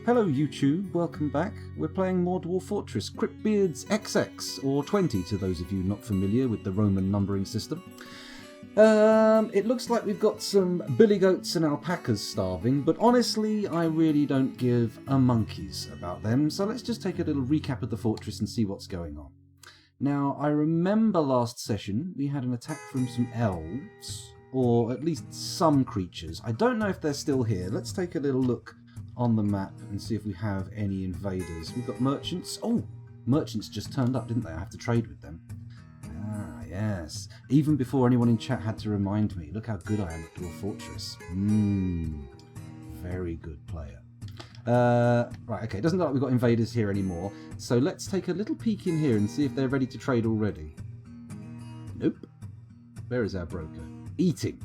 Hello YouTube, welcome back. We're playing more Dwarf Fortress, Cryptbeards XX, or 20 to those of you not familiar with the Roman numbering system. It looks like we've got some billy goats and alpacas starving, but honestly I really don't give a monkey's about them, so let's just take a little recap of the fortress and see what's going on. Now, I remember last session we had an attack from some elves, or at least some creatures. I don't know if they're still here. Let's take a little look on the map and see if we have any invaders. We've got merchants. Oh, merchants just turned up, didn't they? I have to trade with them. Ah, yes. Even before anyone in chat had to remind me. Look how good I am at Dwarf Fortress. Very good player. Right, okay, it doesn't look like we've got invaders here anymore. So let's take a little peek in here and see if they're ready to trade already. Nope. Where is our broker? Eating.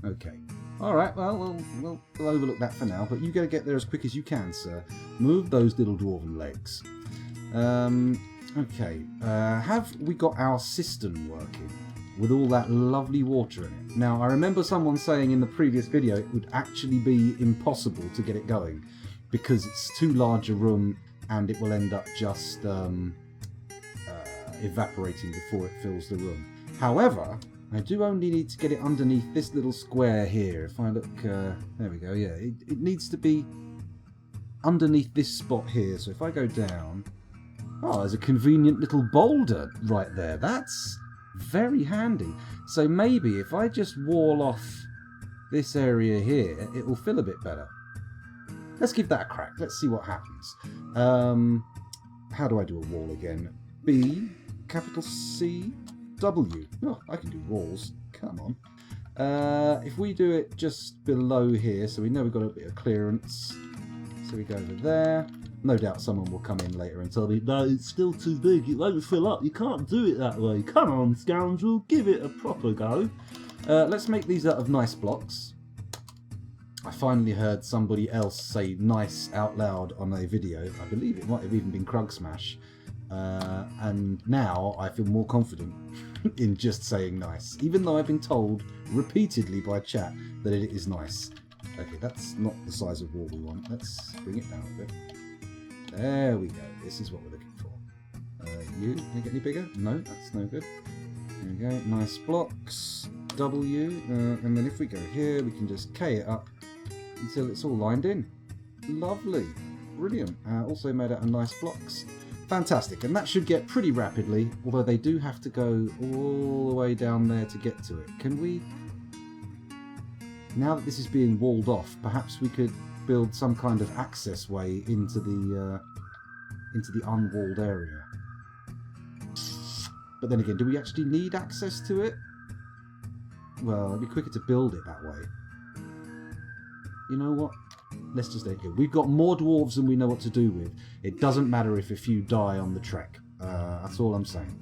Okay. Alright, well, we'll overlook that for now, but you gotta get there as quick as you can, sir. Move those little dwarven legs. Okay, have we got our cistern working with all that lovely water in it? Now, I remember someone saying in the previous video it would actually be impossible to get it going because it's too large a room and it will end up just evaporating before it fills the room. However, I do only need to get it underneath this little square here. If I look, there we go, yeah. It needs to be underneath this spot here. So if I go down, oh, there's a convenient little boulder right there. That's very handy. So maybe if I just wall off this area here, it will fill a bit better. Let's give that a crack. Let's see what happens. How do I do a wall again? B, capital C, W. Oh, I can do walls. Come on. If we do it just below here, so we know we've got a bit of clearance. So we go over there. No doubt someone will come in later and tell me, no, it's still too big, it won't fill up, you can't do it that way. Come on, scoundrel, give it a proper go. Let's make these out of nice blocks. I finally heard somebody else say nice out loud on a video. I believe it might have even been Krug Smash. And now I feel more confident in just saying nice, even though I've been told repeatedly by chat that it is nice. Okay, that's not the size of wall we want. Let's bring it down a bit. There we go. This is what we're looking for. You, can you get any bigger? No, that's no good. There we go. Nice blocks. W, and then if we go here, we can just K it up until it's all lined in. Lovely. Brilliant. Also made out of nice blocks. Fantastic, and that should get pretty rapidly, although they do have to go all the way down there to get to it. Can we, now that this is being walled off, perhaps we could build some kind of access way into the unwalled area. But then again, do we actually need access to it? Well, it'd be quicker to build it that way. You know what? Let's just take it. We've got more dwarves than we know what to do with. It doesn't matter if a few die on the trek. That's all I'm saying.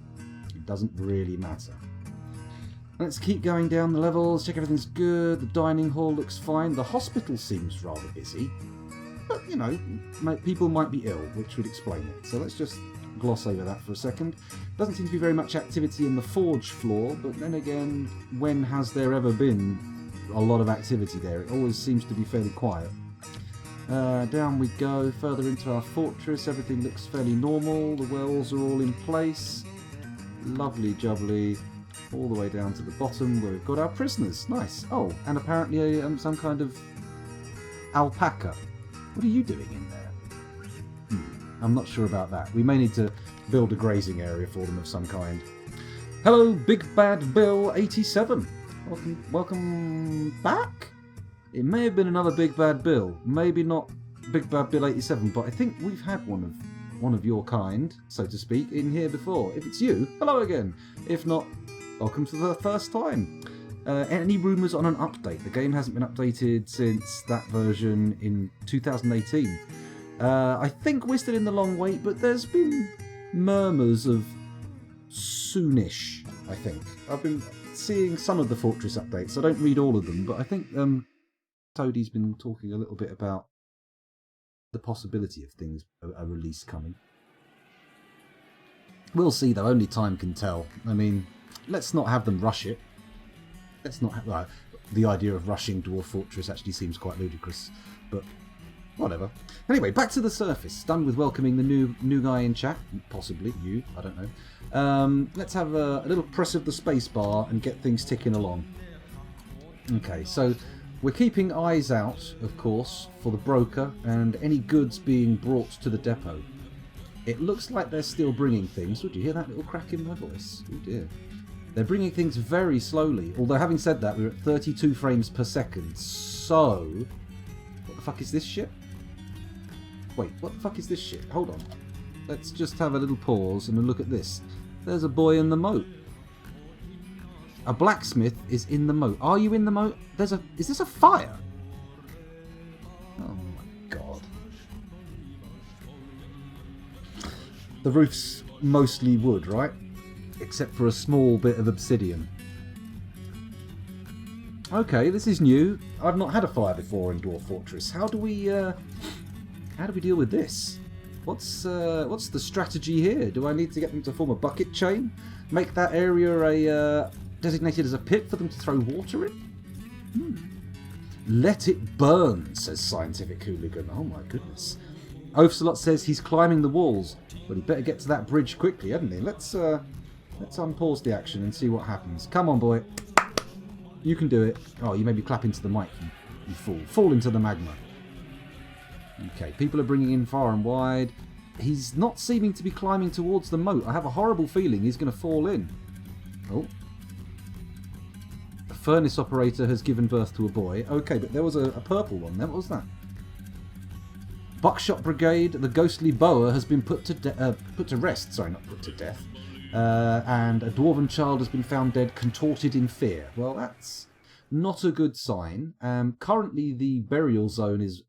It doesn't really matter. Let's keep going down the levels, check everything's good. The dining hall looks fine. The hospital seems rather busy. But, you know, people might be ill, which would explain it. So let's just gloss over that for a second. Doesn't seem to be very much activity in the forge floor, but then again, when has there ever been a lot of activity there? It always seems to be fairly quiet. Down we go, further into our fortress. Everything looks fairly normal. The wells are all in place. Lovely jubbly. All the way down to the bottom where we've got our prisoners. Nice. Oh, and apparently some kind of alpaca. What are you doing in there? I'm not sure about that. We may need to build a grazing area for them of some kind. Hello, Big Bad Bill 87. Welcome back? It may have been another Big Bad Bill, maybe not Big Bad Bill 87, but I think we've had one of your kind, so to speak, in here before. If it's you, hello again. If not, welcome to the first time. Any rumours on an update? The game hasn't been updated since that version in 2018. I think we're still in the long wait, but there's been murmurs of soonish, I think. I've been seeing some of the Fortress updates. I don't read all of them, but I think Toadie's been talking a little bit about the possibility of things, a release coming. We'll see though, only time can tell. I mean, let's not have them rush it. Let's not have, the idea of rushing Dwarf Fortress actually seems quite ludicrous, but Whatever. Anyway, back to the surface. Done with welcoming the new guy in chat. Possibly you. I don't know. Let's have a little press of the space bar and get things ticking along. Okay, so we're keeping eyes out, of course, for the broker and any goods being brought to the depot. It looks like they're still bringing things. Would you hear that little crack in my voice? Oh dear. They're bringing things very slowly. Although, having said that, we're at 32 frames per second. So, what the fuck is this shit? Wait, what the fuck is this shit? Hold on. Let's just have a little pause and a look at this. There's a boy in the moat. A blacksmith is in the moat. Are you in the moat? Is this a fire? Oh my god. The roof's mostly wood, right? Except for a small bit of obsidian. Okay, this is new. I've not had a fire before in Dwarf Fortress. How do we deal with this? What's the strategy here? Do I need to get them to form a bucket chain? Make that area designated as a pit for them to throw water in? Let it burn, says Scientific Hooligan. Oh my goodness. Oafsalot says he's climbing the walls. Well, he'd better get to that bridge quickly, hadn't he? Let's unpause the action and see what happens. Come on, boy. You can do it. Oh, you maybe clap into the mic, you fool. Fall into the magma. Okay, people are bringing in far and wide. He's not seeming to be climbing towards the moat. I have a horrible feeling he's going to fall in. Oh. A furnace operator has given birth to a boy. Okay, but there was a purple one there. What was that? Buckshot Brigade, the ghostly boa, has been put to rest. Sorry, not put to death. And a dwarven child has been found dead, contorted in fear. Well, that's not a good sign. Currently, the burial zone is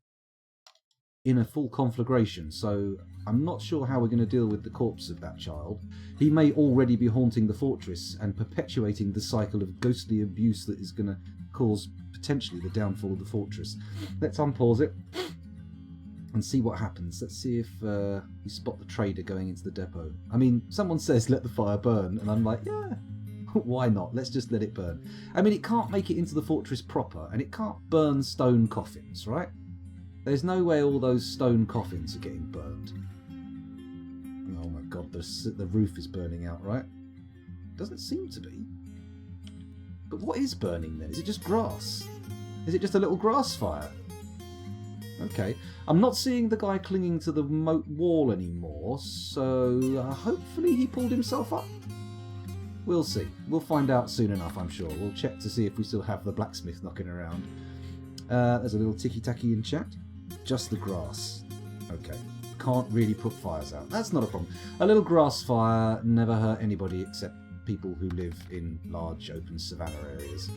in a full conflagration, so I'm not sure how we're going to deal with the corpse of that child. He may already be haunting the fortress and perpetuating the cycle of ghostly abuse that is going to cause potentially the downfall of the fortress. Let's unpause it and see what happens. Let's see if we spot the trader going into the depot. I mean, someone says let the fire burn, and I'm like, yeah, why not? Let's just let it burn. I mean, it can't make it into the fortress proper, and it can't burn stone coffins, right? There's no way all those stone coffins are getting burned. Oh my god, the roof is burning out, right? Doesn't seem to be. But what is burning then? Is it just grass? Is it just a little grass fire? Okay. I'm not seeing the guy clinging to the moat wall anymore, so hopefully he pulled himself up. We'll see. We'll find out soon enough, I'm sure. We'll check to see if we still have the blacksmith knocking around. There's a little ticky-tacky in chat. Just the grass. Okay. Can't really put fires out. That's not a problem. A little grass fire never hurt anybody except people who live in large open savanna areas.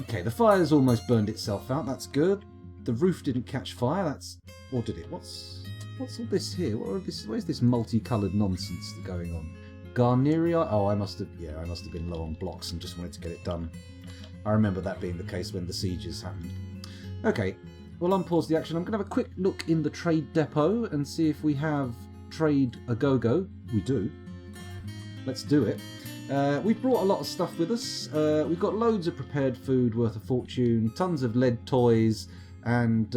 Okay, the fire's almost burned itself out. That's good. The roof didn't catch fire. That's... Or did it? What's all this here? Where's this multicoloured nonsense going on? Garneria? Oh, I must have been low on blocks and just wanted to get it done. I remember that being the case when the sieges happened. Okay, we'll unpause the action. I'm going to have a quick look in the trade depot and see if we have trade a go-go. We do. Let's do it. We've brought a lot of stuff with us. We've got loads of prepared food worth a fortune, tons of lead toys, and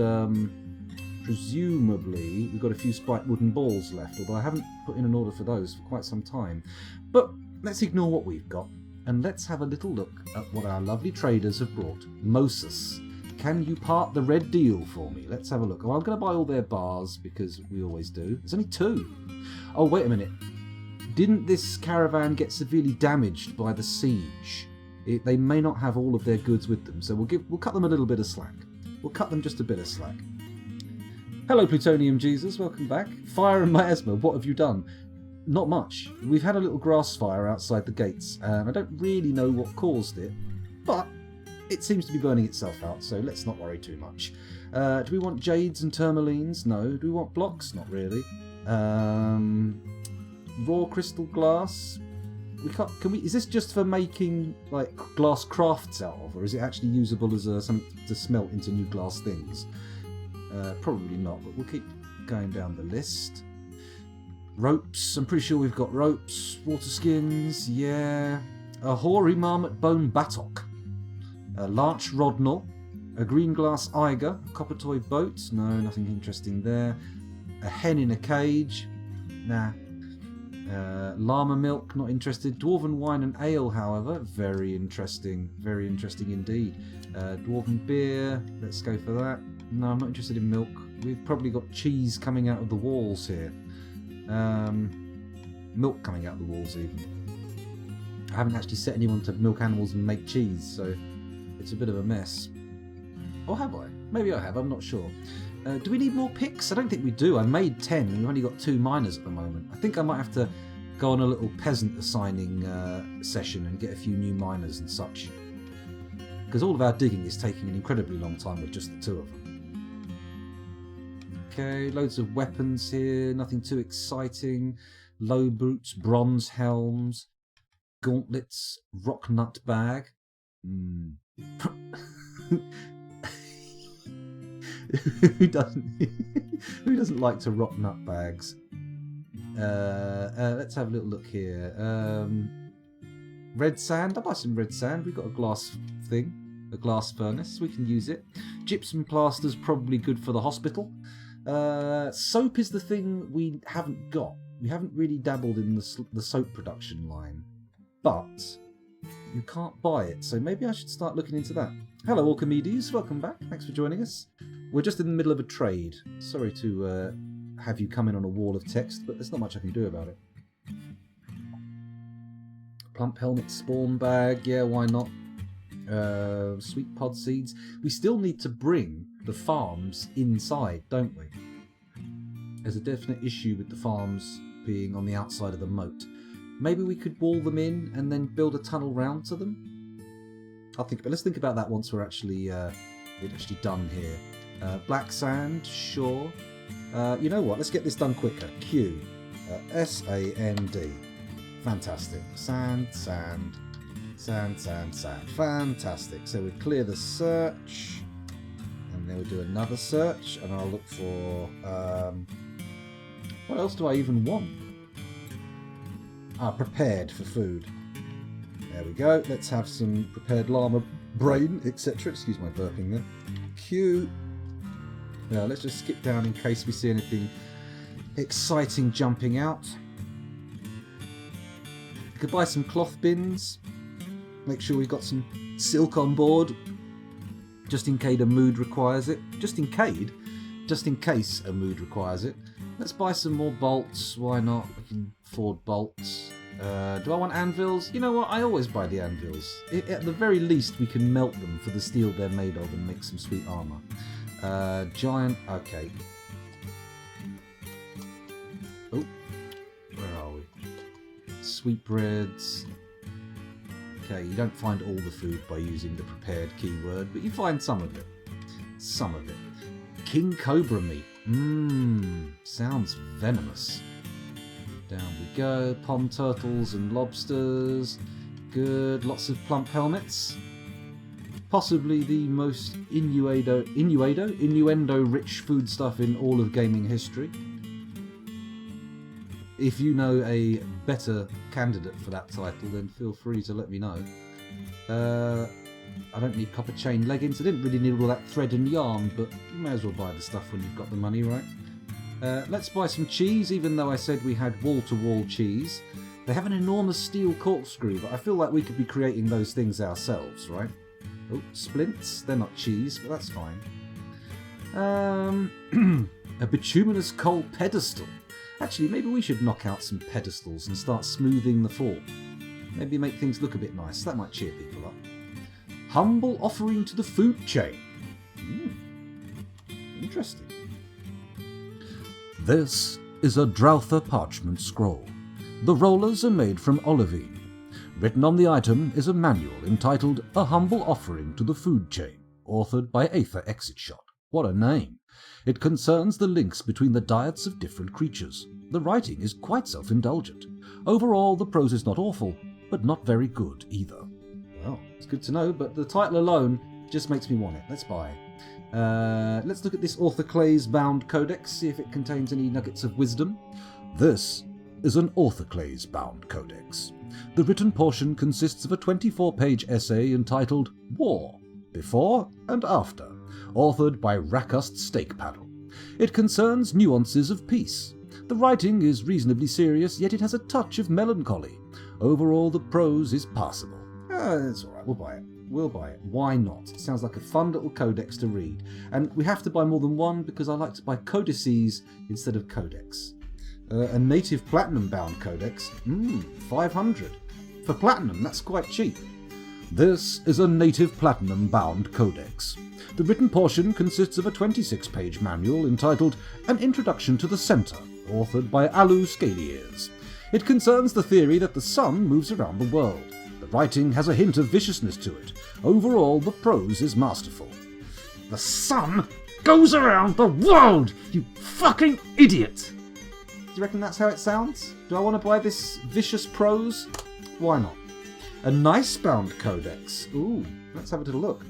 presumably we've got a few spiked wooden balls left, although I haven't put in an order for those for quite some time. But let's ignore what we've got, and let's have a little look at what our lovely traders have brought. Moses, can you part the red deal for me? Let's have a look. Oh, I'm going to buy all their bars, because we always do. There's only 2. Oh, wait a minute. Didn't this caravan get severely damaged by the siege? They may not have all of their goods with them, so we'll cut them a little bit of slack. We'll cut them just a bit of slack. Hello, Plutonium Jesus. Welcome back. Fire and miasma, what have you done? Not much. We've had a little grass fire outside the gates. I don't really know what caused it, but it seems to be burning itself out, so let's not worry too much. Do we want jades and tourmalines? No. Do we want blocks? Not really. Raw crystal glass? We can't. Can we? Is this just for making like glass crafts out of, or is it actually usable as something to smelt into new glass things? Probably not, but we'll keep going down the list. Ropes. I'm pretty sure we've got ropes. Water skins. Yeah. A hoary marmot bone battock. A larch rodnel. A green glass eiger, copper toy boat, no, nothing interesting there. A hen in a cage, nah. Llama milk, not interested. Dwarven wine and ale, however, very interesting indeed. Dwarven beer, let's go for that. No, I'm not interested in milk. We've probably got cheese coming out of the walls here. Milk coming out of the walls even. I haven't actually set anyone to milk animals and make cheese, so it's a bit of a mess. Or have I? Maybe I have, I'm not sure. Do we need more picks? I don't think we do. I made 10 and we've only got 2 miners at the moment. I think I might have to go on a little peasant assigning session and get a few new miners and such. Because all of our digging is taking an incredibly long time with just the 2 of them. Okay, loads of weapons here, nothing too exciting. Low boots, bronze helms, gauntlets, rock nut bag. Who doesn't like to rock nut bags? Let's have a little look here. Red sand. I'll buy some red sand. We've got a glass thing, a glass furnace. We can use it. Gypsum plaster's probably good for the hospital. Soap is the thing we haven't got. We haven't really dabbled in the soap production line, but you can't buy it, so maybe I should start looking into that. Hello Archimedes, welcome back. Thanks for joining us. We're just in the middle of a trade. Sorry to have you come in on a wall of text, but there's not much I can do about it. Plump helmet spawn bag, yeah, why not? Sweet pod seeds. We still need to bring the farms inside, don't we? There's a definite issue with the farms being on the outside of the moat. Maybe we could wall them in and then build a tunnel round to them? Let's think about that once we're actually done here. Black sand, sure. You know what? Let's get this done quicker. Q. S-A-N-D. Fantastic. Sand, sand, sand, sand, sand. Fantastic. So we clear the search, and then we do another search, and I'll look for... what else do I even want? Prepared for food. There we go. Let's have some prepared llama brain, etc. Excuse my burping there. Q. Now let's just skip down in case we see anything exciting jumping out. We could buy some cloth bins. Make sure we've got some silk on board, just in case a mood requires it. Just in case a mood requires it. Let's buy some more bolts. Why not? We can afford bolts. Do I want anvils? You know what? I always buy the anvils. At the very least, we can melt them for the steel they're made of and make some sweet armour. Giant... Okay. Oh. Where are we? Sweetbreads. Okay, you don't find all the food by using the prepared keyword, but you find some of it. Some of it. King Cobra meat. Sounds venomous. Down we go. Pond turtles and lobsters. Good. Lots of plump helmets. Possibly the most innuendo-rich foodstuff in all of gaming history. If you know a better candidate for that title, then feel free to let me know. I don't need copper chain leggings. I didn't really need all that thread and yarn, but you may as well buy the stuff when you've got the money, right? Let's buy some cheese, even though I said we had wall-to-wall cheese. They have an enormous steel corkscrew, but I feel like we could be creating those things ourselves, right? Oh, splints. They're not cheese, but that's fine. A bituminous coal pedestal. Actually, maybe we should knock out some pedestals and start smoothing the floor. Maybe make things look a bit nice. That might cheer people up. Humble offering to the food chain. Interesting. This is a Drouther parchment scroll. The rollers are made from olivine. Written on the item is a manual entitled A Humble Offering to the Food Chain, authored by Aether Exitshot. What a name! It concerns the links between the diets of different creatures. The writing is quite self-indulgent. Overall, the prose is not awful, but not very good either. Well, it's good to know, but the title alone just makes me want it. Let's buy it. Let's look at this Orthoclase bound codex, see if it contains any nuggets of wisdom. This is an Orthoclase bound codex. The written portion consists of a 24-page essay entitled War. Before and After, authored by Rakust Steakpaddle. It concerns nuances of peace. The writing is reasonably serious, yet it has a touch of melancholy. Overall, the prose is passable. It's alright, we'll buy it. We'll buy it. Why not? It sounds like a fun little codex to read. And we have to buy more than one because I like to buy codices instead of codex. A native platinum bound codex. 500. For platinum, that's quite cheap. This is a native platinum bound codex. The written portion consists of a 26-page manual entitled An Introduction to the Center, authored by Alu Scalieres. It concerns the theory that the sun moves around the world. The writing has a hint of viciousness to it. Overall, the prose is masterful. The sun goes around the world, you fucking idiot! Do you reckon that's how it sounds? Do I want to buy this vicious prose? Why not? A nice bound codex. Ooh, let's have a little look.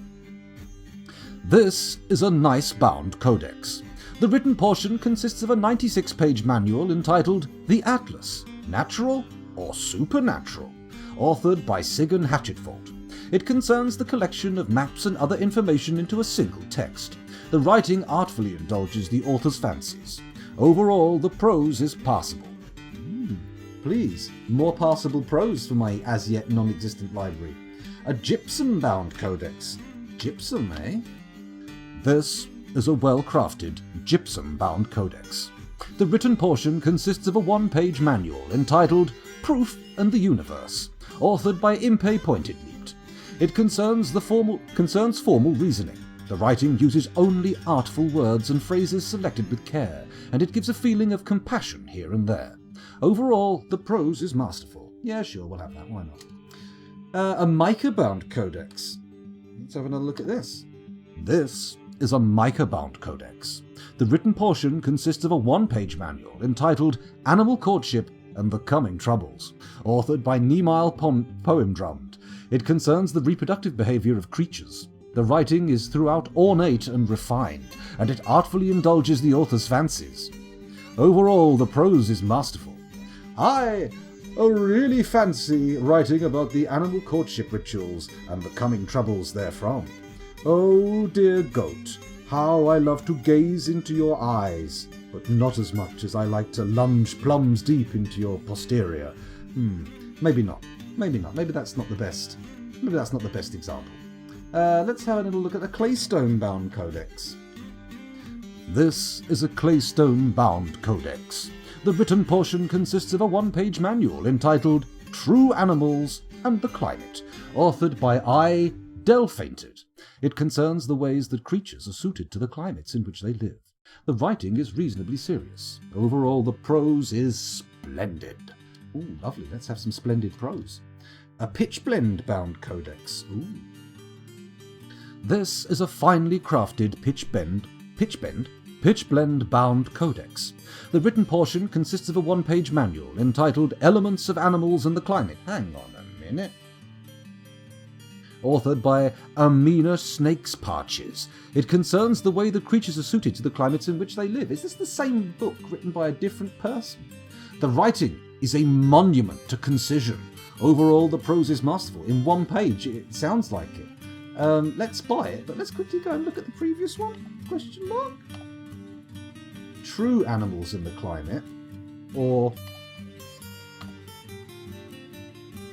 This is a nice bound codex. The written portion consists of a 96-page manual entitled The Atlas, Natural or Supernatural, authored by Sigan Hatchetfault. It concerns the collection of maps and other information into a single text. The writing artfully indulges the author's fancies. Overall, the prose is passable. Please, more passable prose for my as-yet non-existent library. A gypsum-bound codex. Gypsum, eh? This is a well-crafted, gypsum-bound codex. The written portion consists of a one-page manual entitled Proof and the Universe, authored by Impe Pointedleet. It concerns formal reasoning. The writing uses only artful words and phrases selected with care, and it gives a feeling of compassion here and there. Overall, the prose is masterful. Yeah, sure, we'll have that, why not? A mica-bound codex. Let's have another look at this. This is a mica-bound codex. The written portion consists of a one-page manual entitled Animal Courtship and the Coming Troubles, authored by Nemile Poemdrummed. It concerns the reproductive behavior of creatures. The writing is throughout ornate and refined, and it artfully indulges the author's fancies. Overall, the prose is masterful. I really fancy writing about the animal courtship rituals and the coming troubles therefrom. Oh, dear goat, how I love to gaze into your eyes, but not as much as I like to lunge plums deep into your posterior. Maybe not. Maybe not. Maybe that's not the best. Maybe that's not the best example. Let's have a little look at the claystone-bound codex. This is a claystone-bound codex. The written portion consists of a one-page manual entitled True Animals and the Climate, authored by I. Delfainted. It concerns the ways that creatures are suited to the climates in which they live. The writing is reasonably serious. Overall, the prose is splendid. Ooh, lovely. Let's have some splendid prose. A pitchblende-bound codex. Ooh. This is a finely crafted pitchblende-bound codex. The written portion consists of a one-page manual entitled Elements of Animals and the Climate. Hang on a minute. Authored by Amina Snakes Parches. It concerns the way that creatures are suited to the climates in which they live. Is this the same book written by a different person? The writing is a monument to concision. Overall, the prose is masterful. In one page, it sounds like it. Let's buy it, but let's quickly go and look at the previous one. Question mark? True Animals in the Climate, or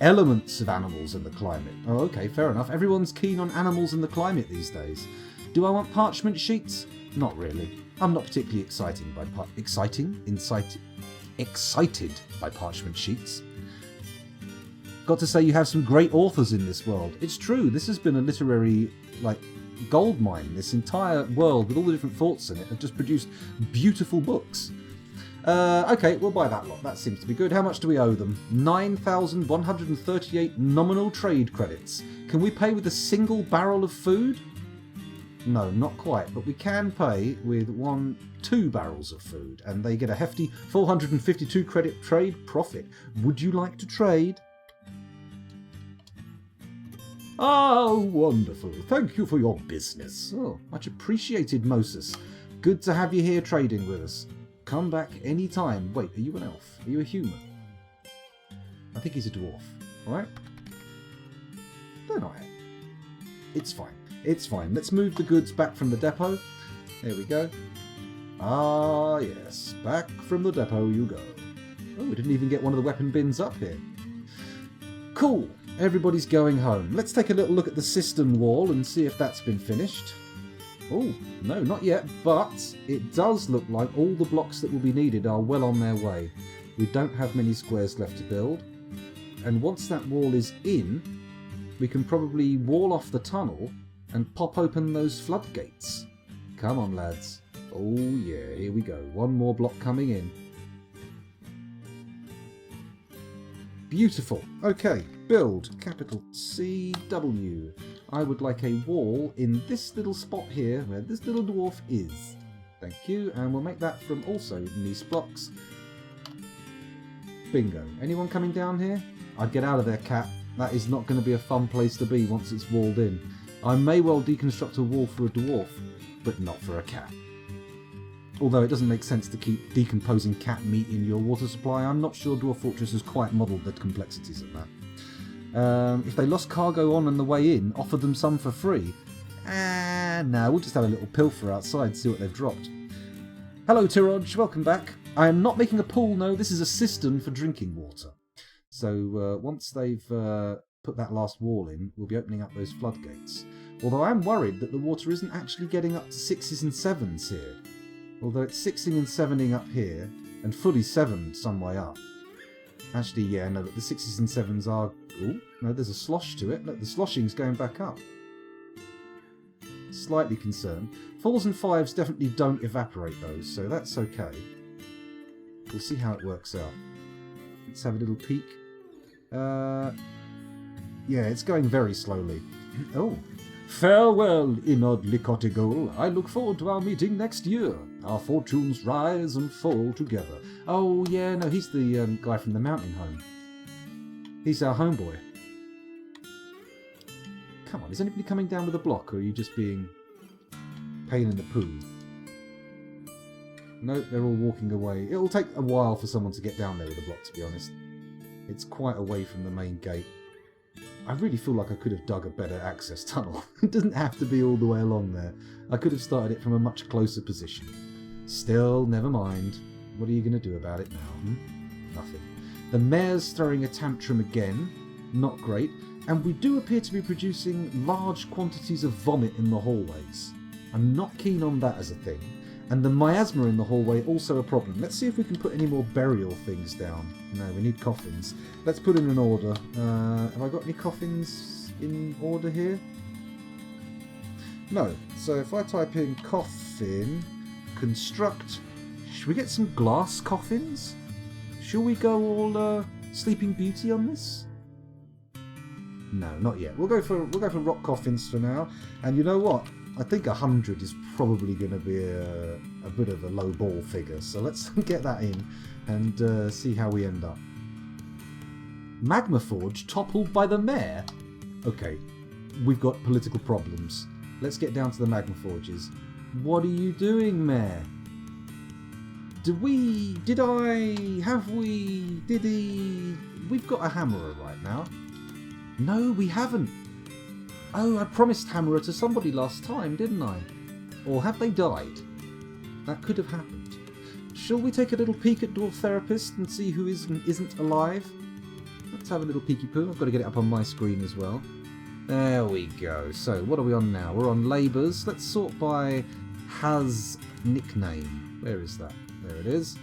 Elements of Animals in the Climate. Oh, okay, fair enough. Everyone's keen on animals in the climate these days. Do I want parchment sheets? Not really. I'm not particularly excited by parchment sheets. Got to say, you have some great authors in this world. It's true, this has been a literary, goldmine. This entire world, with all the different thoughts in it, have just produced beautiful books. Okay, we'll buy that lot. That seems to be good. How much do we owe them? 9,138 nominal trade credits. Can we pay with a single barrel of food? No, not quite, but we can pay with 2 barrels of food, and they get a hefty 452 credit trade profit. Would you like to trade? Oh, wonderful. Thank you for your business. Oh, much appreciated, Moses. Good to have you here trading with us. Come back any time. Wait, are you an elf? Are you a human? I think he's a dwarf. Alright? They're not here. It's fine. It's fine. Let's move the goods back from the depot. There we go. Ah, yes. Back from the depot you go. Oh, we didn't even get one of the weapon bins up here. Cool. Everybody's going home. Let's take a little look at the cistern wall and see if that's been finished. Oh, no, not yet, but it does look like all the blocks that will be needed are well on their way. We don't have many squares left to build. And once that wall is in, we can probably wall off the tunnel and pop open those floodgates. Come on, lads. Oh, yeah, here we go. One more block coming in. Beautiful. Okay, build. Capital CW. I would like a wall in this little spot here where this little dwarf is. Thank you. And we'll make that from also these blocks. Bingo. Anyone coming down here? I'd get out of there, cat. That is not going to be a fun place to be once it's walled in. I may well deconstruct a wall for a dwarf, but not for a cat. Although it doesn't make sense to keep decomposing cat meat in your water supply, I'm not sure Dwarf Fortress has quite modelled the complexities of that. If they lost cargo on the way in, offer them some for free. No, we'll just have a little pilfer outside, see what they've dropped. Hello, Tiroj, welcome back. I am not making a pool, no, this is a cistern for drinking water. So once they've put that last wall in, we'll be opening up those floodgates. Although I am worried that the water isn't actually getting up to 6s and 7s here. Although it's 6ing and 7ing up here, and fully 7'd some way up. Actually, yeah, no, but the 6s and 7s are... Oh, no, there's a slosh to it. Look, the sloshing's going back up. Slightly concerned. 4s and 5s definitely don't evaporate those, so that's okay. We'll see how it works out. Let's have a little peek. Yeah, it's going very slowly. Oh. Farewell, Inod Licotigol. I look forward to our meeting next year. Our fortunes rise and fall together. Oh, yeah, no, he's the guy from the mountain home. He's our homeboy. Come on, is anybody coming down with a block, or are you just being pain in the poo? No, they're all walking away. It'll take a while for someone to get down there with a block, to be honest. It's quite away from the main gate. I really feel like I could have dug a better access tunnel. It doesn't have to be all the way along there. I could have started it from a much closer position. Still, never mind. What are you going to do about it now? Nothing. The mayor's throwing a tantrum again. Not great. And we do appear to be producing large quantities of vomit in the hallways. I'm not keen on that as a thing. And the miasma in the hallway also a problem. Let's see if we can put any more burial things down. No, we need coffins. Let's put in an order. Have I got any coffins in order here? No. So if I type in coffin, construct... Should we get some glass coffins? Shall we go all Sleeping Beauty on this? No, not yet. We'll go for rock coffins for now. And you know what? I think 100 is probably going to be a bit of a low ball figure. So let's get that in and see how we end up. Magma Forge toppled by the mayor? Okay, we've got political problems. Let's get down to the Magma Forges. What are you doing, mayor? We've got a hammerer right now. No, we haven't. Oh, I promised hammerer to somebody last time, didn't I? Or have they died? That could have happened. Shall we take a little peek at Dwarf Therapist and see who is and isn't alive? Let's have a little peeky poo. I've got to get it up on my screen as well. There we go. So, what are we on now? We're on Labours. Let's sort by has nickname. Where is that? There it is.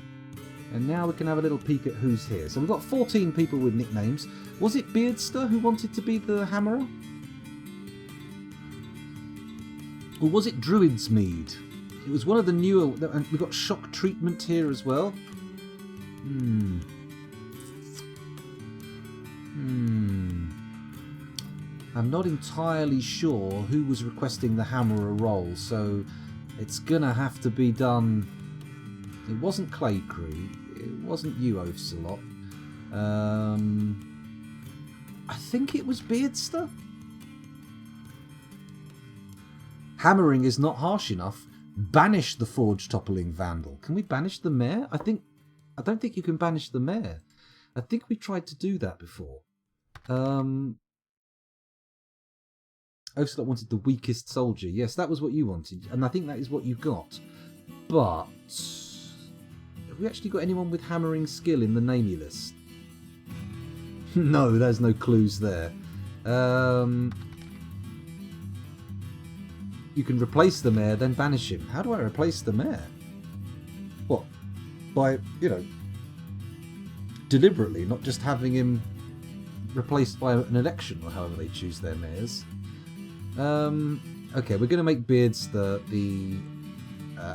And now we can have a little peek at who's here. So we've got 14 people with nicknames. Was it Beardster who wanted to be the hammerer? Or was it Druid's Mead? It was one of the newer... And we've got Shock Treatment here as well. I'm not entirely sure who was requesting the hammerer role, so it's gonna have to be done... It wasn't Clay Crew. It wasn't you, Oafsalot. I think it was Beardster. Hammering is not harsh enough. Banish the forge toppling vandal. Can we banish the mayor? I don't think you can banish the mayor. I think we tried to do that before. Ocelot wanted the weakest soldier. Yes, that was what you wanted, and I think that is what you got. But have we actually got anyone with hammering skill in the namey list? No, there's no clues there. You can replace the mayor, then banish him. How do I replace the mayor? What? By, deliberately, not just having him replaced by an election, or however they choose their mayors. Okay, we're going to make Beards the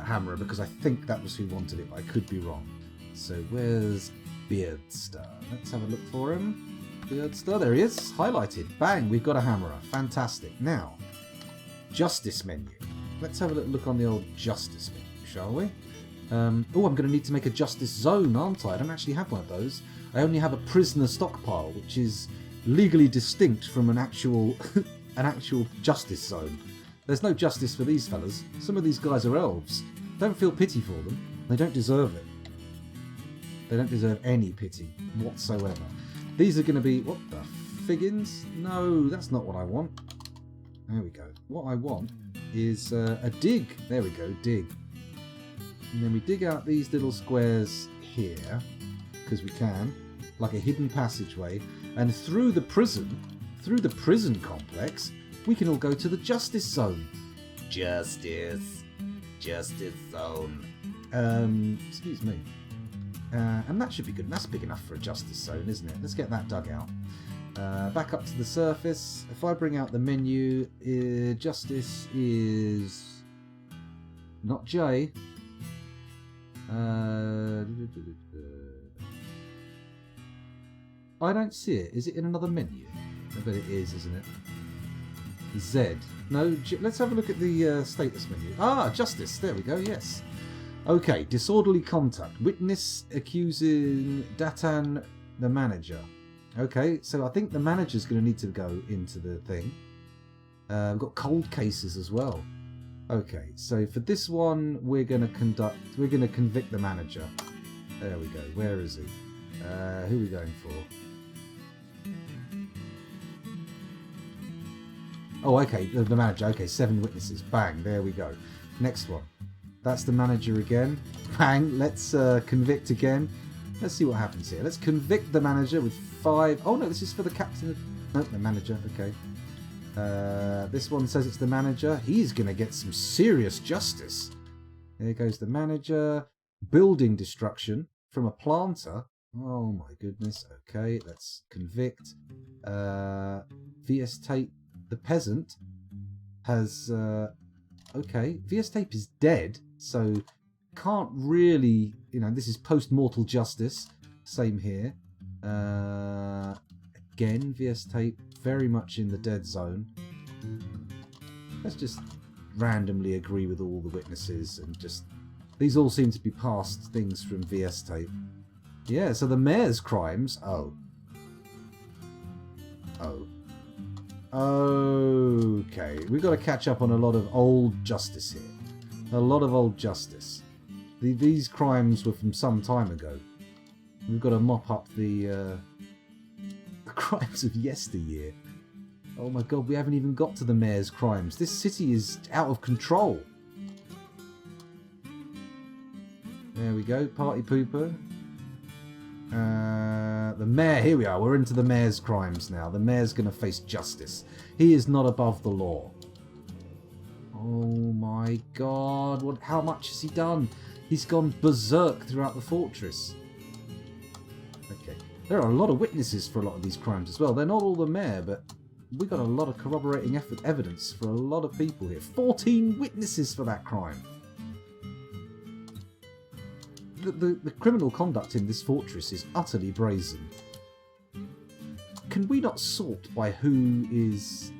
hammerer, because I think that was who wanted it, but I could be wrong. So where's Beardster? Let's have a look for him. Beardster, there he is, highlighted. Bang, we've got a hammerer. Fantastic. Now, justice menu. Let's have a little look on the old justice menu, shall we? I'm going to need to make a justice zone, aren't I? I don't actually have one of those. I only have a prisoner stockpile, which is legally distinct from an actual justice zone. There's no justice for these fellas. Some of these guys are elves. Don't feel pity for them. They don't deserve it. They don't deserve any pity whatsoever. These are going to be... What the figgins? No, that's not what I want. There we go. What I want is a dig. There we go, dig. And then we dig out these little squares here, because we can, like a hidden passageway. And through the prison complex, we can all go to the justice zone. Justice zone. Excuse me. And that should be good. That's big enough for a justice zone, isn't it? Let's get that dug out. Back up to the surface. If I bring out the menu, justice is not J. I don't see it. Is it in another menu? I bet it is, isn't it? Z. No, let's have a look at the status menu. Ah, justice. There we go, yes. Okay, disorderly conduct. Witness accusing Datan, the manager. Okay, so I think the manager's going to need to go into the thing. We've got cold cases as well. Okay, so for this one, we're going to convict the manager. There we go. Where is he? Who are we going for? Oh, okay, the manager. Okay, 7 witnesses. Bang, there we go. Next one. That's the manager again. Bang, let's convict again. Let's see what happens here. Let's convict the manager with 5... Oh, no, this is for the captain of... No, the manager. Okay. This one says it's the manager. He's going to get some serious justice. There goes the manager. Building destruction from a planter. Oh, my goodness. Okay, let's convict. VS Tape, the peasant, has... Okay, VS Tape is dead, so can't really... this is post-mortal justice. Same here. Again, VS Tape very much in the dead zone. Let's just randomly agree with all the witnesses and just... These all seem to be past things from VS Tape. Yeah, so the mayor's crimes... Oh. Okay, we've got to catch up on a lot of old justice here. A lot of old justice. These crimes were from some time ago. We've got to mop up the crimes of yesteryear. Oh my god, we haven't even got to the mayor's crimes. This city is out of control. There we go, party pooper. The mayor, here we are, we're into the mayor's crimes now. The mayor's going to face justice. He is not above the law. Oh my god, how much has he done? He's gone berserk throughout the fortress. Okay, there are a lot of witnesses for a lot of these crimes as well. They're not all the mayor, but we got a lot of corroborating evidence for a lot of people here. 14 witnesses for that crime. The criminal conduct in this fortress is utterly brazen. Can we not sort by who is...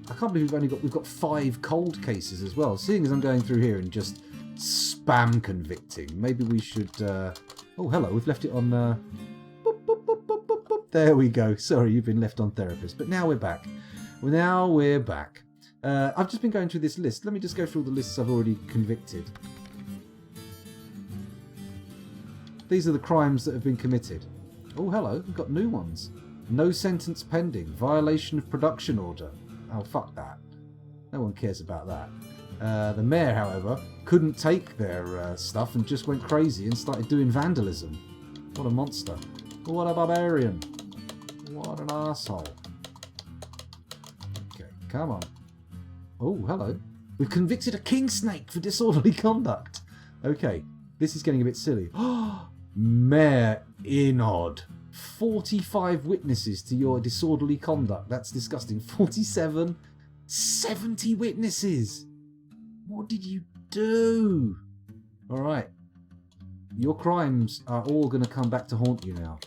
I can't believe we've got 5 cold cases as well. Seeing as I'm going through here and just spam convicting, maybe we should... Oh, hello, we've left it on... Boop, boop, boop, boop, boop, boop. There we go. Sorry, you've been left on therapist. But now we're back. Now we're back. I've just been going through this list. Let me just go through all the lists I've already convicted. These are the crimes that have been committed. Oh, hello, we've got new ones. No sentence pending. Violation of production order. Oh, fuck that. No one cares about that. The mayor, however, couldn't take their stuff and just went crazy and started doing vandalism. What a monster. What a barbarian. What an arsehole. Okay, come on. Oh, hello. We've convicted a king snake for disorderly conduct. Okay, this is getting a bit silly. Mayor Inod. 45 witnesses to your disorderly conduct. That's disgusting. 47? 70 witnesses! What did you do? Alright. Your crimes are all going to come back to haunt you now.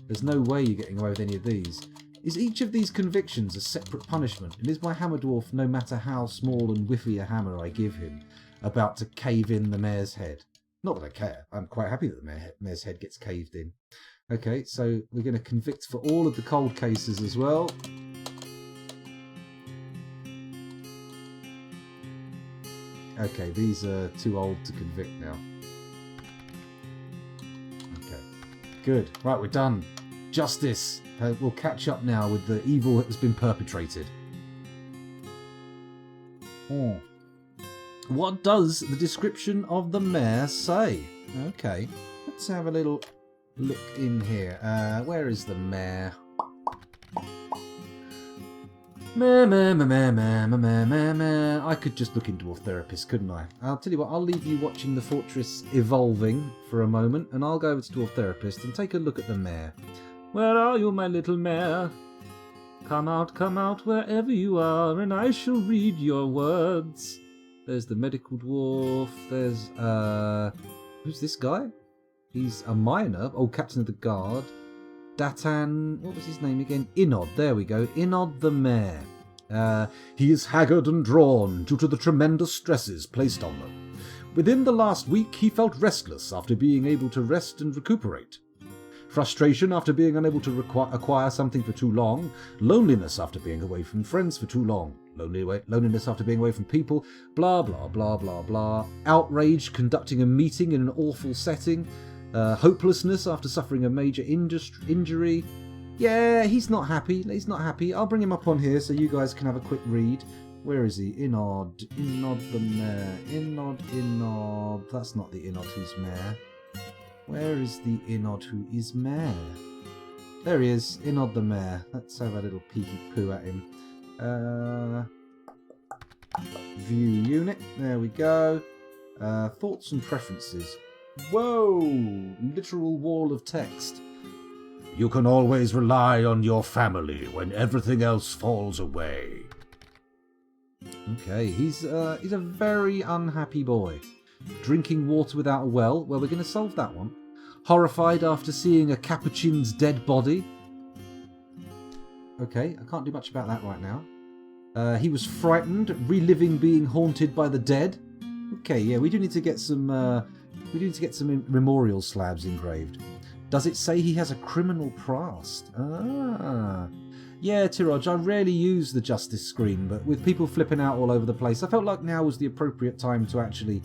There's no way you're getting away with any of these. Is each of these convictions a separate punishment? And is my hammer dwarf, no matter how small and whiffy a hammer I give him, about to cave in the mayor's head? Not that I care. I'm quite happy that the mayor's head gets caved in. Okay, so we're going to convict for all of the cold cases as well. Okay, these are too old to convict now. Okay, good. Right, we're done. Justice. We'll catch up now with the evil that has been perpetrated. What does the description of the mayor say? Okay, let's have a little look in here. Where is the mayor? I could just look into a therapist, couldn't I? I'll tell you what, I'll leave you watching the fortress evolving for a moment, and I'll go over to a therapist and take a look at the mayor. Where are you, my little mayor? Come out, wherever you are, and I shall read your words. There's the medical dwarf, there's, who's this guy? He's a miner, old captain of the guard. Datan, what was his name again? Inod, there we go, Inod the mayor. He is haggard and drawn due to the tremendous stresses placed on them. Within the last week, he felt restless after being able to rest and recuperate. Frustration after being unable to acquire something for too long. Loneliness after being away from friends for too long. Loneliness after being away from people. Blah, blah, blah, blah, blah. Outrage conducting a meeting in an awful setting. Hopelessness after suffering a major injury. Yeah, he's not happy. He's not happy. I'll bring him up on here so you guys can have a quick read. Where is he? Inod the mayor. Inod. That's not the Inod who's mayor. Where is the Inod who is mayor? There he is, Inod the mayor. Let's have a little peeky poo at him. View unit. There we go. Thoughts and preferences. Whoa! Literal wall of text. You can always rely on your family when everything else falls away. Okay, he's a very unhappy boy. Drinking water without a well. Well, we're going to solve that one. Horrified after seeing a capuchin's dead body. Okay, I can't do much about that right now. He was frightened, reliving being haunted by the dead. Okay, yeah, we do need to get some memorial slabs engraved. Does it say he has a criminal past? Ah. Yeah, Tiraj, I rarely use the justice screen, but with people flipping out all over the place, I felt like now was the appropriate time to actually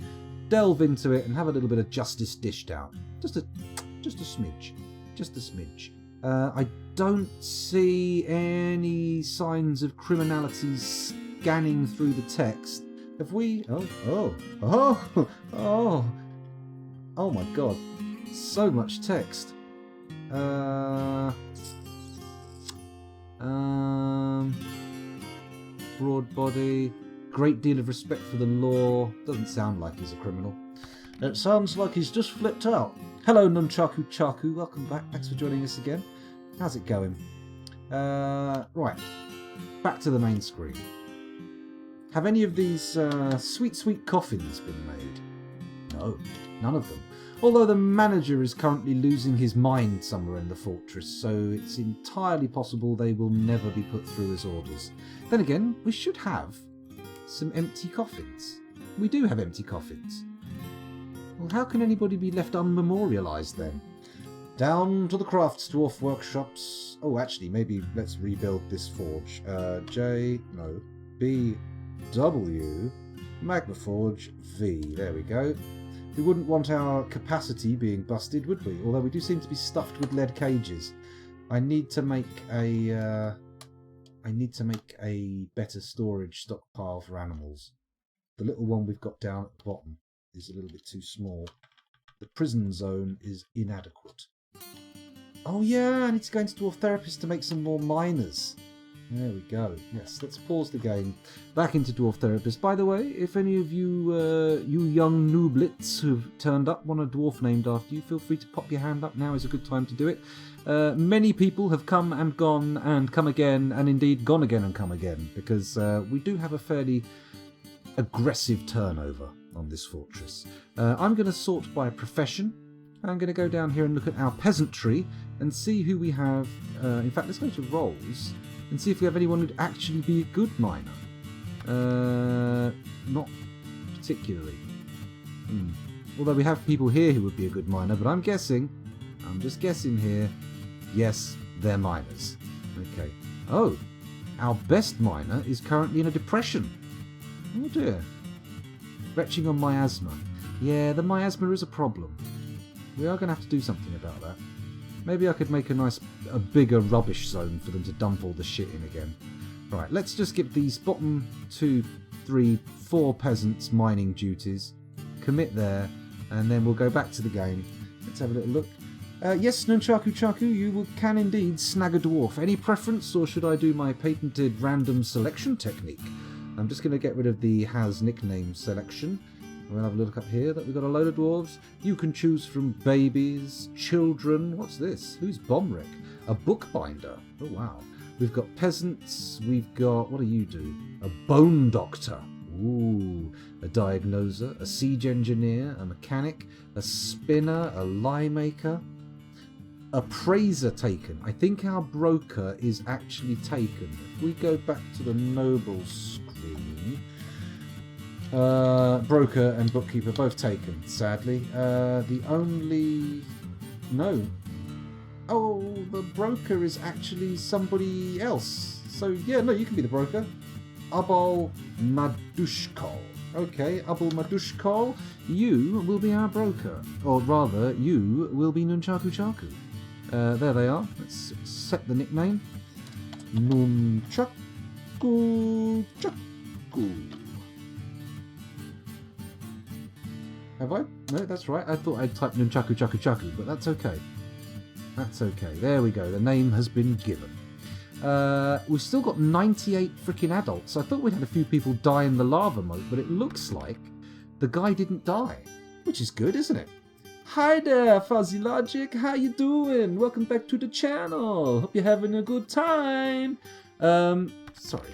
delve into it and have a little bit of justice dished out. Just a smidge. Just a smidge. I don't see any signs of criminality scanning through the text. Have we? Oh my god. So much text. Broad body. Great deal of respect for the law. Doesn't sound like he's a criminal. It sounds like he's just flipped out. Hello, Nunchaku Chaku. Welcome back. Thanks for joining us again. How's it going? Right. Back to the main screen. Have any of these sweet coffins been made? No, none of them. Although the manager is currently losing his mind somewhere in the fortress, so it's entirely possible they will never be put through as orders. Then again, we should have some empty coffins. We do have empty coffins. Well, how can anybody be left unmemorialised then? Down to the crafts dwarf workshops. Oh, actually, maybe let's rebuild this forge. B, W, Magma Forge, V. There we go. We wouldn't want our capacity being busted, would we? Although we do seem to be stuffed with lead cages. I need to make a I need to make a better storage stockpile for animals. The little one we've got down at the bottom is a little bit too small. The prison zone is inadequate. Oh yeah, I need to go into Dwarf Therapist to make some more miners. There we go. Yes, let's pause the game. Back into Dwarf Therapist. By the way, if any of you you young nooblets who've turned up want a dwarf named after you, feel free to pop your hand up. Now is a good time to do it. Many people have come and gone and come again, and indeed gone again and come again, because we do have a fairly aggressive turnover on this fortress. I'm going to sort by profession. I'm going to go down here and look at our peasantry and see who we have. In fact, let's go to roles and see if we have anyone who'd actually be a good miner. Not particularly. Although we have people here who would be a good miner, but I'm just guessing here, yes, they're miners. Okay. Oh, our best miner is currently in a depression. Oh dear. Retching on miasma. Yeah, the miasma is a problem. We are going to have to do something about that. Maybe I could make a bigger rubbish zone for them to dump all the shit in again. Right, let's just give these bottom 2, 3, 4 peasants mining duties. Commit there, and then we'll go back to the game. Let's have a little look. Yes, Nunchaku Chaku, you can indeed snag a dwarf. Any preference, or should I do my patented random selection technique? I'm just going to get rid of the has nickname selection. We'll have a look up here that we've got a load of dwarves. You can choose from babies, children. What's this? Who's Bomrick? A bookbinder. Oh, wow. We've got peasants. We've got... What do you do? A bone doctor. Ooh. A diagnoser. A siege engineer. A mechanic. A spinner. A lie maker. Appraiser taken. I think our broker is actually taken. If we go back to the noble screen... broker and bookkeeper both taken, sadly. The only... No. Oh, the broker is actually somebody else. So, yeah, no, you can be the broker. Abul Madushkol. Okay, Abul Madushkol, you will be our broker. Or rather, you will be Nunchaku Chaku. There they are. Let's set the nickname. Nunchaku Chaku. Have I? No, that's right. I thought I'd typed Nunchaku Chaku Chaku, but that's okay. That's okay. There we go. The name has been given. We've still got 98 freaking adults. I thought we'd had a few people die in the lava moat, but it looks like the guy didn't die, which is good, isn't it? Hi there, Fuzzy Logic. How you doing? Welcome back to the channel. Hope you're having a good time. Sorry.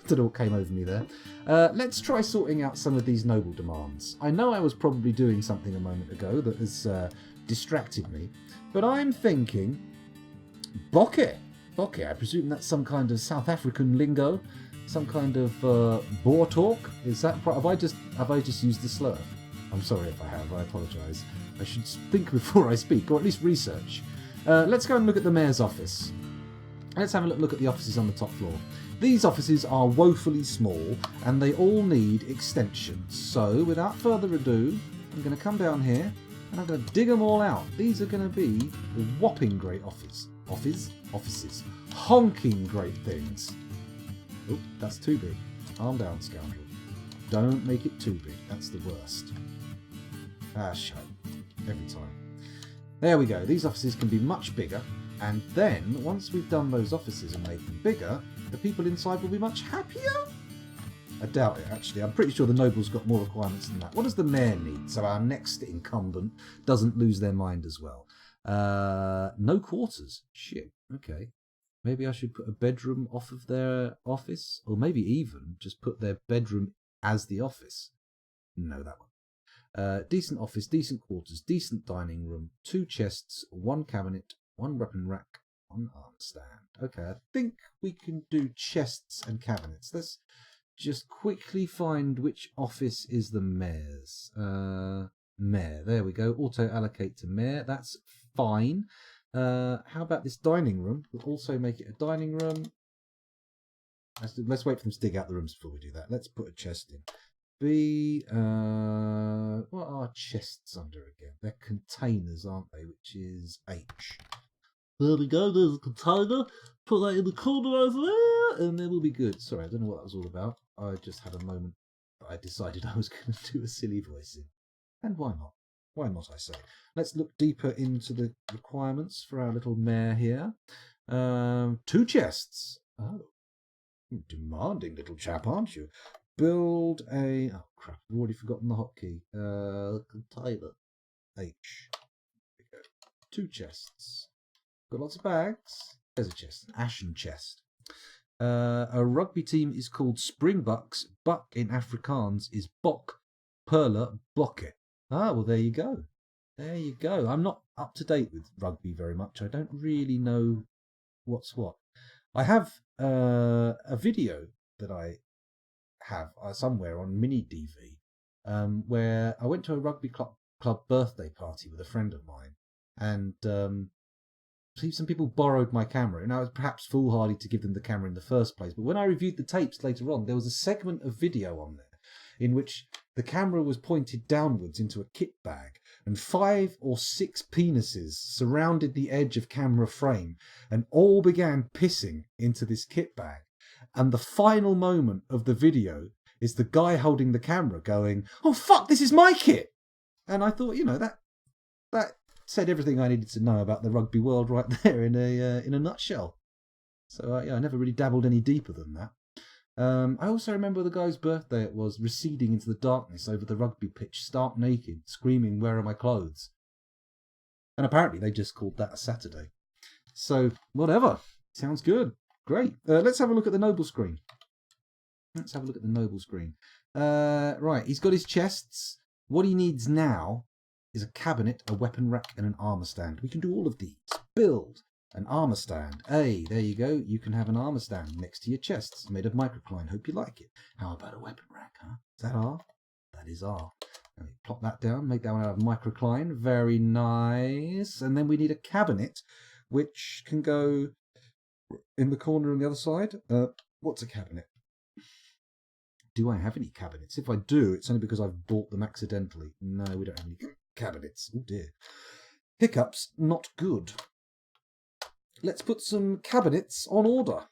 Don't know what came over me there. Let's try sorting out some of these noble demands. I know I was probably doing something a moment ago that has distracted me, but I'm thinking Bokke. Bokke, I presume that's some kind of South African lingo, some kind of boar talk. Is that? Have I just used the slur? I'm sorry if I have. I apologise. I should think before I speak, or at least research. Let's go and look at the mayor's office. Let's have a look at the offices on the top floor. These offices are woefully small and they all need extensions. So without further ado, I'm going to come down here and I'm going to dig them all out. These are going to be whopping great offices. Honking great things. Oh, that's too big. Calm down, scoundrel. Don't make it too big. That's the worst. Ah, shut. Every time. There we go. These offices can be much bigger. And then, once we've done those offices and made them bigger, the people inside will be much happier? I doubt it, actually. I'm pretty sure the noble's got more requirements than that. What does the mayor need so our next incumbent doesn't lose their mind as well? No quarters. Shit. Okay. Maybe I should put a bedroom off of their office? Or maybe even just put their bedroom as the office. No, that one. Decent office, decent quarters, decent dining room, 2 chests, 1 cabinet, 1 weapon rack, 1 arm stand. Okay, I think we can do chests and cabinets. Let's just quickly find which office is the mayor's. Mayor, there we go. Auto allocate to mayor. That's fine. How about this dining room? We'll also make it a dining room. Let's wait for them to dig out the rooms before we do that. Let's put a chest in. What are chests under again? They're containers, aren't they? Which is H. There we go, there's a container. Put that in the corner over there, and then we'll be good. Sorry, I don't know what that was all about. I just had a moment that I decided I was going to do a silly voice in. And why not? Why not, I say. Let's look deeper into the requirements for our little mare here. 2 chests. Oh, demanding little chap, aren't you? Build a... Oh, crap, I've already forgotten the hotkey. Container. H. There we go. 2 chests. Got lots of bags. There's a chest, an ashen chest. A rugby team is called Springbucks. Buck in Afrikaans is Bok. Perla, Bokke. Ah, well, there you go. There you go. I'm not up to date with rugby very much. I don't really know what's what. I have a video that I have somewhere on mini DV where I went to a rugby club birthday party with a friend of mine, and some people borrowed my camera, and I was perhaps foolhardy to give them the camera in the first place. But when I reviewed the tapes later on, there was a segment of video on there in which the camera was pointed downwards into a kit bag, and 5 or 6 penises surrounded the edge of camera frame and all began pissing into this kit bag. And the final moment of the video is the guy holding the camera going, "Oh fuck, this is my kit!" And I thought, that said everything I needed to know about the rugby world right there in a nutshell. So I never really dabbled any deeper than that. I also remember the guy's birthday it was, receding into the darkness over the rugby pitch, stark naked, screaming, "Where are my clothes?" And apparently they just called that a Saturday. So, whatever. Sounds good. Great. Let's have a look at the noble screen. Right, he's got his chests. What he needs now is a cabinet, a weapon rack, and an armor stand. We can do all of these. Build an armor stand. Hey, there you go. You can have an armor stand next to your chests, made of microcline. Hope you like it. How about a weapon rack, huh? Is that R? That is R. Let me plop that down, make that one out of microcline. Very nice. And then we need a cabinet, which can go in the corner on the other side. What's a cabinet? Do I have any cabinets? If I do, it's only because I've bought them accidentally. No, we don't have any cabinets. Oh dear. Hiccups, not good. Let's put some cabinets on order.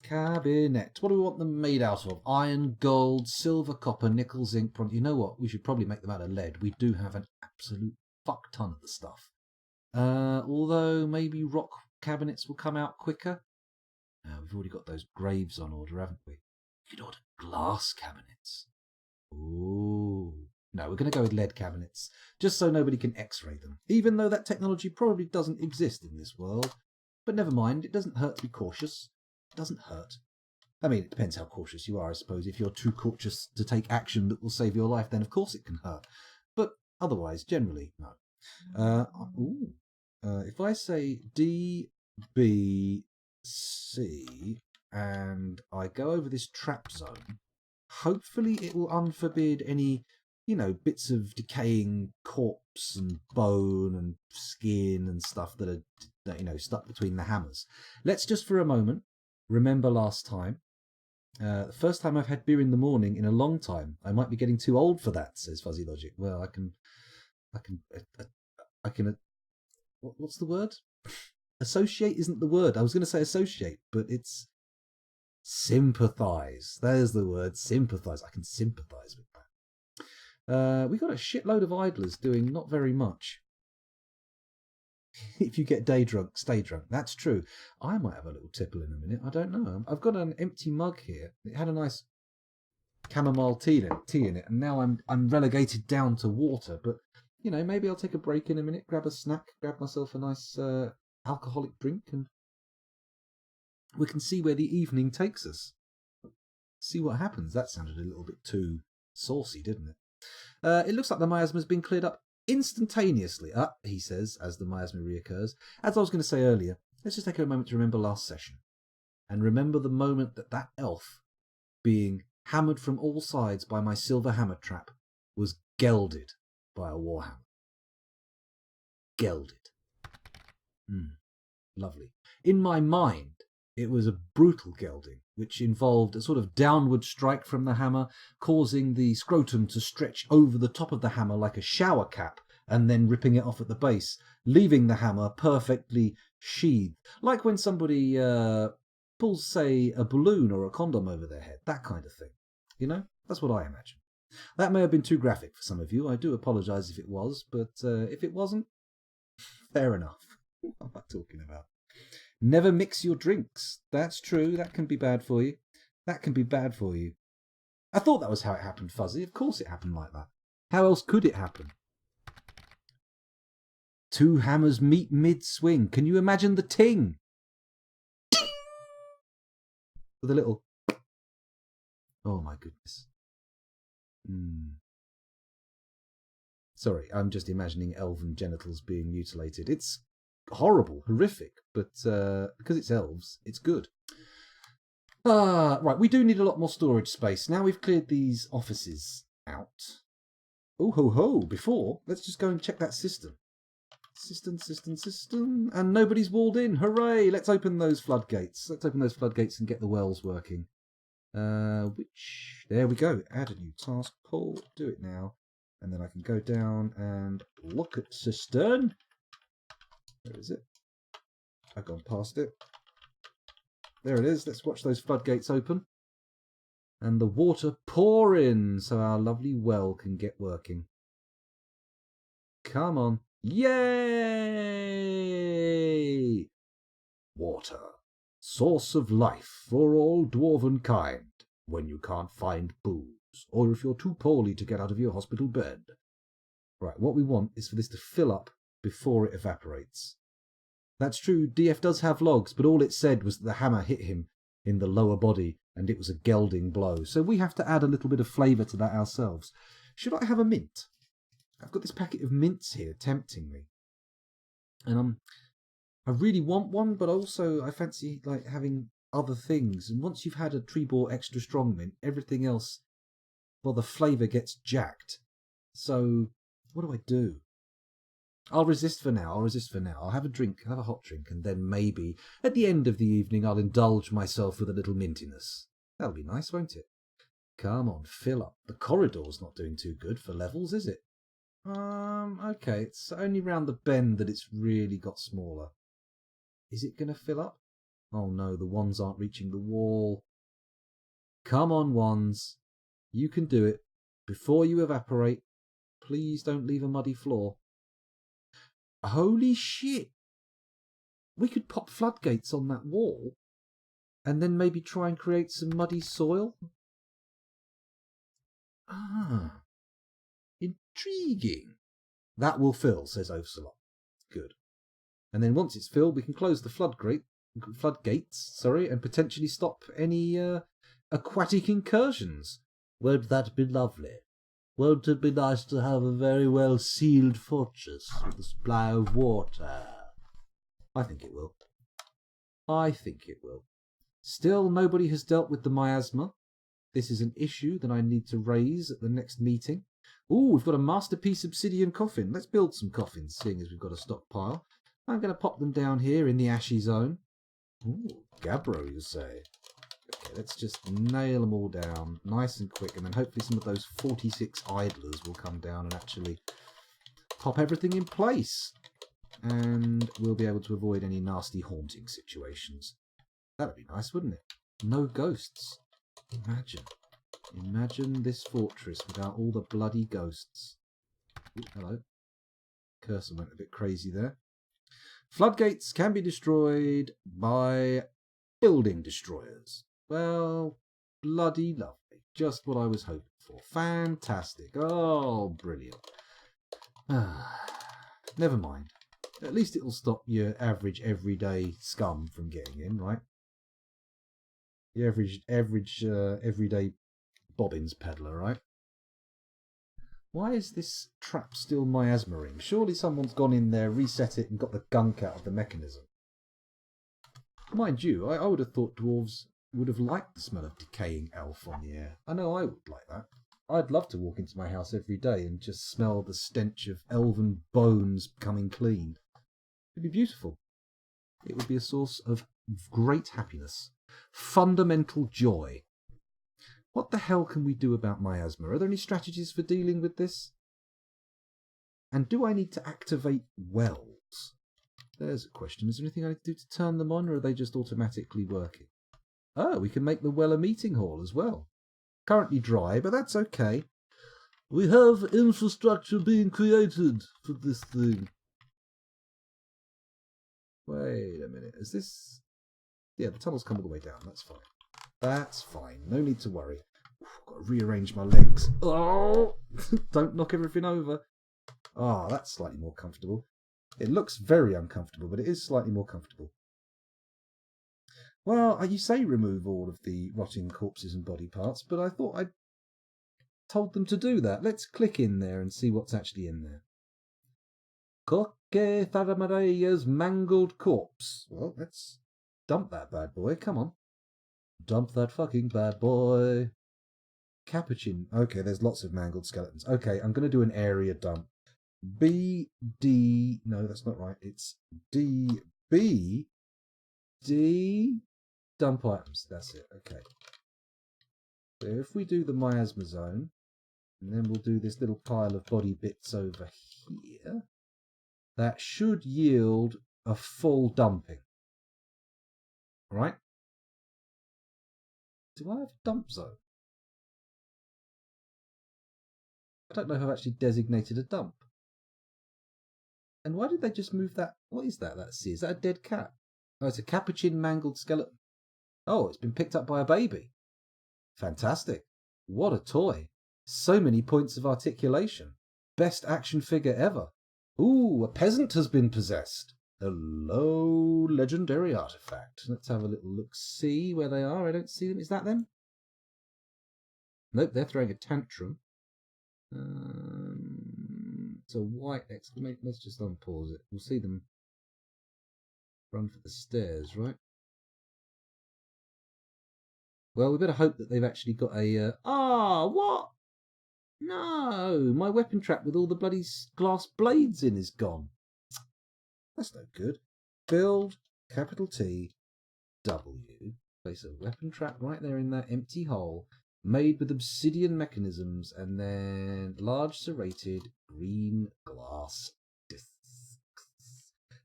Cabinet. What do we want them made out of? Iron, gold, silver, copper, nickel, zinc, bronze. You know what? We should probably make them out of lead. We do have an absolute fuck ton of the stuff. Although maybe rock cabinets will come out quicker. We've already got those graves on order, haven't we? We could order glass cabinets. Ooh. No, we're going to go with lead cabinets, just so nobody can x-ray them, even though that technology probably doesn't exist in this world. But never mind, it doesn't hurt to be cautious. It doesn't hurt. I mean, it depends how cautious you are, I suppose. If you're too cautious to take action that will save your life, then of course it can hurt. But otherwise, generally, no. If I say D, B, C, and I go over this trap zone, hopefully it will unforbid any, bits of decaying corpse and bone and skin and stuff that are, stuck between the hammers. Let's just for a moment remember last time. The first time I've had beer in the morning in a long time. I might be getting too old for that, says Fuzzy Logic. Well, I can. What's the word? Associate isn't the word. I was going to say associate, but it's sympathise. There's the word, sympathise. I can sympathise with that. We got a shitload of idlers doing not very much. If you get day drunk, stay drunk. That's true. I might have a little tipple in a minute. I don't know. I've got an empty mug here. It had a nice chamomile tea in it, and now I'm relegated down to water. But maybe I'll take a break in a minute, grab a snack, grab myself a nice alcoholic drink, and we can see where the evening takes us. See what happens. That sounded a little bit too saucy, didn't it? It looks like the miasma's been cleared up instantaneously, he says, as the miasma reoccurs. As I was going to say earlier, let's just take a moment to remember last session. And remember the moment that elf, being hammered from all sides by my silver hammer trap, was gelded by a warhammer. Gelded. Lovely. In my mind, it was a brutal gelding, which involved a sort of downward strike from the hammer, causing the scrotum to stretch over the top of the hammer like a shower cap and then ripping it off at the base, leaving the hammer perfectly sheathed. Like when somebody pulls, say, a balloon or a condom over their head, that kind of thing. You know, that's what I imagine. That may have been too graphic for some of you. I do apologise if it was, but if it wasn't, fair enough. What am I talking about? Never mix your drinks. That's true. That can be bad for you. That can be bad for you. I thought that was how it happened, Fuzzy. Of course it happened like that. How else could it happen? Two hammers meet mid-swing. Can you imagine the ting? With a little... Oh my goodness. Sorry, I'm just imagining elven genitals being mutilated. It's horrible, horrific, but because it's elves, it's good. Right, we do need a lot more storage space. Now we've cleared these offices out. Oh ho ho, before, let's just go and check that system. System. And nobody's walled in. Hooray! Let's open those floodgates. Let's open those floodgates and get the wells working. There we go. Add a new task pull. Do it now. And then I can go down and look at cistern. Where is it? I've gone past it. There it is. Let's watch those floodgates open. And the water pour in so our lovely well can get working. Come on. Yay! Water. Source of life for all dwarven kind when you can't find booze or if you're too poorly to get out of your hospital bed. Right, what we want is for this to fill up before it evaporates. That's true, DF does have logs, but all it said was that the hammer hit him in the lower body and it was a gelding blow. So we have to add a little bit of flavour to that ourselves. Should I have a mint? I've got this packet of mints here tempting me. And I really want one, but also I fancy like having other things. And once you've had a Trebor extra strong mint, everything else, well, the flavour gets jacked. So what do? I'll resist for now. I'll have a drink, have a hot drink, and then maybe at the end of the evening I'll indulge myself with a little mintiness. That'll be nice, won't it? Come on, fill up. The corridor's not doing too good for levels, is it? Okay, it's only round the bend that it's really got smaller. Is it going to fill up? Oh no, the wands aren't reaching the wall. Come on, wands. You can do it. Before you evaporate, please don't leave a muddy floor. Holy shit! We could pop floodgates on that wall and then maybe try and create some muddy soil. Intriguing. That will fill, says Ocelot. Good. And then once it's filled, we can close the floodgates, and potentially stop any aquatic incursions. Won't that be lovely? Won't it be nice to have a very well sealed fortress with a supply of water? I think it will. Still, nobody has dealt with the miasma. This is an issue that I need to raise at the next meeting. Ooh, we've got a masterpiece obsidian coffin. Let's build some coffins, seeing as we've got a stockpile. I'm going to pop them down here in the ashy zone. Ooh, Gabbro, you say? Okay, let's just nail them all down nice and quick, and then hopefully some of those 46 idlers will come down and actually pop everything in place. And we'll be able to avoid any nasty haunting situations. That'd be nice, wouldn't it? No ghosts. Imagine this fortress without all the bloody ghosts. Ooh, hello. Cursor went a bit crazy there. Floodgates can be destroyed by building destroyers. Well, bloody lovely. Just what I was hoping for. Fantastic. Oh, brilliant. Never mind. At least it'll stop your average everyday scum from getting in, right? The average everyday bobbins peddler, right? Why is this trap still miasmaring? Surely someone's gone in there, reset it, and got the gunk out of the mechanism. Mind you, I would have thought dwarves would have liked the smell of decaying elf on the air. I know I would like that. I'd love to walk into my house every day and just smell the stench of elven bones coming clean. It'd be beautiful. It would be a source of great happiness. Fundamental joy. What the hell can we do about miasma? Are there any strategies for dealing with this? And do I need to activate wells? There's a question. Is there anything I need to do to turn them on, or are they just automatically working? Oh, we can make the well a meeting hall as well. Currently dry, but that's okay. We have infrastructure being created for this thing. Wait a minute. Is this... Yeah, the tunnel's come all the way down. That's fine. That's fine. No need to worry. I've got to rearrange my legs. Oh! Don't knock everything over. Ah, that's slightly more comfortable. It looks very uncomfortable, but it is slightly more comfortable. Well, you say remove all of the rotting corpses and body parts, but I thought I'd told them to do that. Let's click in there and see what's actually in there. Coque Faramarella's mangled corpse. Well, let's dump that bad boy. Come on. Dump that fucking bad boy. Capuchin. Okay, there's lots of mangled skeletons. Okay, I'm going to do an area dump. B, D... No, that's not right. It's D, B, D... Dump items. That's it. Okay. So if we do the miasma zone, and then we'll do this little pile of body bits over here, that should yield a full dumping. Right? Do I have a dump zone? I don't know if I've actually designated a dump. And why did they just move that? What is that? Let's see. Is that a dead cat? Oh, it's a capuchin mangled skeleton. Oh, it's been picked up by a baby. Fantastic. What a toy. So many points of articulation. Best action figure ever. Ooh, a peasant has been possessed. A low legendary artifact. Let's have a little look-see where they are. I don't see them. Is that them? Nope, they're throwing a tantrum. It's a white exclamation. Let's just unpause it. We'll see them run for the stairs, right? Well, we better hope that they've actually got a... what? No, my weapon trap with all the bloody glass blades in is gone. That's no good. Build, capital T, W. Place a weapon trap right there in that empty hole, made with obsidian mechanisms, and then large serrated green glass discs.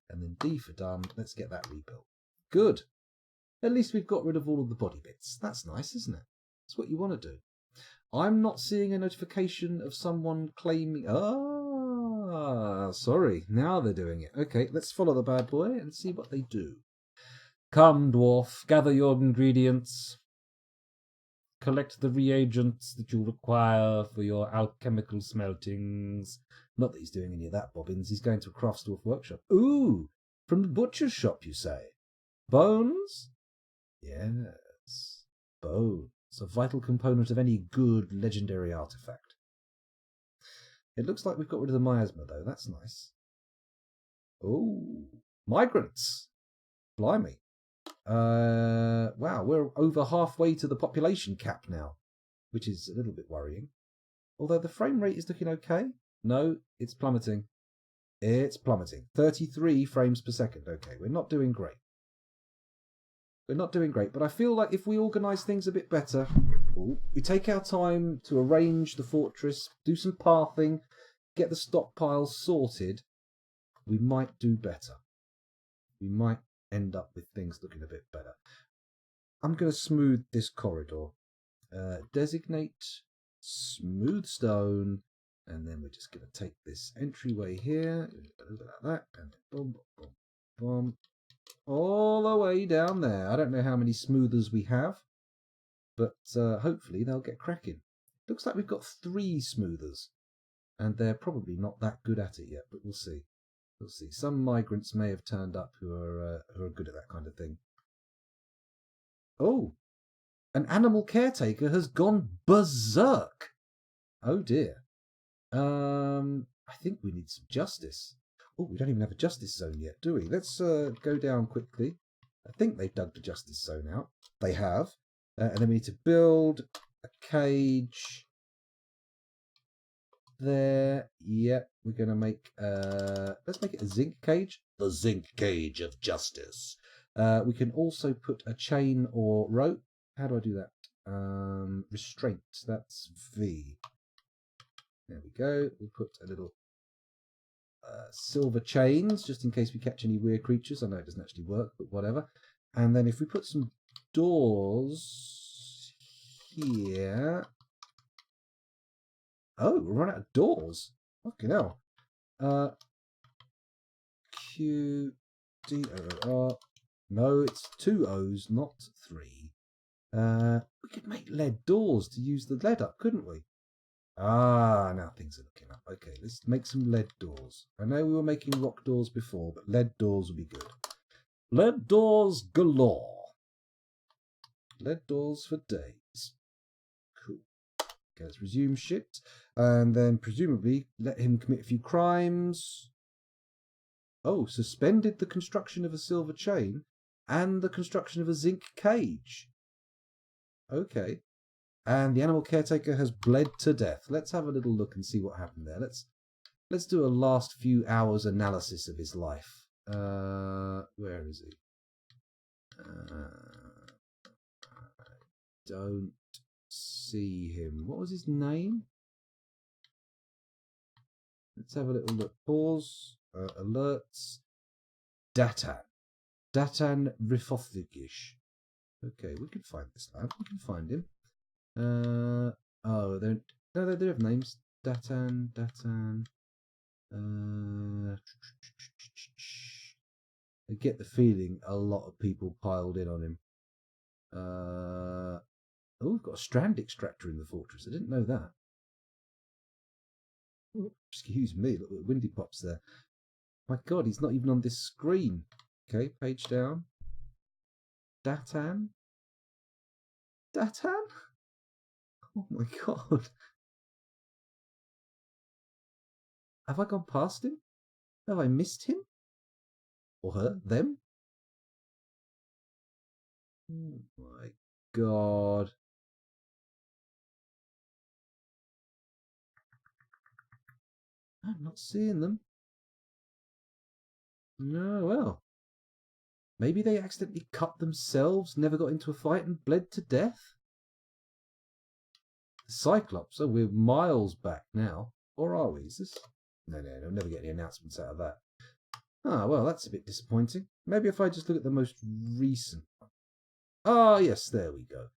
And then D for done. Let's get that rebuilt. Good. At least we've got rid of all of the body bits. That's nice, isn't it? That's what you want to do. I'm not seeing a notification of someone claiming... Ah, sorry. Now they're doing it. Okay, let's follow the bad boy and see what they do. Come, dwarf, gather your ingredients. Collect the reagents that you require for your alchemical smeltings. Not that he's doing any of that, Bobbins. He's going to a craftsdwarf workshop. Ooh, from the butcher's shop, you say? Bones? Yes, bones. A vital component of any good legendary artifact. It looks like we've got rid of the miasma, though. That's nice. Oh, migrants. Blimey. Wow, we're over halfway to the population cap now, which is a little bit worrying. Although the frame rate is looking okay. No, it's plummeting. It's plummeting. 33 frames per second. Okay, we're not doing great. We're not doing great, but I feel like if we organise things a bit better, we take our time to arrange the fortress, do some pathing, get the stockpiles sorted, we might do better. We might end up with things looking a bit better. I'm going to smooth this corridor. Designate smooth stone, and then we're just going to take this entryway here, like that, and boom, boom, boom. All the way down there. I don't know how many smoothers we have, but hopefully they'll get cracking. Looks like we've got 3 smoothers, and they're probably not that good at it yet, but we'll see. We'll see. Some migrants may have turned up who are good at that kind of thing. Oh, an animal caretaker has gone berserk. Oh dear. I think we need some justice. Oh, we don't even have a justice zone yet, do we? Let's go down quickly. I think they've dug the justice zone out. They have. And then we need to build a cage there. Yeah, we're going to make... let's make it a zinc cage. The zinc cage of justice. We can also put a chain or rope. How do I do that? Restraint. That's V. There we go. We'll put a little silver chains, just in case we catch any weird creatures. I know it doesn't actually work, but whatever. And then if we put some doors here... Oh, we're running out of doors. Fucking hell. Q, D, O, R. No, it's 2 O's, not 3. We could make lead doors to use the lead up, couldn't we? Ah, now things are looking up. Okay, let's make some lead doors. I know we were making rock doors before, but lead doors would be good. Lead doors galore. Lead doors for days. Cool. Okay, let's resume shit. And then presumably let him commit a few crimes. Oh, suspended the construction of a silver chain and the construction of a zinc cage. Okay. And the animal caretaker has bled to death. Let's have a little look and see what happened there. Let's do a last few hours analysis of his life. Where is he? I don't see him. What was his name? Let's have a little look. Pause. Alerts. Datan Rifothigish. Okay, we can find this lad. We can find him. Oh, they have names. Datan. I get the feeling a lot of people piled in on him. Oh, we've got a strand extractor in the fortress. I didn't know that. Oh, excuse me, look at the windy pops there. My God, he's not even on this screen. Okay, page down. Datan? Oh my God. Have I gone past him? Have I missed him? Or her? Them? Oh my God. I'm not seeing them. No, well. Maybe they accidentally cut themselves, never got into a fight and bled to death? The Cyclops, oh, we're miles back now. Or are we? Is this... No, I'll never get any announcements out of that. Ah, well, that's a bit disappointing. Maybe if I just look at the most recent one. Ah, yes, there we go.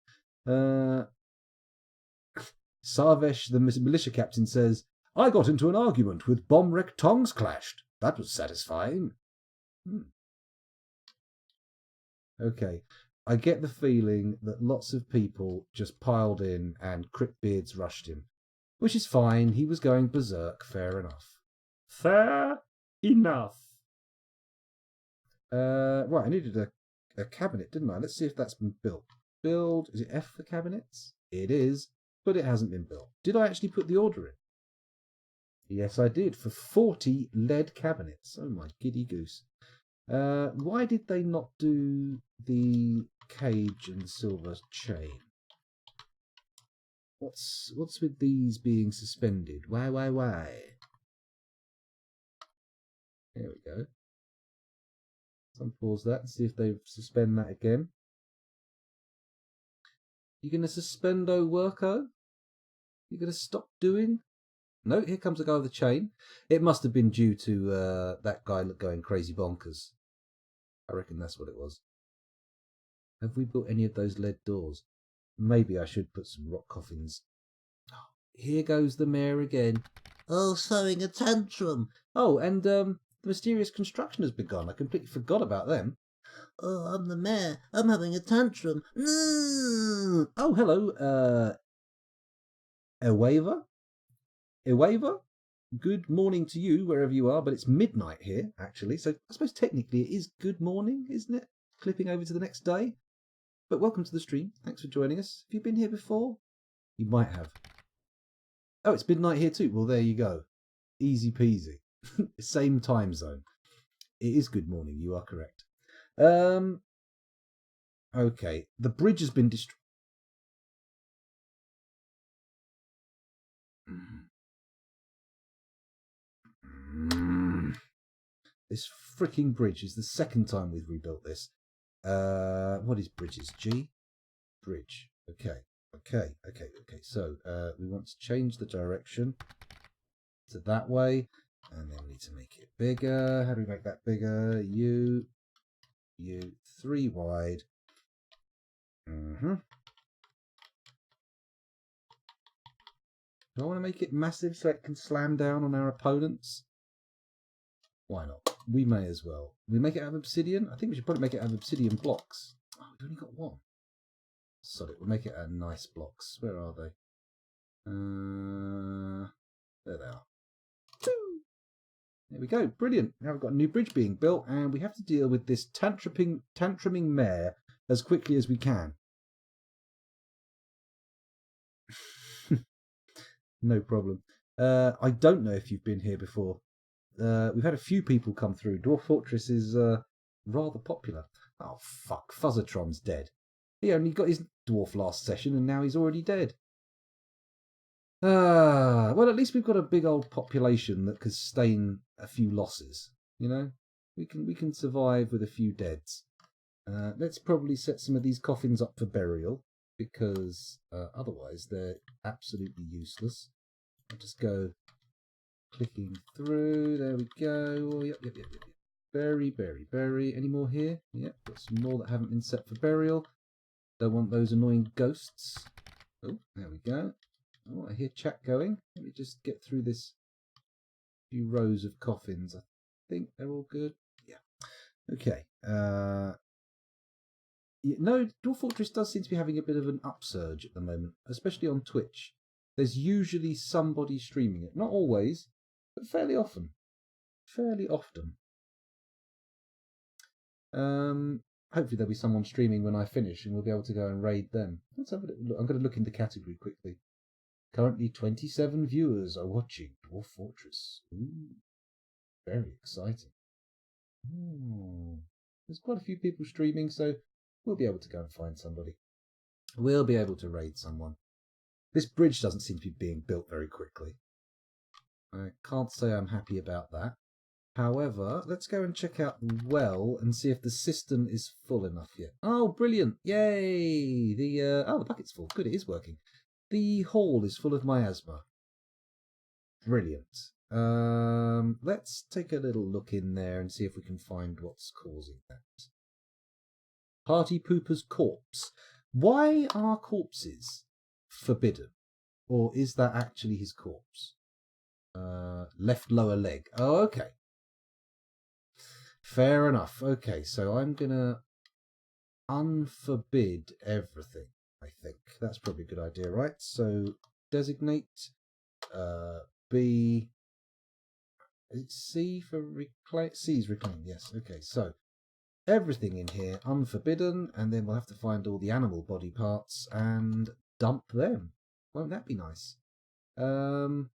Sarvesh, the militia captain, says, I got into an argument with Bomrek tongues clashed. That was satisfying. Okay. I get the feeling that lots of people just piled in and Cryptbeards rushed him. Which is fine. He was going berserk. Fair enough. Fair enough. Right, I needed a cabinet, didn't I? Let's see if that's been built. Build. Is it F for cabinets? It is, but it hasn't been built. Did I actually put the order in? Yes, I did, for 40 lead cabinets. Oh my giddy goose. Why did they not do the cage and silver chain? What's with these being suspended? Why? There we go. Let's unpause that and see if they suspend that again. You gonna suspendo worko? You gonna stop doing? No, here comes a guy with a chain. It must have been due to that guy going crazy bonkers. I reckon that's what it was. Have we built any of those lead doors? Maybe I should put some rock coffins. Here goes the mayor again. Oh, throwing a tantrum. Oh, and the mysterious construction has begun. I completely forgot about them. Oh, I'm the mayor. I'm having a tantrum. No! Oh, hello, Ewaver? Good morning to you, wherever you are, but it's midnight here, actually, so I suppose technically it is good morning, isn't it? Clipping over to the next day. But welcome to the stream. Thanks for joining us. Have you been here before? You might have. Oh, it's midnight here too. Well, there you go. Easy peasy. Same time zone. It is good morning, you are correct. Okay, the bridge has been destroyed. This freaking bridge is the second time we've rebuilt this. What is bridges? G? Bridge. Okay. So, we want to change the direction to that way. And then we need to make it bigger. How do we make that bigger? You, 3 wide. Do I want to make it massive so it can slam down on our opponents? Why not? We may as well. We make it out of obsidian? I think we should probably make it out of obsidian blocks. Oh, we've only got 1. Sorry, we'll make it out of nice blocks. Where are they? There they are. 2! There we go. Brilliant. Now we've got a new bridge being built, and we have to deal with this tantruming mare as quickly as we can. No problem. I don't know if you've been here before. We've had a few people come through. Dwarf Fortress is rather popular. Oh, fuck. Fuzzatron's dead. He only got his dwarf last session, and now he's already dead. Well, at least we've got a big old population that can sustain a few losses. You know, we can survive with a few deads. Let's probably set some of these coffins up for burial, because otherwise they're absolutely useless. I'll just go clicking through. There we go. Oh, yep. Bury. Any more here? Yep, got some more that haven't been set for burial. Don't want those annoying ghosts. Oh, there we go. Oh, I hear chat going. Let me just get through this few rows of coffins. I think they're all good. Yeah. Okay. No, Dwarf Fortress does seem to be having a bit of an upsurge at the moment, especially on Twitch. There's usually somebody streaming it. Not always, but fairly often. Hopefully there'll be someone streaming when I finish and we'll be able to go and raid them. Let's have a little look. I'm going to look in the category quickly. Currently 27 viewers are watching Dwarf Fortress. Ooh, very exciting. Ooh. There's quite a few people streaming, so we'll be able to go and find somebody. We'll be able to raid someone. This bridge doesn't seem to be being built very quickly. I can't say I'm happy about that. However, let's go and check out the well and see if the cistern is full enough yet. Oh, brilliant. Yay! The bucket's full. Good, it is working. The hall is full of miasma. Brilliant. Let's take a little look in there and see if we can find what's causing that. Party Pooper's corpse. Why are corpses forbidden? Or is that actually his corpse? Left lower leg. Oh, okay. Fair enough. Okay, so I'm going to unforbid everything, I think. That's probably a good idea, right? So designate B. Is it C for reclaim? C is reclaim, yes. Okay, so everything in here unforbidden, and then we'll have to find all the animal body parts and dump them. Won't that be nice? Well,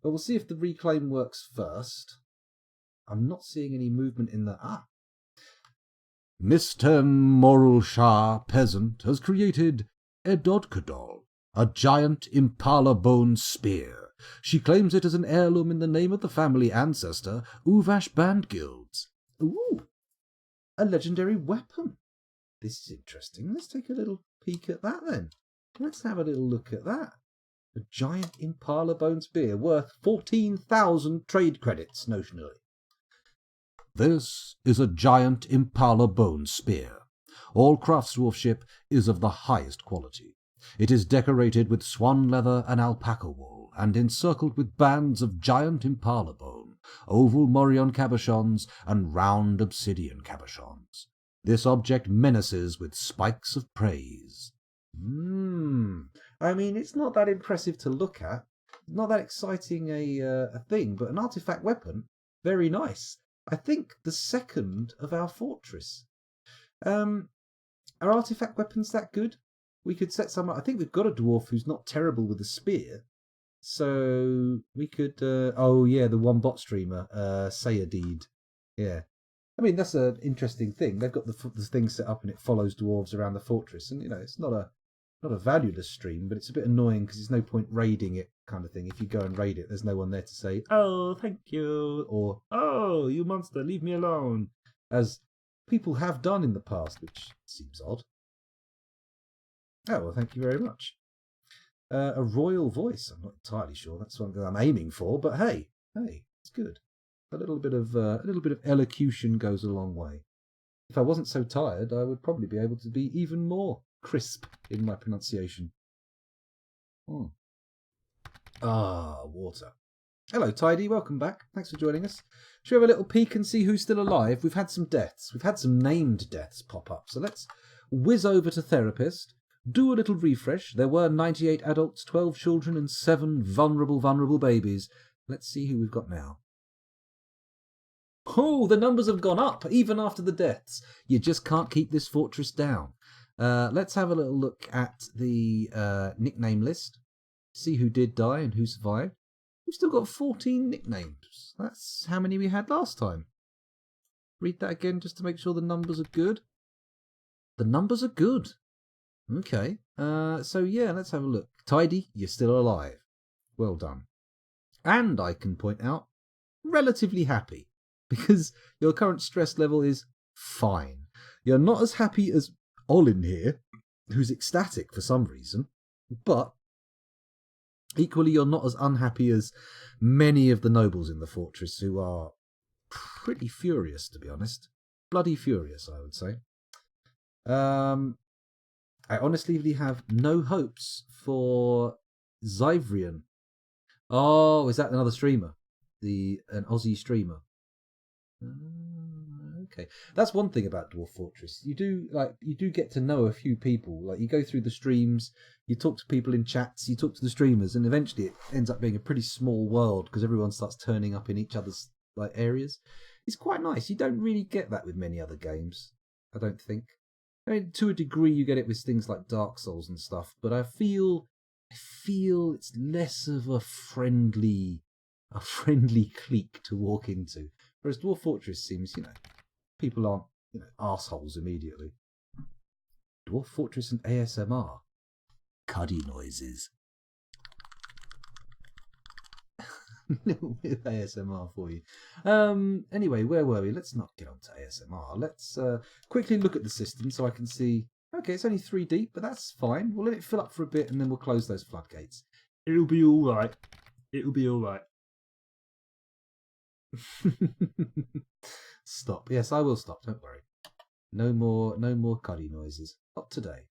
we'll see if the reclaim works first. I'm not seeing any movement in the... Mr. Moral Shah Peasant has created a Dodkadol, a giant impala bone spear. She claims it as an heirloom in the name of the family ancestor, Uvash Bandguilds. Ooh, a legendary weapon. This is interesting. Let's take a little peek at that then. Let's have a little look at that. A giant impala bone spear worth 14,000 trade credits notionally. This is a giant impala bone spear. All craftsdwarfship is of the highest quality. It is decorated with swan leather and alpaca wool, and encircled with bands of giant impala bone, oval morion cabochons, and round obsidian cabochons. This object menaces with spikes of praise. I mean, it's not that impressive to look at. Not that exciting a thing, but an artifact weapon, very nice. I think the second of our fortress. Are artifact weapons that good? We could set some up. I think we've got a dwarf who's not terrible with a spear. So we could... oh, yeah, the one bot streamer, Sayadid. Yeah. I mean, that's an interesting thing. They've got the thing set up and it follows dwarves around the fortress. And, you know, it's not a valueless stream, but it's a bit annoying because there's no point raiding it kind of thing. If you go and raid it, there's no one there to say, oh, thank you, or, oh, you monster, leave me alone, as people have done in the past, which seems odd. Oh, well, thank you very much. A royal voice. I'm not entirely sure that's what I'm aiming for, but hey, it's good. A little bit of elocution goes a long way. If I wasn't so tired, I would probably be able to be even more crisp in my pronunciation. Water. Hello, Tidy. Welcome back. Thanks for joining us. Should we have a little peek and see who's still alive? We've had some deaths. We've had some named deaths pop up. So let's whiz over to Therapist. Do a little refresh. There were 98 adults, 12 children, and 7 vulnerable babies. Let's see who we've got now. Oh, the numbers have gone up, even after the deaths. You just can't keep this fortress down. Let's have a little look at the nickname list. See who did die and who survived. We've still got 14 nicknames. That's how many we had last time. Read that again just to make sure the numbers are good. The numbers are good. Okay, so yeah, let's have a look. Tidy, you're still alive. Well done. And I can point out, relatively happy, because your current stress level is fine. You're not as happy as Olin here, who's ecstatic for some reason, but equally you're not as unhappy as many of the nobles in the fortress, who are pretty furious, to be honest. Bloody furious, I would say. I honestly have no hopes for Zyvrian. Oh, is that another streamer? An Aussie streamer. Okay, that's one thing about Dwarf Fortress. You do get to know a few people. Like, you go through the streams, you talk to people in chats, you talk to the streamers, and eventually it ends up being a pretty small world because everyone starts turning up in each other's areas. It's quite nice. You don't really get that with many other games, I don't think. I mean, to a degree, you get it with things like Dark Souls and stuff, but I feel it's less of a friendly clique to walk into. Whereas Dwarf Fortress seems, people aren't, arseholes immediately. Dwarf Fortress and ASMR. Cuddy noises. Little bit of ASMR for you. Anyway, where were we? Let's not get on to ASMR. Let's quickly look at the system so I can see. Okay, it's only 3 deep, but that's fine. We'll let it fill up for a bit and then we'll close those floodgates. It'll be all right. It'll be all right. Stop. Yes, I will stop. Don't worry. No more cuddy noises. Not today.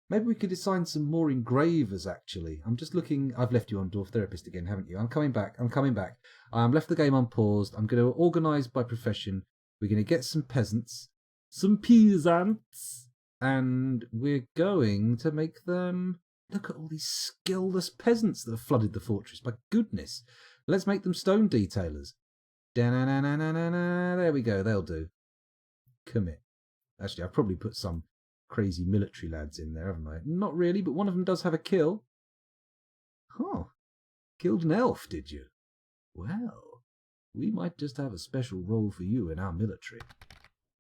Maybe we could assign some more engravers, actually. I'm just looking. I've left you on Dwarf Therapist again, haven't you? I'm coming back. Left the game unpaused. I'm going to organise by profession. We're going to get some peasants. Some peasants. And we're going to make them... Look at all these skillless peasants that have flooded the fortress. My goodness. Let's make them stone detailers. There we go. They'll do. Commit. Actually, I've probably put some crazy military lads in there, haven't I? Not really, but one of them does have a kill. Huh. Killed an elf, did you? Well, we might just have a special role for you in our military.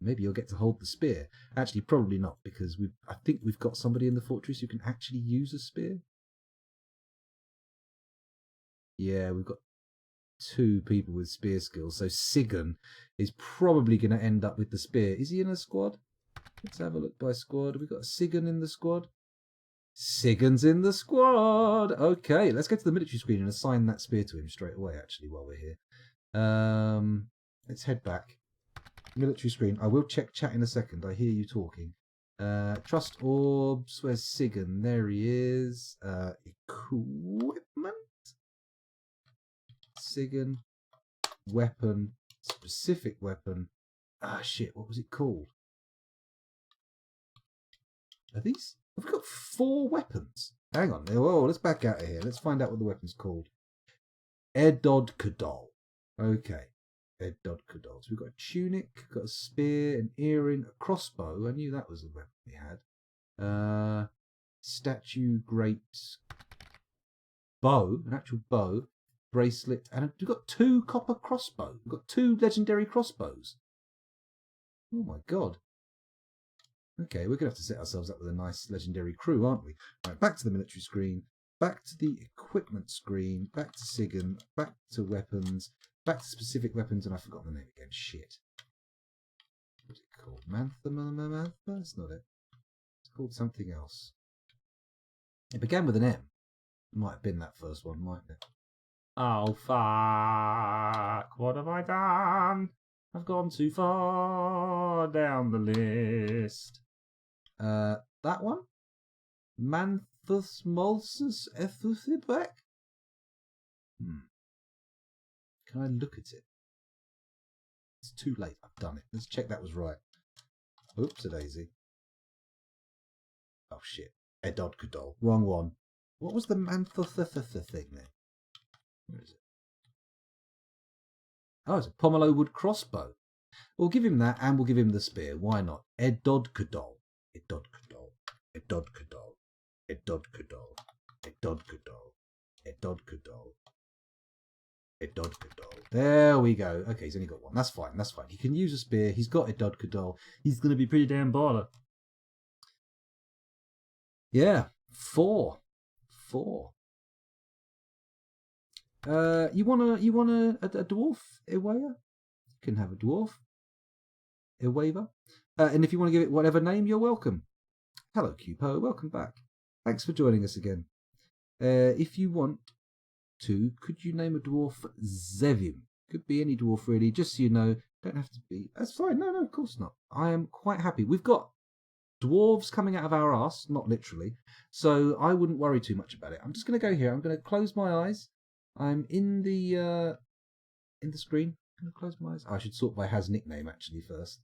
Maybe you'll get to hold the spear. Actually, probably not, because I think we've got somebody in the fortress who can actually use a spear. Yeah, we've got 2 people with spear skills, so Sigan is probably going to end up with the spear. Is he in a squad? Let's have a look by squad. Have we got a Sigan in the squad? Sigan's in the squad! Okay, let's go to the military screen and assign that spear to him straight away, actually, while we're here. Let's head back. Military screen. I will check chat in a second. I hear you talking. Trust orbs. Where's Sigan? There he is. Equipment? Sigan. Weapon. Specific weapon. Ah, shit. What was it called? Are these... We've got 4 weapons. Hang on. Whoa, let's back out of here. Let's find out what the weapon's called. Edod Kadol. Okay. Edod Kadol. So we've got a tunic, got a spear, an earring, a crossbow. I knew that was the weapon we had. Statue, great bow, an actual bow, bracelet, and we've got 2 copper crossbows. We've got 2 legendary crossbows. Oh my god. Okay, we're going to have to set ourselves up with a nice legendary crew, aren't we? Right, back to the military screen, back to the equipment screen, back to Sigan, back to weapons, back to specific weapons, and I've forgotten the name again. Shit. What's it called? Mantha? That's not it. It's called something else. It began with an M. Might have been that first one, mightn't it? Oh, fuck. What have I done? I've gone too far down the list. That one? Manthus Molsus Ethusibek? Can I look at it? It's too late. I've done it. Let's check that was right. Oops, a daisy. Oh, shit. Edodkadol. Wrong one. What was the Manthus thing then? Where is it? Oh, it's a pomelo wood crossbow. We'll give him that and we'll give him the spear. Why not? Edodkadol. Edodkadol. Edodkadol. Edodkadol. Edodkadol. Edodkadol. Edodkadol. There we go. Okay, he's only got one. That's fine. That's fine. He can use a spear. He's got Edodkadol. He's going to be pretty damn baller. Yeah. 4. You want a dwarf Ewayer? You can have a dwarf Ewaver. And if you want to give it whatever name, you're welcome. Hello, Cupo. Welcome back. Thanks for joining us again. If you want to, could you name a dwarf Zevim? Could be any dwarf really, just so you know. Don't have to be. That's fine. No, of course not. I am quite happy. We've got dwarves coming out of our arse, not literally, so I wouldn't worry too much about it. I'm just going to go here. I'm going to close my eyes. I'm in the screen. I'm going to close my eyes. I should sort by Has nickname actually first.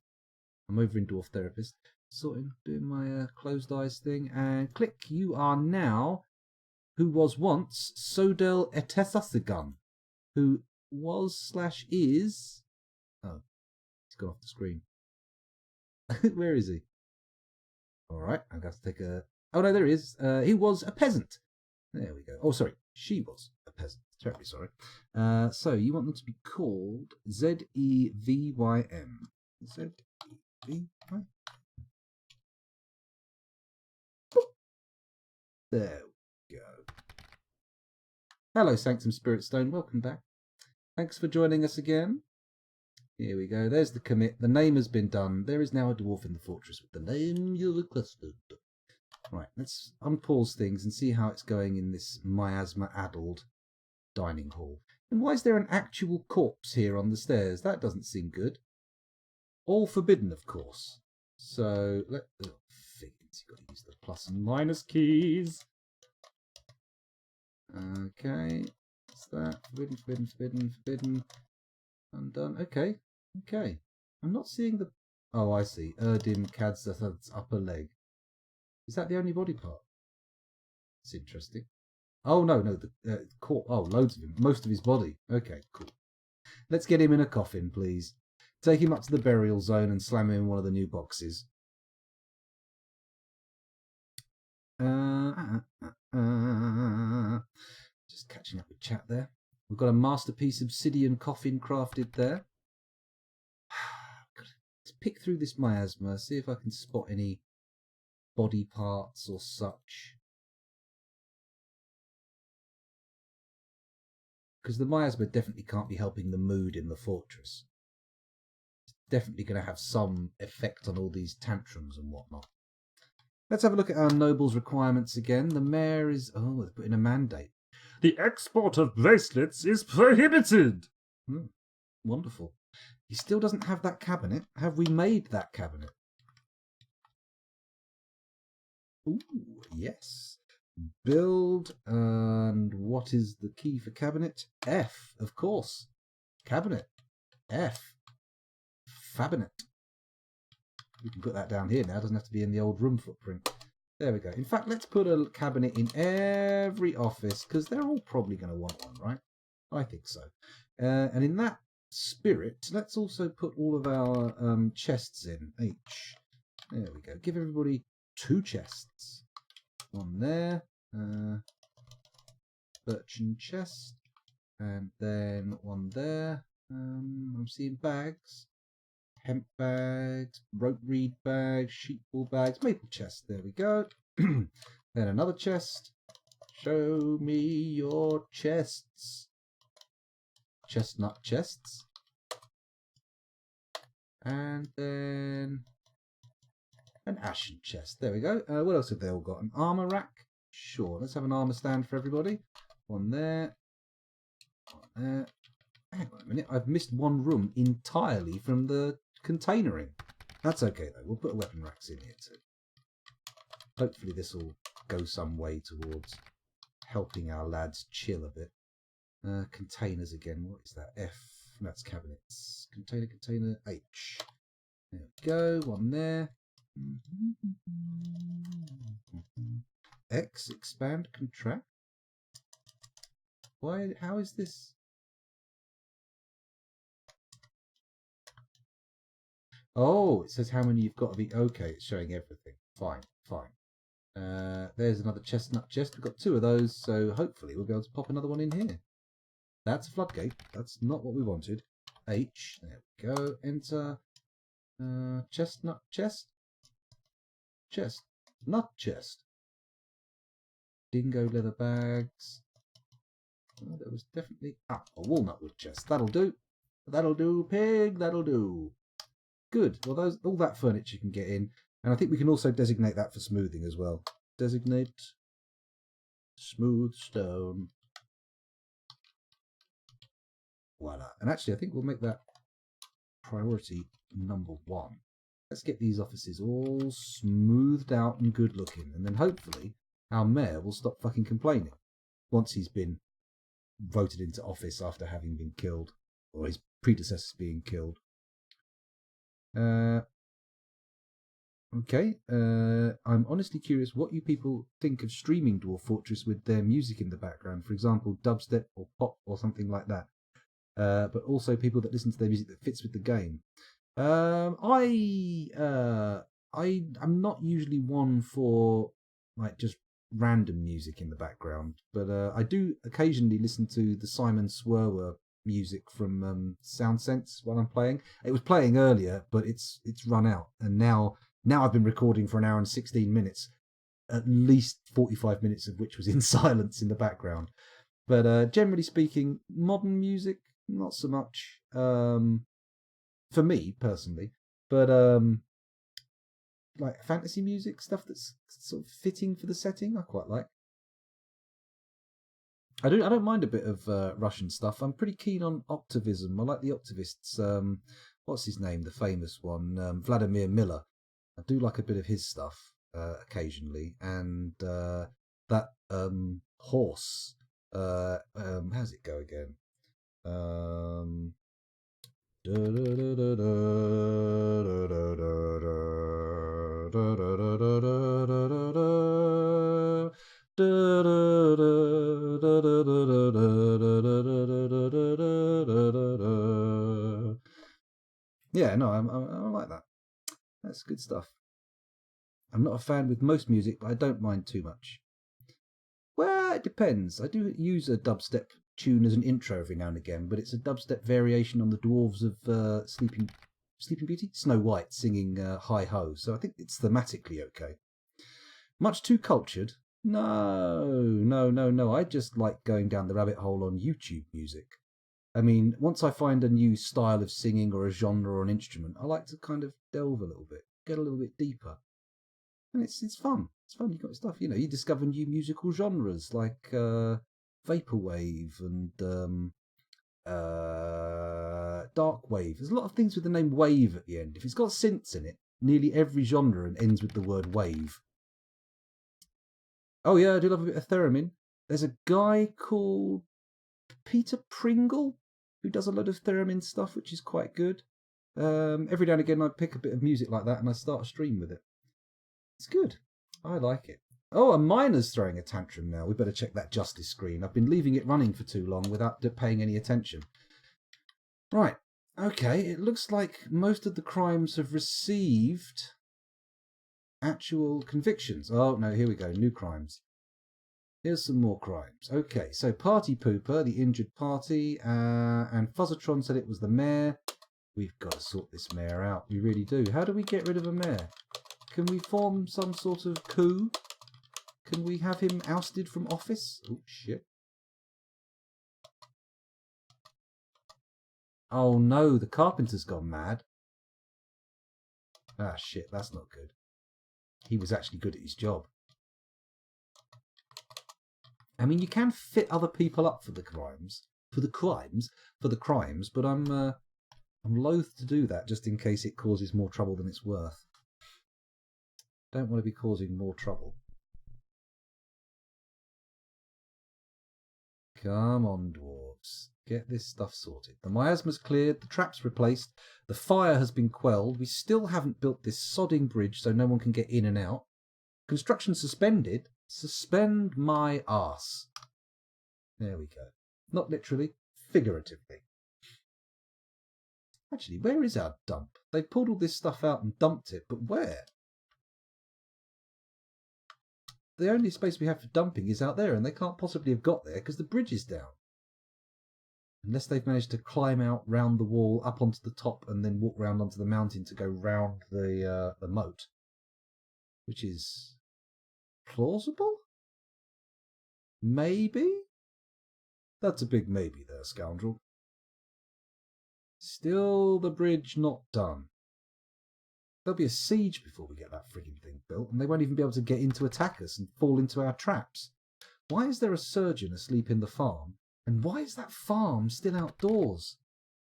I'm over in Dwarf Therapist. Sorting, doing my closed eyes thing, and click. You are now who was once Sodel Etesasigan, who was/is. Oh, he's gone off the screen. Where is he? All right, I'm going to take a. Oh no, there he is. He was a peasant. There we go. Oh, sorry, she was a peasant. Terribly sorry. So you want them to be called Zevym. Zevy. There we go. Hello, Sanctum Spiritstone. Welcome back. Thanks for joining us again. Here we go. There's the commit. The name has been done. There is now a dwarf in the fortress with the name you requested. Right, let's unpause things and see how it's going in this miasma-addled dining hall. And why is there an actual corpse here on the stairs? That doesn't seem good. All forbidden, of course. So, figures. You've got to use the plus and minus keys. Okay. What's that? Forbidden. Undone. Okay. I'm not seeing the... Oh, I see. Erdim Kadzathad's upper leg. Is that the only body part? It's interesting. Oh, no. The corpse. Oh, loads of him. Most of his body. Okay, cool. Let's get him in a coffin, please. Take him up to the burial zone and slam him in one of the new boxes. Just catching up with chat there. We've got a masterpiece obsidian coffin crafted there. Let's pick through this miasma, see if I can spot any body parts or such. Because the miasma definitely can't be helping the mood in the fortress. It's definitely going to have some effect on all these tantrums and whatnot. Let's have a look at our nobles' requirements again. The mayor is... Oh, they're putting a mandate. The export of bracelets is prohibited. Wonderful. He still doesn't have that cabinet. Have we made that cabinet? Ooh, yes. Build, and what is the key for cabinet? F, of course. Cabinet. F. Fabinet. We can put that down here now. It doesn't have to be in the old room footprint. There we go. In fact, let's put a cabinet in every office, because they're all probably going to want one, right? I think so. And in that spirit, let's also put all of our chests in. H. There we go. Give everybody 2 chests. One there. Birchen chest. And then one there. I'm seeing bags. Hemp bags, rope reed bags, sheepwool bags, maple chest. There we go. Then another chest. Show me your chests. Chestnut chests. And then an ashen chest. There we go. What else have they all got? An armor rack. Sure, let's have an armour stand for everybody. One there. One there. Hang on a minute, I've missed one room entirely from the containering. That's okay though, we'll put weapon racks in here too. Hopefully this will go some way towards helping our lads chill a bit. Containers again, what is that? F, that's cabinets. Container, H. There we go, one there. X, expand, contract. Why, how is this? Oh, it says how many you've got to be. Okay, it's showing everything. Fine, fine. There's another chestnut chest. We've got 2 of those, so hopefully we'll be able to pop another one in here. That's a floodgate. That's not what we wanted. H. There we go. Enter. Chestnut chest. Chestnut chest. Dingo leather bags. Oh, there was definitely... Ah, a walnut wood chest. That'll do. That'll do, pig. That'll do. Good. Well, all that furniture can get in. And I think we can also designate that for smoothing as well. Designate smooth stone. Voila. And actually, I think we'll make that priority number 1. Let's get these offices all smoothed out and good looking. And then hopefully our mayor will stop fucking complaining once he's been voted into office after having been killed, or his predecessors being killed. Okay, I'm honestly curious what you people think of streaming Dwarf Fortress with their music in the background, for example, dubstep or pop or something like that. But also people that listen to their music that fits with the game. I'm not usually one for like just random music in the background, but I do occasionally listen to the Simon Swerwer music from SoundSense while I'm playing. It was playing earlier, but it's run out, and now I've been recording for an hour and 16 minutes, at least 45 minutes of which was in silence in the background. But generally speaking, modern music, not so much for me personally, but like fantasy music, stuff that's sort of fitting for the setting, I quite like. I don't mind a bit of Russian stuff. I'm pretty keen on Optivism. I like the Optivists. What's his name? The famous one, Vladimir Miller. I do like a bit of his stuff occasionally, and that horse. How's it go again? Yeah, no, I like that. That's good stuff. I'm not a fan with most music, but I don't mind too much. Well, it depends. I do use a dubstep tune as an intro every now and again, but it's a dubstep variation on the dwarves of Sleeping Beauty? Snow White singing Hi Ho, so I think it's thematically okay. Much too cultured? No. I just like going down the rabbit hole on YouTube music. I mean, once I find a new style of singing or a genre or an instrument, I like to kind of delve a little bit, get a little bit deeper. And it's fun. It's fun. You've got stuff, you discover new musical genres like vaporwave and dark wave. There's a lot of things with the name wave at the end. If it's got synths in it, nearly every genre ends with the word wave. Oh yeah, I do love a bit of theremin. There's a guy called Peter Pringle who does a lot of theremin stuff, which is quite good. Every now and again I pick a bit of music like that and I start a stream with it. It's good. I like it. Oh, a miner's throwing a tantrum now. We better check that justice screen. I've been leaving it running for too long without paying any attention. Right. Okay, it looks like most of the crimes have received actual convictions. Oh, no, here we go. New crimes. Here's some more crimes. Okay, so Party Pooper, the injured party, and Fuzzatron said it was the mayor. We've got to sort this mayor out. We really do. How do we get rid of a mayor? Can we form some sort of coup? Can we have him ousted from office? Oh, shit. Oh, no, the carpenter's gone mad. Ah, shit, that's not good. He was actually good at his job. I mean, you can fit other people up for the crimes, but I'm loath to do that just in case it causes more trouble than it's worth. Don't want to be causing more trouble. Come on, dwarves. Get this stuff sorted. The miasma's cleared, the trap's replaced, the fire has been quelled. We still haven't built this sodding bridge so no one can get in and out. Construction suspended. Suspend my arse. There we go. Not literally, figuratively. Actually, where is our dump? They pulled all this stuff out and dumped it, but where? The only space we have for dumping is out there, and they can't possibly have got there because the bridge is down. Unless they've managed to climb out round the wall, up onto the top, and then walk round onto the mountain to go round the moat. Which is plausible? Maybe? That's a big maybe there, scoundrel. Still the bridge not done. There'll be a siege before we get that frigging thing built, and they won't even be able to get in to attack us and fall into our traps. Why is there a surgeon asleep in the farm? And why is that farm still outdoors?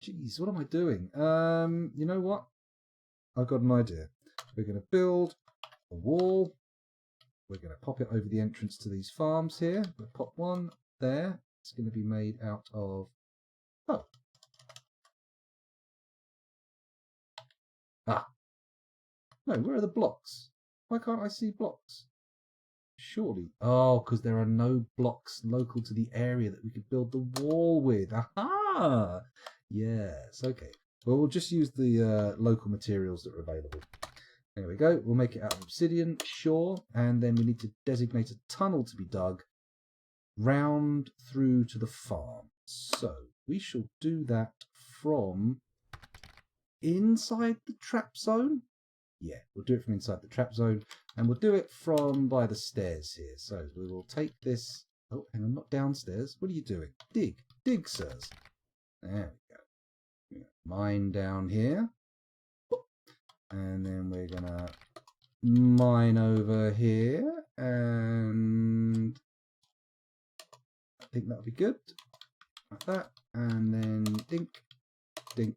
Jeez, what am I doing? You know what? I've got an idea. We're going to build a wall. We're going to pop it over the entrance to these farms here. We'll pop one there. It's going to be made out of... Oh. Ah. No, where are the blocks? Why can't I see blocks? Surely. Oh, because there are no blocks local to the area that we could build the wall with. Aha! Yes, okay. Well, we'll just use the local materials that are available. There we go. We'll make it out of obsidian, sure. And then we need to designate a tunnel to be dug round through to the farm. So we shall do that from inside the trap zone. Yeah, we'll do it from inside the trap zone, and we'll do it from by the stairs here. So we will take this... Oh, hang on, not downstairs. What are you doing? Dig. Dig, sirs. There we go. Mine down here. And then we're going to mine over here, and I think that'll be good. Like that. And then dink, dink.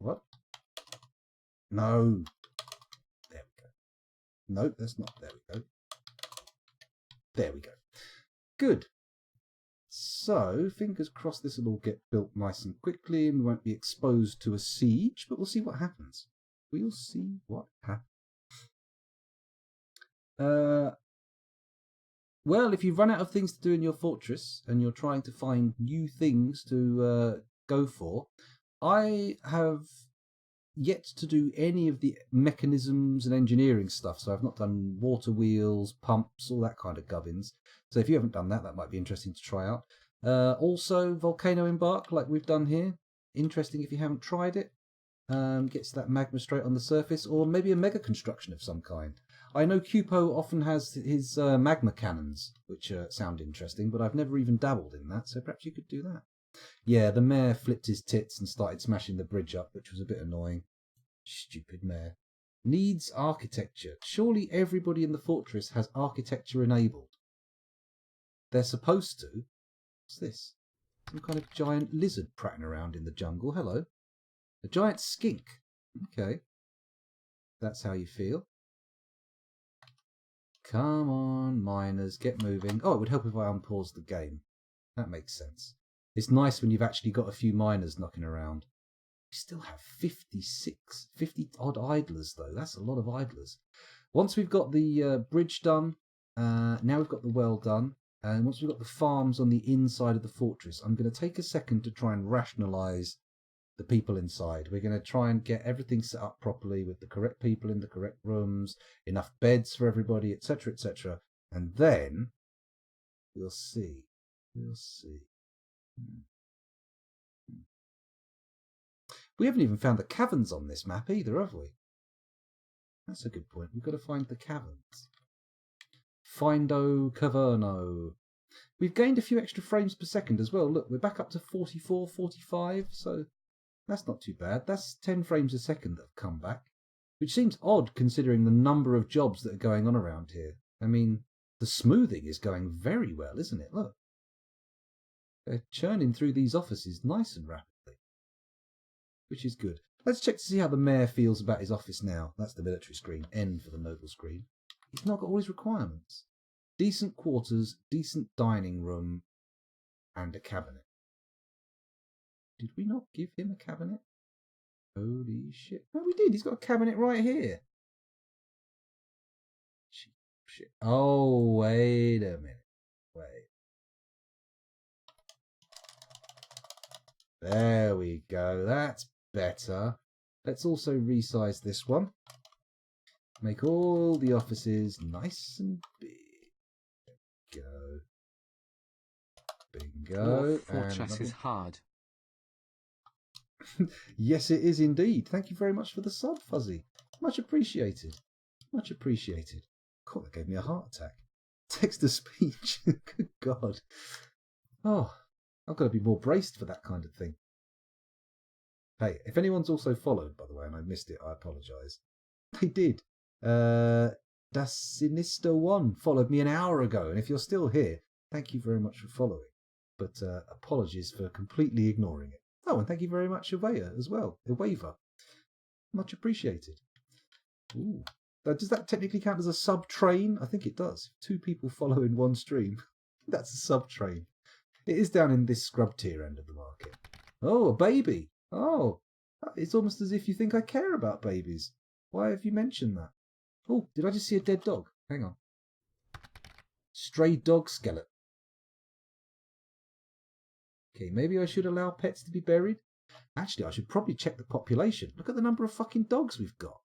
What? No. There we go. No, that's not. There we go. There we go. Good. So, fingers crossed this will all get built nice and quickly and we won't be exposed to a siege, but we'll see what happens. We'll see what happens. Well, if you've run out of things to do in your fortress and you're trying to find new things to go for, I have yet to do any of the mechanisms and engineering stuff. So I've not done water wheels, pumps, all that kind of gubbins. So if you haven't done that, that might be interesting to try out. Also, volcano embark, like we've done here. Interesting if you haven't tried it. Gets that magma straight on the surface, or maybe a mega construction of some kind. I know Cupo often has his magma cannons, which sound interesting, but I've never even dabbled in that, so perhaps you could do that. Yeah, the mayor flipped his tits and started smashing the bridge up, which was a bit annoying. Stupid mayor. Needs architecture. Surely everybody in the fortress has architecture enabled. They're supposed to. What's this? Some kind of giant lizard prattling around in the jungle. Hello. A giant skink. Okay. That's how you feel. Come on, miners, get moving. Oh, it would help if I unpause the game. That makes sense. It's nice when you've actually got a few miners knocking around. We still have 50 odd idlers, though. That's a lot of idlers. Once we've got the bridge done, now we've got the well done, and once we've got the farms on the inside of the fortress, I'm going to take a second to try and rationalise the people inside. We're going to try and get everything set up properly with the correct people in the correct rooms, enough beds for everybody, etc., etc. And then we'll see. We'll see. We haven't even found the caverns on this map either, have we? That's a good point. We've got to find the caverns. Findo Caverno. We've gained a few extra frames per second as well. Look, we're back up to 44, 45, so that's not too bad. That's 10 frames a second that have come back, which seems odd considering the number of jobs that are going on around here. I mean, The smoothing is going very well, isn't it? Look. They're churning through these offices nice and rapidly, which is good. Let's check to see how the mayor feels about his office now. That's the military screen. N for the noble screen. He's not got all his requirements. Decent quarters, decent dining room, and a cabinet. Did we not give him a cabinet? Holy shit. No, we did. He's got a cabinet right here. Shit. Oh, wait a minute. Wait. There we go. That's better. Let's also resize this one. Make all the offices nice and big. Go. Bingo. Fortress is hard. Yes, it is indeed. Thank you very much for the sub, Fuzzy. Much appreciated. Much appreciated. God, that gave me a heart attack. Text to speech. Good God. Oh, I've got to be more braced for that kind of thing. Hey, if anyone's also followed, by the way, and I missed it, I apologise. They did. Das Sinister One followed me an hour ago, and if you're still here, thank you very much for following. But apologies for completely ignoring it. Oh, and thank you very much, Avaya, as well. Awava. Much appreciated. Ooh. Does that technically count as a sub-train? I think it does. 2 people follow in one stream. That's a sub-train. It is down in this scrub tier end of the market. Oh, a baby. Oh, it's almost as if you think I care about babies. Why have you mentioned that? Oh, did I just see a dead dog? Hang on. Stray dog skeleton. Okay, maybe I should allow pets to be buried. Actually, I should probably check the population. Look at the number of fucking dogs we've got.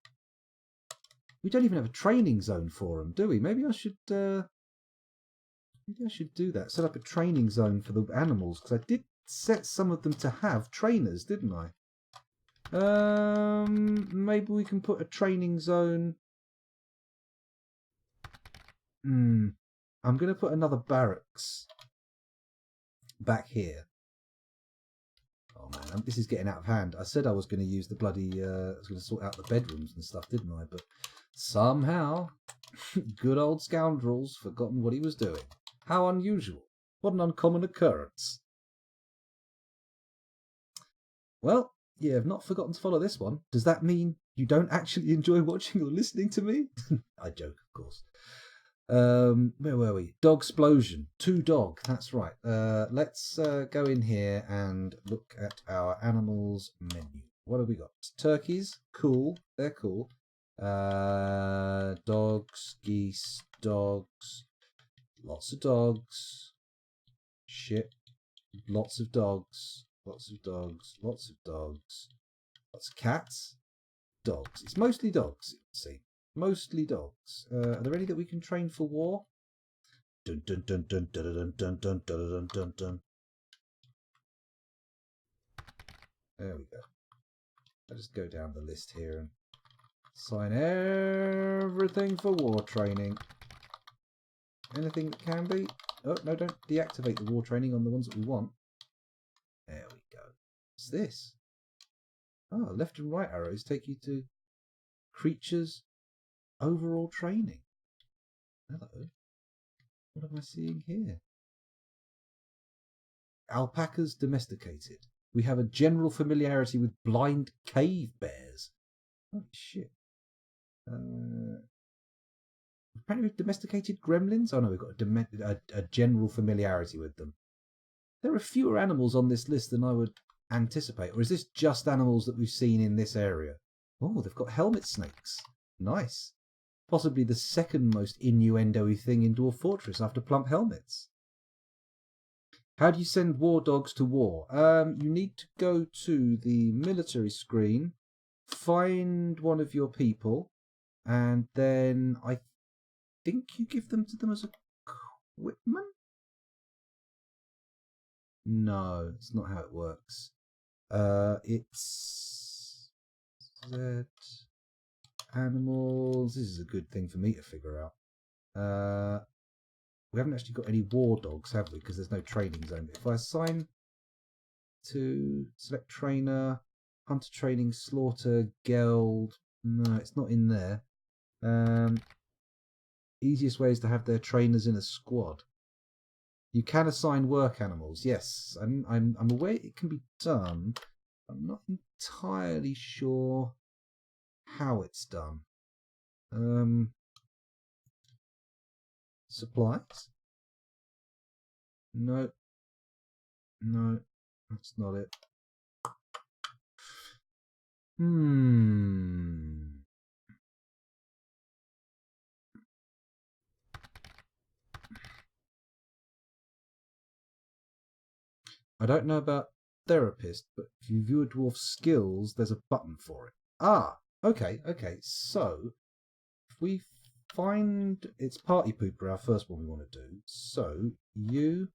We don't even have a training zone for them, do we? Maybe I should do that. Set up a training zone for the animals, because I did set some of them to have trainers, didn't I? Maybe we can put a training zone. I'm going to put another barracks back here. Oh man, this is getting out of hand. I said I was going to use the bloody, I was going to sort out the bedrooms and stuff, didn't I? But somehow, good old scoundrel's forgotten what he was doing. How unusual. What an uncommon occurrence. Well, you have not forgotten to follow this one. Does that mean you don't actually enjoy watching or listening to me? I joke, of course. Where were we? Dog explosion. 2 dog. That's right. Let's go in here and look at our animals menu. What have we got? Turkeys. Cool. They're cool. Dogs, geese, dogs. Lots of dogs. Shit. Lots of dogs. Lots of dogs. Lots of dogs. Lots of cats. Dogs. It's mostly dogs, you can see. Mostly dogs. Are there any that we can train for war? Dun dun dun dun dun dun dun dun dun dun dun. There we go. I'll just go down the list here and sign everything for war training. Anything that can be. Oh, no, don't deactivate the war training on the ones that we want. There we go. What's this? Oh, left and right arrows take you to creatures overall training. Hello. What am I seeing here? Alpacas domesticated. We have a general familiarity with blind cave bears. Oh shit. Apparently we've domesticated gremlins. Oh no, we've got a general familiarity with them. There are fewer animals on this list than I would anticipate. Or is this just animals that we've seen in this area? Oh, they've got helmet snakes. Nice. Possibly the second most innuendo-y thing in Dwarf Fortress after plump helmets. How do you send war dogs to war? You need to go to the military screen, find one of your people, and then I think you give them to them as equipment? No, it's not how it works. It's Z animals. This is a good thing for me to figure out. We haven't actually got any war dogs, have we? Because there's no training zone. If I assign to select trainer, hunter training, slaughter, geld. No, it's not in there. Easiest way is to have their trainers in a squad. You can assign work animals. Yes, I'm aware it can be done. I'm not entirely sure how it's done. Supplies? No. No, that's not it. I don't know about therapist, but if you view a dwarf's skills, there's a button for it. Ah, okay. So, if we find... It's Party Pooper, our first one we want to do. So, you...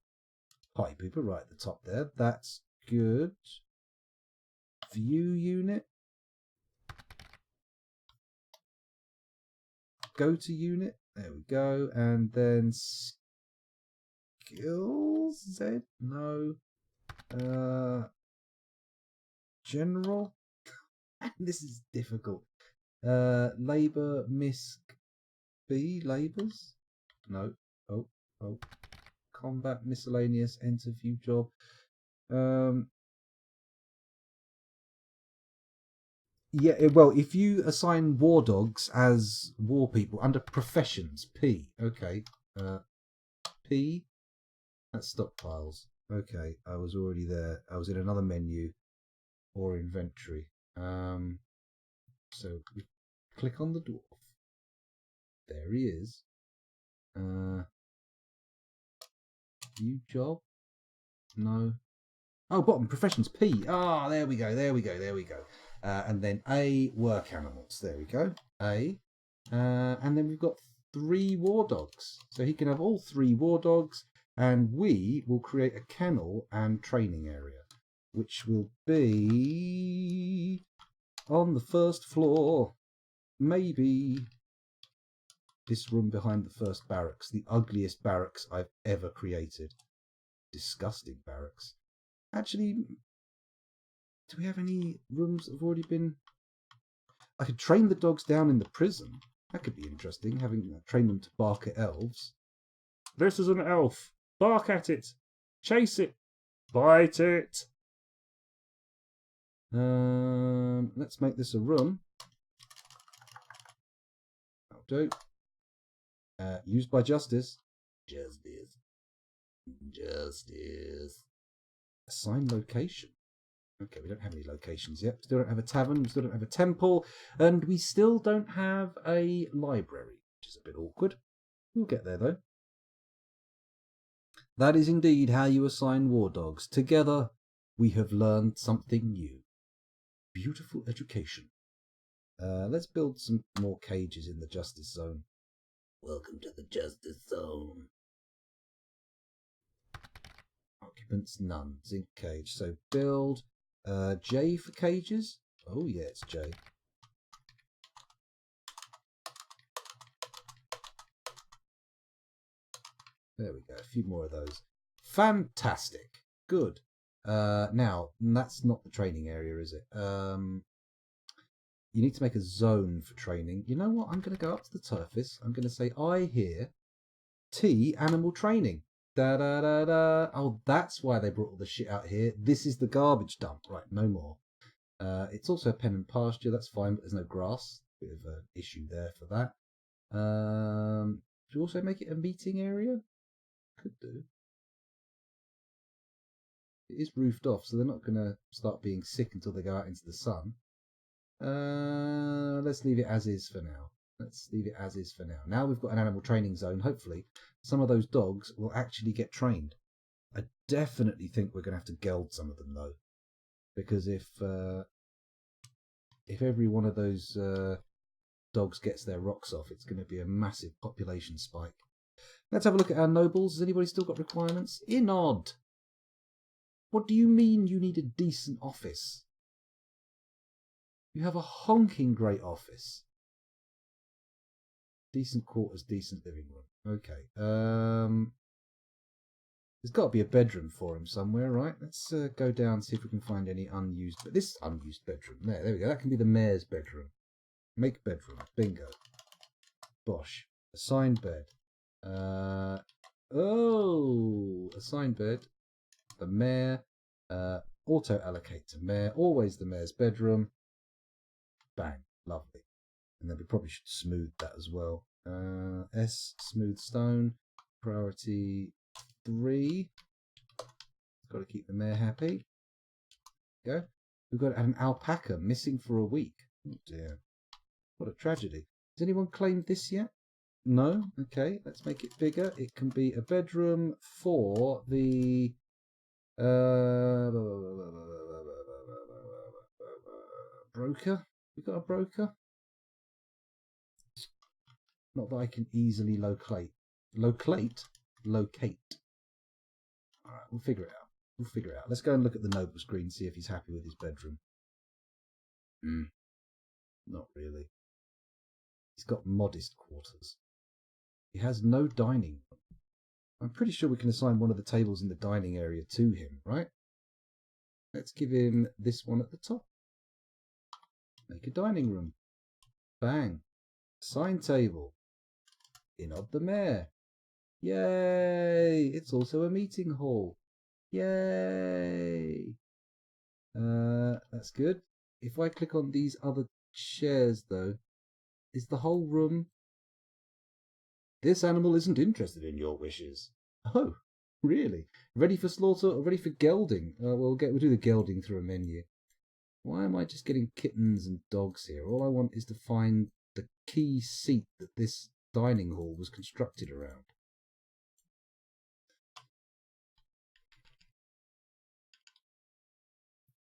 Party Pooper right at the top there. That's good. View unit. Go to unit. There we go. And then... Skills? Z? No. General. This is difficult. Labor misc B labors. No. Oh. Combat miscellaneous. Enter view job. Yeah. Well, if you assign war dogs as war people under professions, P. Okay. P. That's stockpiles. Okay, I was already there. I was in another menu or inventory. So we click on the dwarf. There he is. View job? No. Oh, bottom professions P. Ah, there we go. And then A, work animals. There we go. A. And then we've got 3 war dogs. So he can have all 3 war dogs. And we will create a kennel and training area, which will be on the first floor. Maybe this room behind the first barracks, the ugliest barracks I've ever created. Disgusting barracks. Actually, do we have any rooms that have already been... I could train the dogs down in the prison. That could be interesting, having trained them to bark at elves. This is an elf. Bark at it. Chase it. Bite it. Let's make this a room. That'll do. Used by Justice. Justice. Assign location. Okay, we don't have any locations yet. We still don't have a tavern. We still don't have a temple. And we still don't have a library, which is a bit awkward. We'll get there, though. That is indeed how you assign war dogs. Together, we have learned something new. Beautiful education. Let's build some more cages in the Justice Zone. Welcome to the Justice Zone. Occupants, none. Zinc cage. So build J for cages. Oh yeah, it's J. There we go. A few more of those. Fantastic. Good. Now, that's not the training area, is it? You need to make a zone for training. You know what? I'm going to go up to the surface. I'm going to say, I hear T, animal training. Da-da-da-da. Oh, that's why they brought all the shit out here. This is the garbage dump. Right, no more. It's also a pen and pasture. That's fine, but there's no grass. Bit of an issue there for that. Should we also make it a meeting area? Could do. It is roofed off, so they're not going to start being sick until they go out into the sun. Let's leave it as is for now. Now we've got an animal training zone. Hopefully, some of those dogs will actually get trained. I definitely think we're going to have to geld some of them, though. Because if every one of those dogs gets their rocks off, it's going to be a massive population spike. Let's have a look at our nobles. Has anybody still got requirements? Inod! What do you mean you need a decent office? You have a honking great office. Decent quarters, decent living room. Okay. There's got to be a bedroom for him somewhere, right? Let's go down and see if we can find any unused... But this unused bedroom. There we go. That can be the mayor's bedroom. Make bedroom. Bingo. Bosh. Assigned bed. Oh, assigned bed. The mayor. Auto allocate to mayor. Always the mayor's bedroom. Bang. Lovely. And then we probably should smooth that as well. S, smooth stone. Priority 3. Got to keep the mayor happy. Go. We've got an alpaca missing for a week. Oh dear. What a tragedy. Has anyone claimed this yet? No? Okay, let's make it bigger. It can be a bedroom for the... broker? We got a broker? Not that I can easily locate. Locate? Locate. Alright, we'll figure it out. We'll figure it out. Let's go and look at the noble screen, see if he's happy with his bedroom. Not really. He's got modest quarters. He has no dining room. I'm pretty sure we can assign one of the tables in the dining area to him, right? Let's give him this one at the top. Make a dining room. Bang. Assign table. In of the mayor. Yay! It's also a meeting hall. Yay! That's good. If I click on these other chairs, though, is the whole room... This animal isn't interested in your wishes. Oh, really? Ready for slaughter or ready for gelding? We'll do the gelding through a menu. Why am I just getting kittens and dogs here? All I want is to find the key seat that this dining hall was constructed around.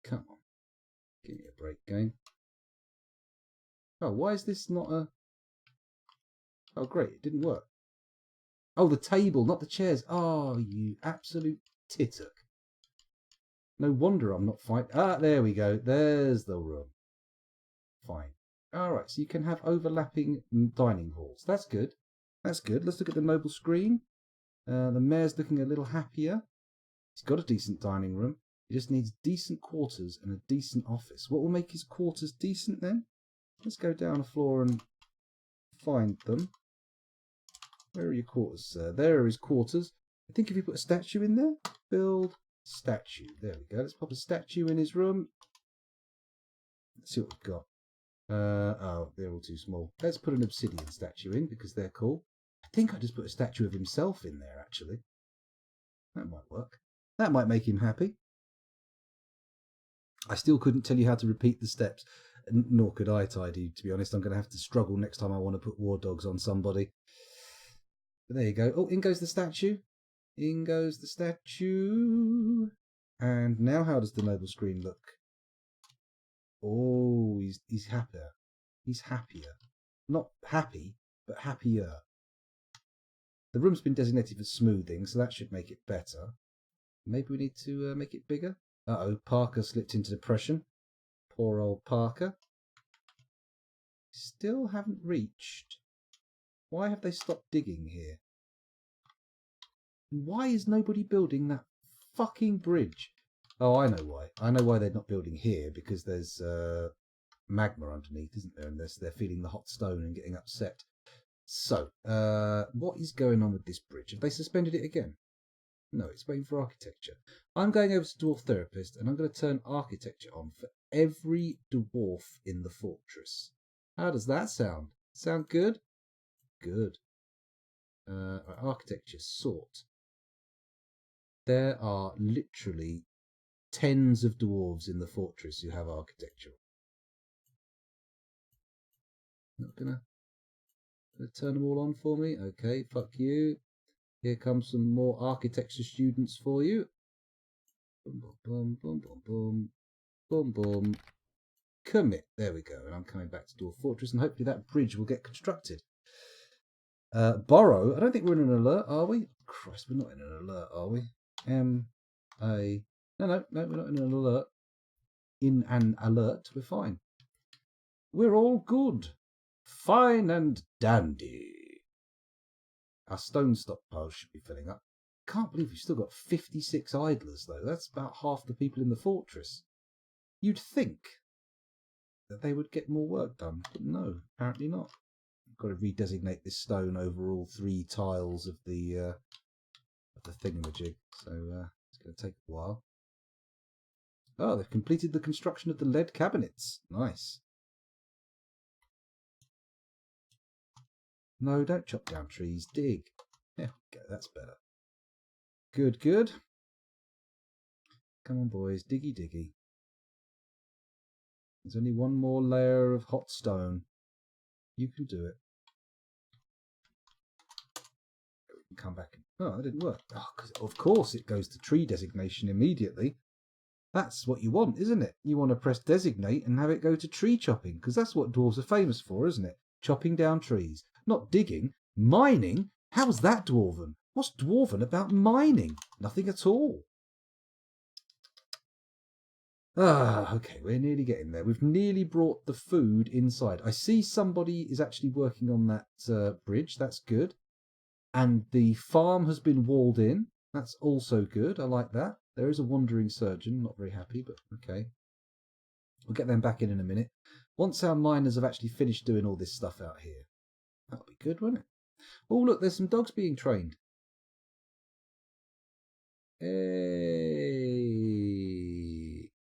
Come on. Give me a break, game. Oh, why is this not a... Oh, great, it didn't work. Oh, the table, not the chairs. Oh, you absolute tittock. No wonder I'm not fine. Ah, there we go. There's the room. Fine. All right, so you can have overlapping dining halls. That's good. That's good. Let's look at the noble screen. The mayor's looking a little happier. He's got a decent dining room. He just needs decent quarters and a decent office. What will make his quarters decent then? Let's go down a floor and find them. Where are your quarters, sir? There are his quarters. I think if you put a statue in there, build statue. There we go. Let's pop a statue in his room. Let's see what we've got. Oh, they're all too small. Let's put an obsidian statue in because they're cool. I think I just put a statue of himself in there, actually. That might work. That might make him happy. I still couldn't tell you how to repeat the steps, nor could I, Tidy, to be honest. I'm going to have to struggle next time I want to put war dogs on somebody. But there you go. Oh, in goes the statue. In goes the statue. And now how does the noble screen look? Oh, he's happier. He's happier. Not happy, but happier. The room's been designated for smoothing, so that should make it better. Maybe we need to make it bigger. Uh-oh, Parker slipped into depression. Poor old Parker. Still haven't reached. Why have they stopped digging here? Why is nobody building that fucking bridge? Oh, I know why. I know why they're not building here, because there's magma underneath, isn't there? And they're feeling the hot stone and getting upset. So, what is going on with this bridge? Have they suspended it again? No, it's waiting for architecture. I'm going over to Dwarf Therapist, and I'm going to turn architecture on for every dwarf in the fortress. How does that sound? Sound good? Good. Architecture, sort. There are literally tens of dwarves in the fortress who have architecture. Not gonna turn them all on for me? Okay, fuck you. Here comes some more architecture students for you. Boom, boom, boom, boom, boom, boom, boom. Commit. There we go. And I'm coming back to Dwarf Fortress, and hopefully that bridge will get constructed. Borrow. I don't think we're in an alert, are we? Christ, we're not in an alert, are we? No, we're not in an alert. In an alert, we're fine. We're all good. Fine and dandy. Our stone stockpile should be filling up. Can't believe we've still got 56 idlers, though. That's about half the people in the fortress. You'd think that they would get more work done, but no, apparently not. got to redesignate this stone over all 3 tiles of the thingamajig. So it's going to take a while. Oh, they've completed the construction of the lead cabinets. Nice. No, don't chop down trees. Dig. There we go. That's better. Good, good. Come on, boys. Diggy, diggy. There's only one more layer of hot stone. You can do it. We can come back. Oh, that didn't work. Oh, 'cause of course it goes to tree designation immediately. That's what you want, isn't it? You want to press designate and have it go to tree chopping, because that's what dwarves are famous for, isn't it? Chopping down trees. Not digging. Mining? How's that dwarven? What's dwarven about mining? Nothing at all. Ah, okay, we're nearly getting there. We've nearly brought the food inside. I see somebody is actually working on that bridge. That's good. And the farm has been walled in. That's also good. I like that. There is a wandering surgeon. Not very happy, but okay. We'll get them back in a minute. Once our miners have actually finished doing all this stuff out here. That'll be good, won't it? Oh, look, there's some dogs being trained. Hey!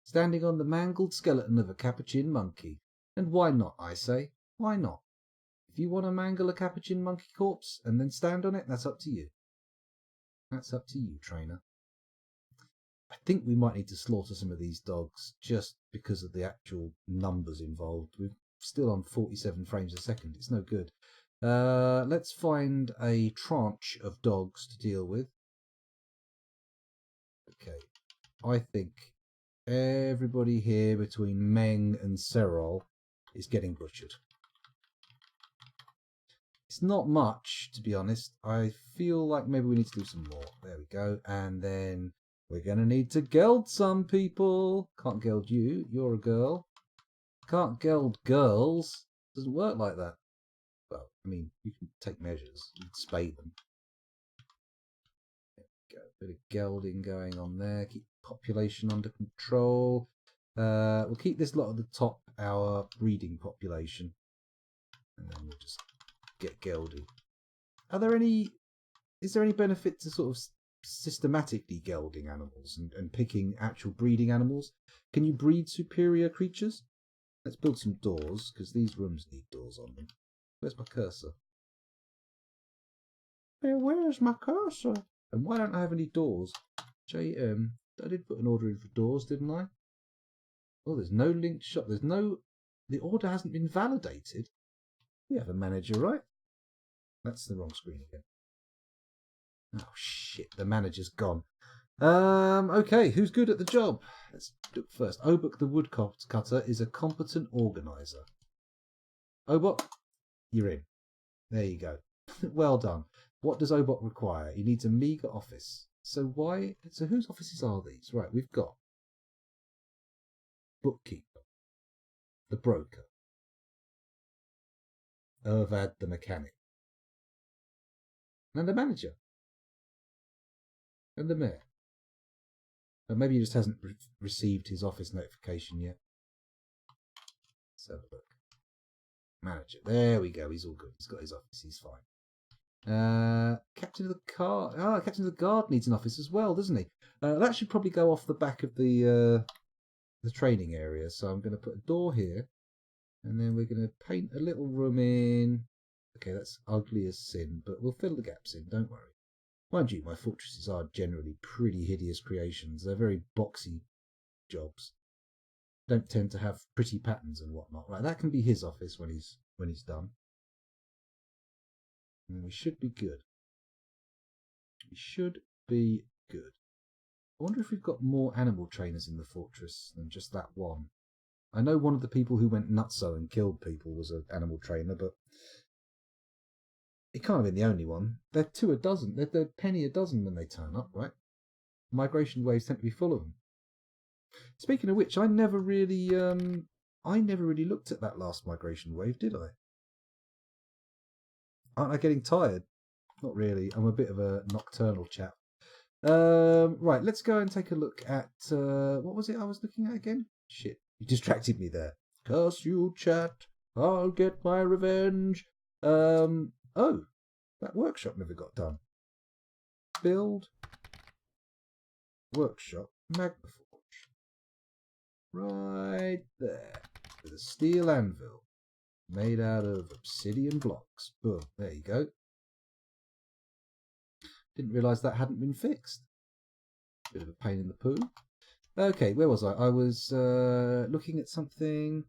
Standing on the mangled skeleton of a capuchin monkey. And why not, I say? Why not? If you want to mangle a capuchin monkey corpse and then stand on it, that's up to you. That's up to you, trainer. I think we might need to slaughter some of these dogs just because of the actual numbers involved. We're still on 47 frames a second. It's no good. Let's find a tranche of dogs to deal with. Okay. I think everybody here between Meng and Serol is getting butchered. It's not much, to be honest. I feel like maybe we need to do some more. There we go. And then we're going to need to geld some people. Can't geld you. You're a girl. Can't geld girls. Doesn't work like that. Well, I mean, you can take measures. You can spay them. There we go. A bit of gelding going on there. Keep population under control. We'll keep this lot at the top, our breeding population. And then we'll just get gelded. Is there any benefit to sort of systematically gelding animals and picking actual breeding animals? Can you breed superior creatures? Let's build some doors, because these rooms need doors on them. Where's my cursor? Hey, where's my cursor? And why don't I have any doors? JM, I did put an order in for doors, didn't I? Oh, there's no linked shop. The order hasn't been validated. We have a manager, right? That's the wrong screen again. Oh, shit. The manager's gone. Okay, who's good at the job? Let's look first. Obok the woodcutter is a competent organizer. Obok, you're in. There you go. Well done. What does Obok require? He needs a meager office. So whose offices are these? Right, we've got bookkeeper, the broker, Ervad the mechanic, and the manager, and the mayor. But maybe he just hasn't received his office notification yet. Let's have a look. Manager. There we go. He's all good. He's got his office. He's fine. Captain of the guard. Ah, Captain of the guard needs an office as well, doesn't he? That should probably go off the back of the training area. So I'm going to put a door here, and then we're going to paint a little room in. Okay, that's ugly as sin, but we'll fill the gaps in. Don't worry. Mind you, my fortresses are generally pretty hideous creations. They're very boxy jobs. Don't tend to have pretty patterns and whatnot. Right, that can be his office when he's done. And we should be good. We should be good. I wonder if we've got more animal trainers in the fortress than just that one. I know one of the people who went nutso and killed people was an animal trainer, but it can't have been the only one. They're 2 a dozen. They're penny a dozen when they turn up, right? Migration waves tend to be full of them. Speaking of which, I never really looked at that last migration wave, did I? Aren't I getting tired? Not really. I'm a bit of a nocturnal chap. Right, let's go and take a look at what was it I was looking at again? Shit, you distracted me there. Curse you, chat. I'll get my revenge. Oh, that workshop never got done. Build workshop Magnaforge. Right there. With a steel anvil made out of obsidian blocks. Boom. There you go. Didn't realise that hadn't been fixed. Bit of a pain in the poo. Okay, where was I? I was looking at something.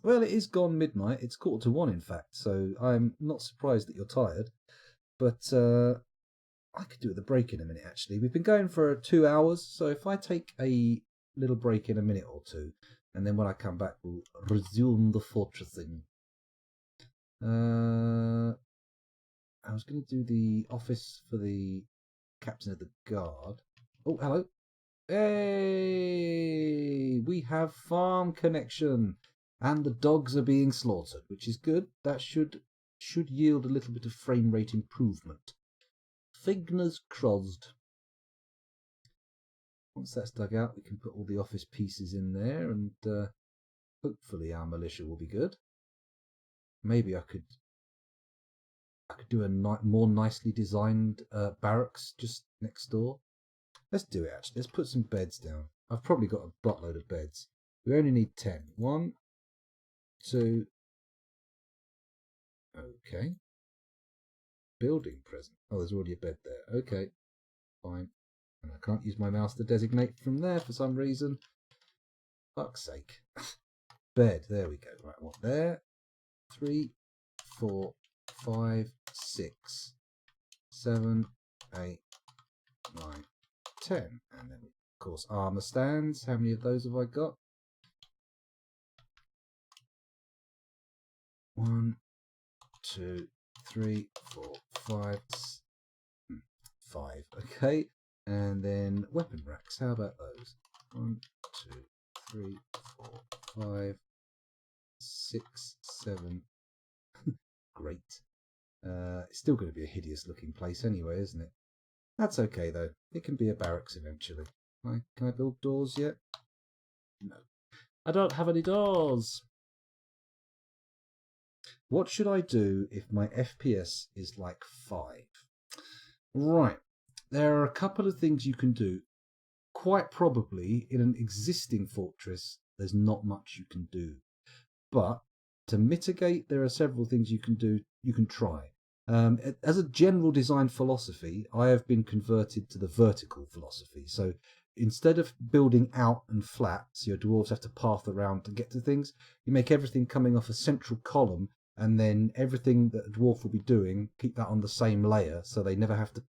Well, it is gone midnight. It's 1:45, in fact, so I'm not surprised that you're tired. But I could do with a break in a minute, actually. We've been going for 2 hours, so if I take a little break in a minute or two, and then when I come back, we'll resume the fortressing. I was going to do the office for the captain of the guard. Oh, hello. Hey, we have farm connection, and the dogs are being slaughtered, which is good. That should yield a little bit of frame rate improvement. Fingers crossed. Once that's dug out, we can put all the office pieces in there, and hopefully our militia will be good. Maybe I could do a more nicely designed barracks just next door. Let's do it, actually. Let's put some beds down. I've probably got a buttload of beds. We only need 10. 1, 2. Okay. Building present. Oh, there's already a bed there. Okay. Fine. And I can't use my mouse to designate from there for some reason. Fuck's sake. Bed. There we go. Right, what there? 3, 4, 5, 6, 7, 8, 9, 10. And then, of course, armor stands. How many of those have I got? 1, 2, 3, 4, 5, 5. Okay. And then weapon racks. How about those? 1, 2, 3, 4, 5, 6, 7. Great. It's still going to be a hideous looking place anyway, isn't it? That's okay though. It can be a barracks eventually. Can I build doors yet? No. I don't have any doors. What should I do if my FPS is like 5? Right. There are a couple of things you can do. Quite probably in an existing fortress, there's not much you can do. But to mitigate, there are several things you can do. You can try. As a general design philosophy, I have been converted to the vertical philosophy. So instead of building out and flat, so your dwarves have to path around to get to things, you make everything coming off a central column, and then everything that a dwarf will be doing, keep that on the same layer, so they never have to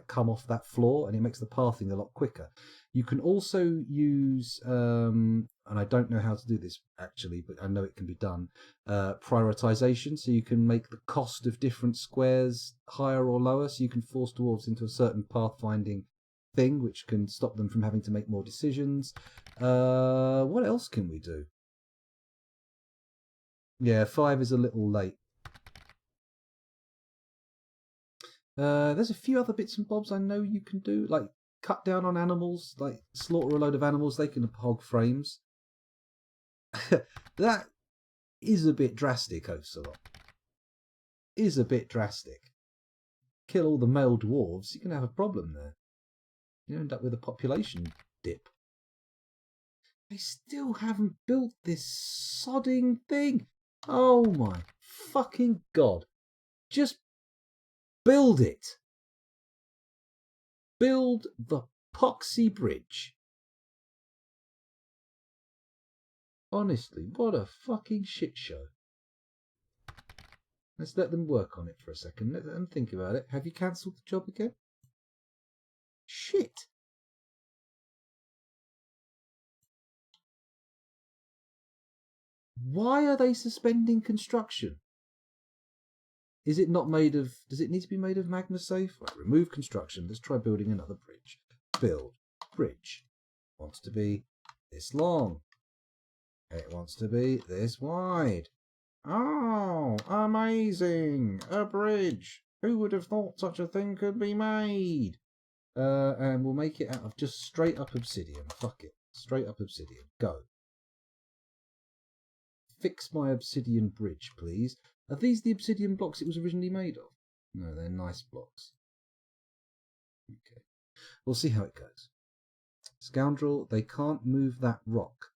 come off that floor, and it makes the pathing a lot quicker. You can also use, and I don't know how to do this actually, but I know it can be done, prioritization. So you can make the cost of different squares higher or lower, so you can force dwarves into a certain pathfinding thing, which can stop them from having to make more decisions. What else can we do? Yeah, 5 is a little late. There's a few other bits and bobs I know you can do, like cut down on animals, like slaughter a load of animals. They can hog frames. That is a bit drastic, Ocelot. Is a bit drastic. Kill all the male dwarves, you're going to have a problem there. You end up with a population dip. They still haven't built this sodding thing. Oh my fucking god. Just build it. Build the poxy bridge. Honestly, what a fucking shit show. Let's let them work on it for a second. Let them think about it. Have you cancelled the job again? Shit. Why are they suspending construction? Is it not made of... Does it need to be made of MagnaSafe? Right, remove construction. Let's try building another bridge. Build. Bridge. Wants to be this long. It wants to be this wide. Oh, amazing! A bridge! Who would have thought such a thing could be made? And we'll make it out of just straight up obsidian. Fuck it. Straight up obsidian. Go. fix my obsidian bridge, please. Are these the obsidian blocks it was originally made of? No, they're nice blocks. Okay. We'll see how it goes. Scoundrel, they can't move that rock.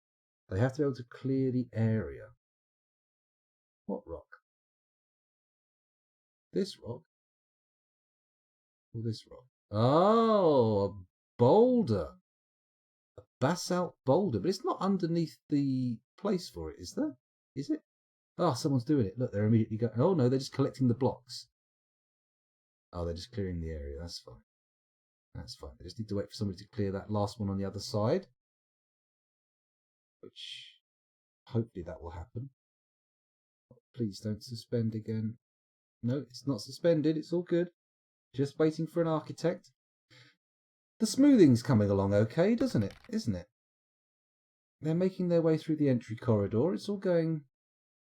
They have to be able to clear the area. What rock? This rock? Or this rock? Oh, a boulder. A basalt boulder. But it's not underneath the place for it, is there? Is it? Oh, someone's doing it. Look, they're immediately going. Oh, no, they're just collecting the blocks. Oh, they're just clearing the area. That's fine. That's fine. They just need to wait for somebody to clear that last one on the other side. Which, hopefully that will happen. Please don't suspend again. No, it's not suspended. It's all good. Just waiting for an architect. The smoothing's coming along okay, doesn't it? Isn't it? They're making their way through the entry corridor. It's all going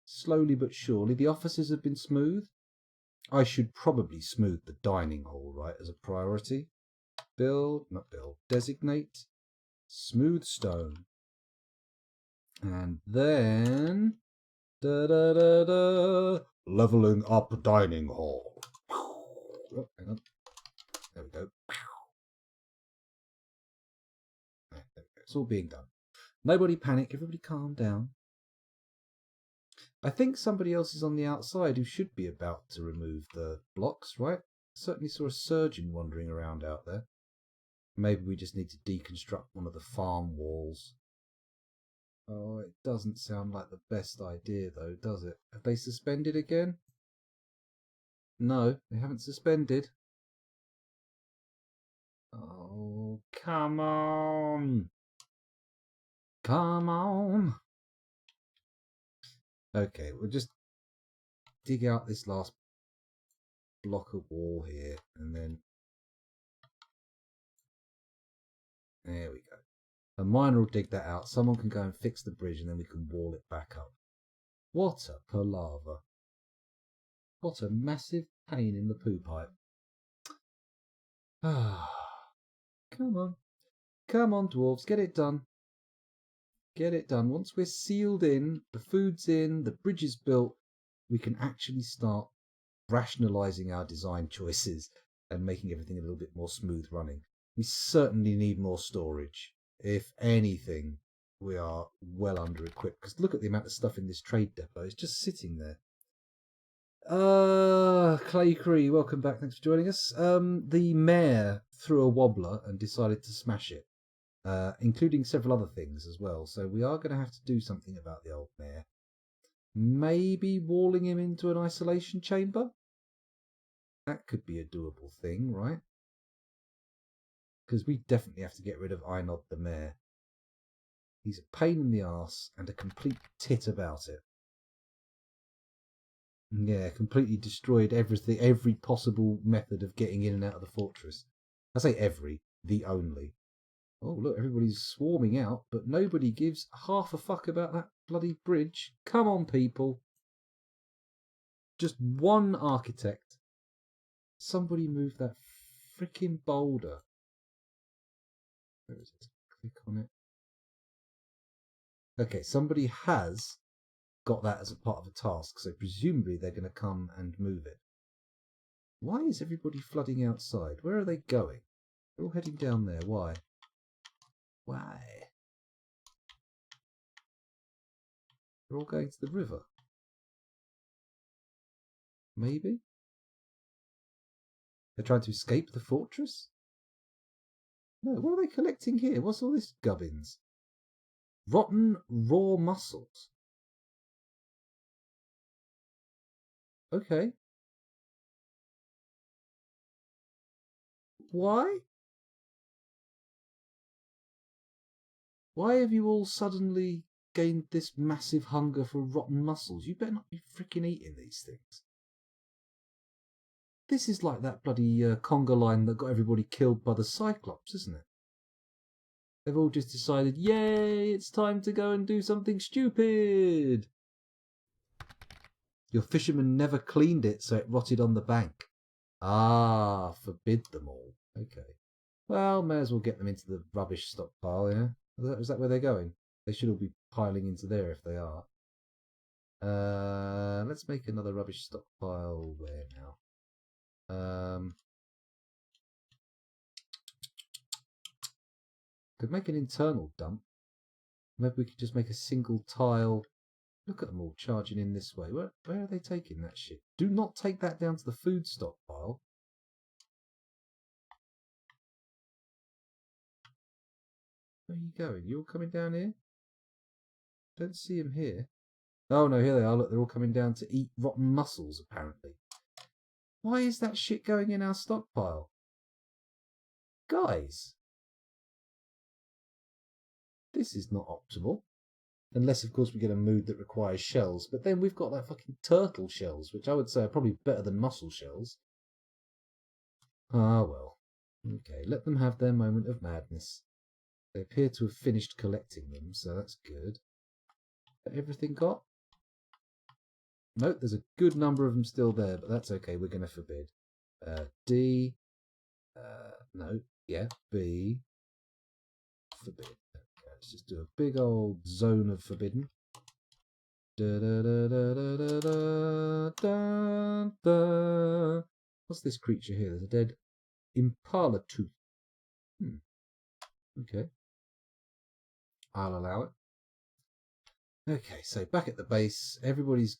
slowly but surely. The offices have been smoothed. I should probably smooth the dining hall, right, as a priority. Designate smooth stone. And then leveling up dining hall. Oh, hang on. There we go. There we go. It's all being done. Nobody panic, everybody calm down. I think somebody else is on the outside who should be about to remove the blocks, right? Certainly saw a surgeon wandering around out there. Maybe we just need to deconstruct one of the farm walls. Oh, it doesn't sound like the best idea though, does it? Have they suspended again? No, they haven't suspended. Oh, come on. Come on. Okay, we'll just dig out this last block of wall here and then there we go. A miner will dig that out. Someone can go and fix the bridge and then we can wall it back up. What a palaver. What a massive pain in the poo pipe. Ah, come on. Come on, dwarves, get it done. Get it done. Once we're sealed in, the food's in, the bridge is built, we can actually start rationalising our design choices and making everything a little bit more smooth running. We certainly need more storage. If anything, we are well under equipped. Because look at the amount of stuff in this trade depot. It's just sitting there. Clay Cree, welcome back. Thanks for joining us. The mayor threw a wobbler and decided to smash it, including several other things as well. So we are going to have to do something about the old mayor. Maybe walling him into an isolation chamber? That could be a doable thing, right? Because we definitely have to get rid of Einod the mayor. He's a pain in the arse and a complete tit about it. Yeah, completely destroyed everything, every possible method of getting in and out of the fortress. I say every, the only. Oh, look, everybody's swarming out, but nobody gives half a fuck about that bloody bridge. Come on, people. Just one architect. Somebody move that freaking boulder. Where is it? Click on it. Okay, somebody has got that as a part of a task, so presumably they're going to come and move it. Why is everybody flooding outside? Where are they going? They're all heading down there. Why? Why? They're all going to the river. Maybe? They're trying to escape the fortress? No, what are they collecting here? What's all this gubbins? Rotten raw mussels. Okay. Why? Why have you all suddenly gained this massive hunger for rotten mussels? You better not be freaking eating these things. This is like that bloody conga line that got everybody killed by the Cyclops, isn't it? They've all just decided, yay, it's time to go and do something stupid. Your fisherman never cleaned it, so it rotted on the bank. Ah, forbid them all. Okay. Well, may as well get them into the rubbish stockpile, yeah? Is that where they're going? They should all be piling into there if they are. Let's make another rubbish stockpile. Where now? Could make an internal dump. Maybe we could just make a single tile. Look at them all charging in this way. Where are they taking that shit? Do not take that down to the food stockpile. Where are you going? You all coming down here? Don't see them here. Oh no, here they are. Look, they're all coming down to eat rotten mussels, apparently. Why is that shit going in our stockpile? Guys! This is not optimal. Unless, of course, we get a mood that requires shells. But then we've got like fucking turtle shells, which I would say are probably better than mussel shells. Ah, well. Okay, let them have their moment of madness. They appear to have finished collecting them, so that's good. Everything got? Nope, there's a good number of them still there, but that's okay. We're going to forbid. D. No. Yeah. B. Forbid. Okay, let's just do a big old zone of forbidden. Da, da, da, da, da, da, da, da. What's this creature here? There's a dead impala tooth. Okay. I'll allow it. Okay, so back at the base, everybody's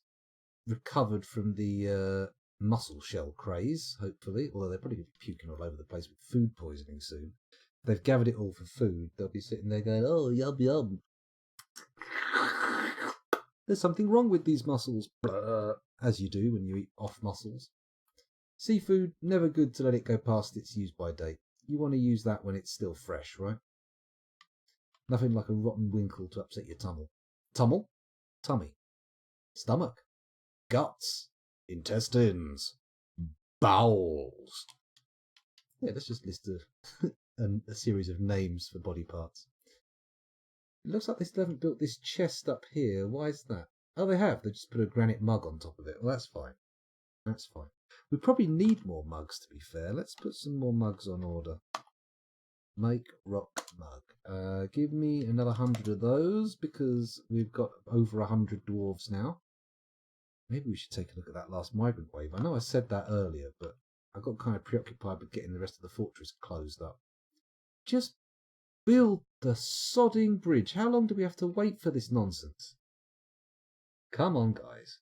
recovered from the mussel shell craze, hopefully, although they're probably going to be puking all over the place with food poisoning soon. If they've gathered it all for food, they'll be sitting there going, oh, yum, yum. There's something wrong with these mussels, as you do when you eat off mussels. Seafood, never good to let it go past its use-by date. You want to use that when it's still fresh, right? Nothing like a rotten winkle to upset your tummy. Tummel? Tummy. Stomach. Guts. Intestines. Bowels. Yeah, let's just list a series of names for body parts. It looks like they still haven't built this chest up here. Why is that? Oh, they have. They just put a granite mug on top of it. Well, that's fine. That's fine. We probably need more mugs, to be fair. Let's put some more mugs on order. Make rock mug. Give me another 100 of those, because we've got over 100 dwarves now. Maybe we should take a look at that last migrant wave. I know I said that earlier, but I got kind of preoccupied with getting the rest of the fortress closed up. Just build the sodding bridge. How long do we have to wait for this nonsense? Come on, guys.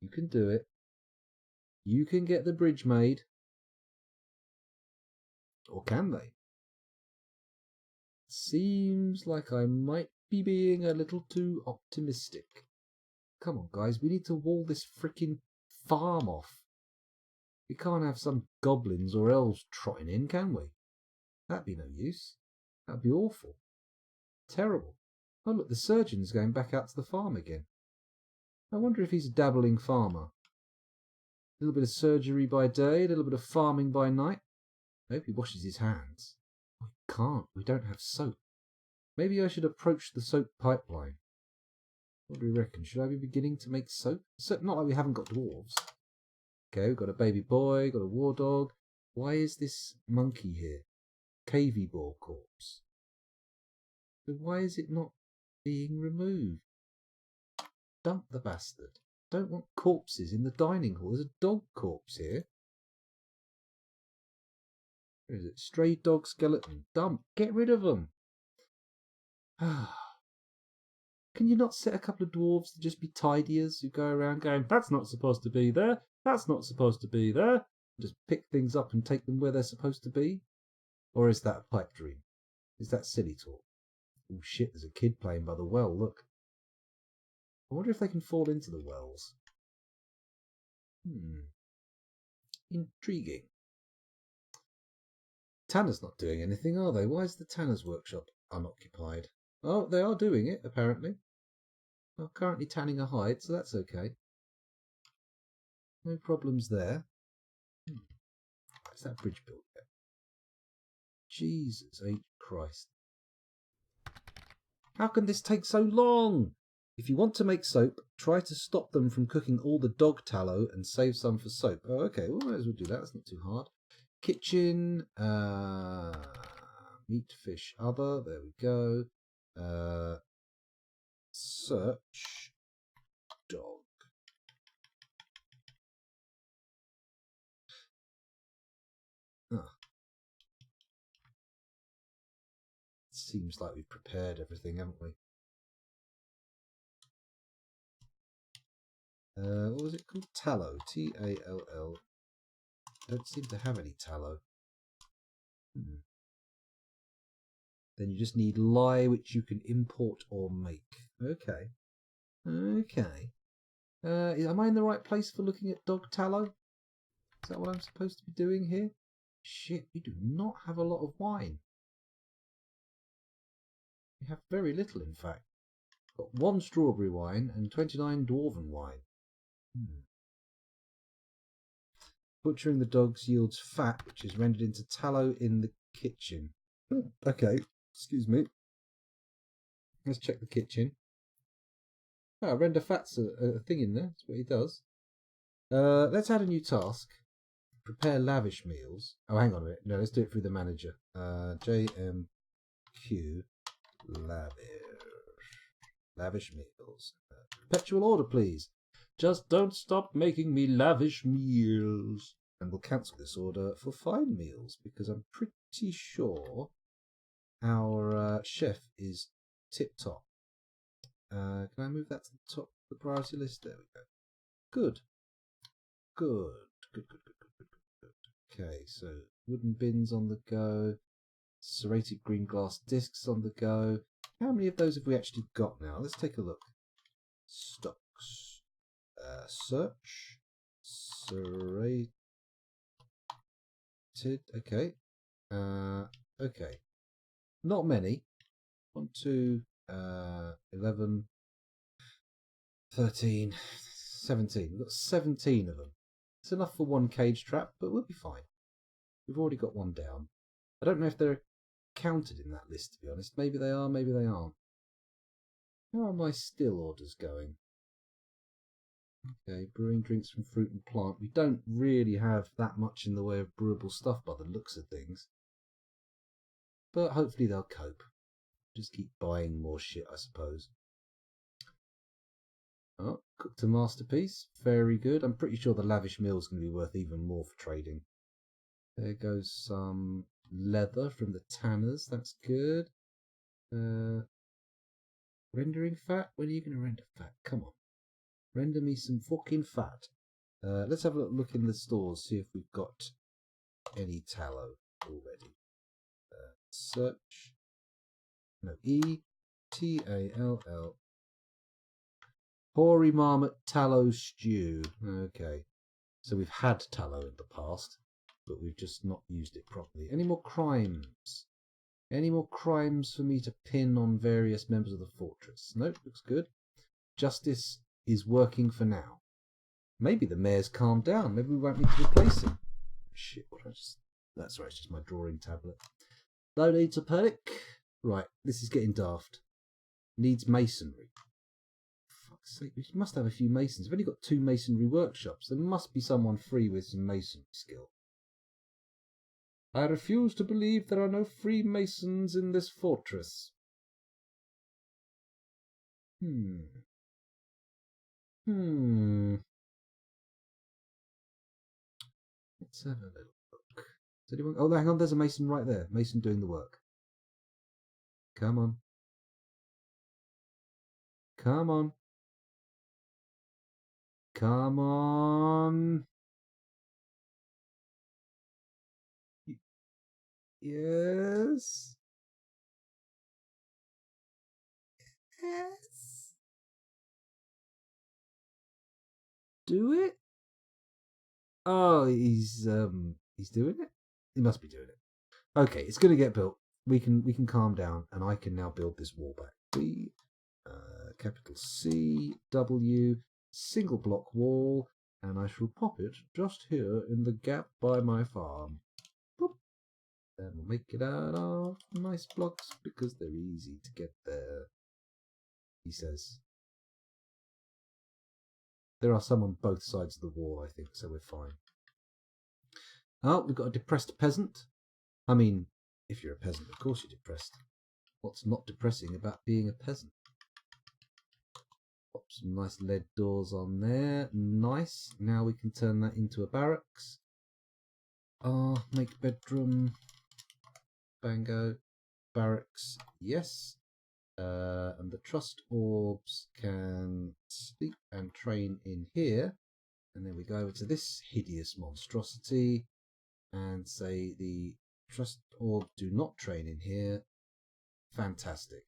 You can do it. You can get the bridge made. Or can they? Seems like I might be being a little too optimistic. Come on, guys. We need to wall this frickin' farm off. We can't have some goblins or elves trotting in, can we? That'd be no use. That'd be awful. Terrible. Oh, look, the surgeon's going back out to the farm again. I wonder if he's a dabbling farmer. A little bit of surgery by day, a little bit of farming by night. I hope he washes his hands. We can't. We don't have soap. Maybe I should approach the soap pipeline. What do you reckon? Should I be beginning to make soap? Not like we haven't got dwarves. Okay, we've got a baby boy, got a war dog. Why is this monkey here? Cavy boar corpse. So why is it not being removed? Dump the bastard. Don't want corpses in the dining hall. There's a dog corpse here. Where is it? Stray dog skeleton. Dump. Get rid of them. Can you not set a couple of dwarves to just be tidiers who go around going, that's not supposed to be there, that's not supposed to be there, just pick things up and take them where they're supposed to be? Or is that a pipe dream? Is that silly talk? Oh shit, there's a kid playing by the well, look. I wonder if they can fall into the wells. Intriguing. Tanner's not doing anything, are they? Why is the Tanner's workshop unoccupied? Oh, they are doing it, apparently. I'm currently tanning a hide, so that's okay. No problems there. Is that bridge built yet? Jesus H. Christ. How can this take so long? If you want to make soap, try to stop them from cooking all the dog tallow and save some for soap. Oh, okay, well, might as well do that. That's not too hard. Kitchen, meat, fish, other. There we go. Search. seems like we've prepared everything, haven't we? What was it called? Tallow. Tall. Don't seem to have any tallow. Then you just need lye, which you can import or make. Okay. Okay. Am I in the right place for looking at dog tallow? Is that what I'm supposed to be doing here? Shit, we do not have a lot of wine. We have very little, in fact. Got 1 strawberry wine and 29 dwarven wine. Butchering the dogs yields fat, which is rendered into tallow in the kitchen. Okay, excuse me. Let's check the kitchen. Oh, render fat's a thing in there. That's what he does. Let's add a new task. Prepare lavish meals. Oh, hang on a minute. No, let's do it through the manager. JMQ lavish meals. Perpetual order, please. Just don't stop making me lavish meals. And we'll cancel this order for fine meals because I'm pretty sure our chef is tip-top. Can I move that to the top of the priority list? There we go. Good. Okay, so wooden bins on the go. Serrated green glass discs on the go. How many of those have we actually got now? Let's take a look. Stocks. Search. Serrated. Okay. Okay. Not many. 1, 2, 11, 13, 17. We've got 17 of them. It's enough for 1 cage trap, but we'll be fine. We've already got 1 down. I don't know if they're counted in that list, to be honest. Maybe they are, maybe they aren't. How are my still orders going? Okay, brewing drinks from fruit and plant. We don't really have that much in the way of brewable stuff by the looks of things. But hopefully they'll cope. Just keep buying more shit, I suppose. Oh, cooked a masterpiece. Very good. I'm pretty sure the lavish meal is going to be worth even more for trading. There goes some leather from the tanners. That's good. Rendering fat? When are you going to render fat? Come on. Render me some fucking fat. Let's have a look in the stores, see if we've got any tallow already. Search. No, E-T-A-L-L. Hoary Marmot tallow stew. Okay. So we've had tallow in the past, but we've just not used it properly. Any more crimes? Any more crimes for me to pin on various members of the fortress? Nope, looks good. Justice is working for now. Maybe the mayor's calmed down. Maybe we won't need to replace him. Shit, what I just... That's right, it's just my drawing tablet. No need to panic. Right, this is getting daft. Needs masonry. For fuck's sake, we must have a few masons. We've only got 2 masonry workshops. There must be someone free with some masonry skill. I refuse to believe there are no free masons in this fortress. Let's have a little look. Is anyone... Oh, hang on, there's a mason right there. Mason doing the work. Come on. Come on. Come on. Yes. Yes. Do it. Oh, he's doing it. He must be doing it. Okay, it's going to get built. We can calm down, and I can now build this wall back. B, capital C, W, single block wall, and I shall pop it just here in the gap by my farm. Boop. Then we'll make it out of nice blocks because they're easy to get there. He says. There are some on both sides of the wall, I think, so we're fine. Oh, we've got a depressed peasant. I mean, if you're a peasant, of course you're depressed. What's not depressing about being a peasant? Pop some nice lead doors on there. Nice. Now we can turn that into a barracks. Make bedroom. Bango. barracks, yes. And the trust orbs can sleep and train in here. And then we go over to this hideous monstrosity and say the trust orb do not train in here. Fantastic.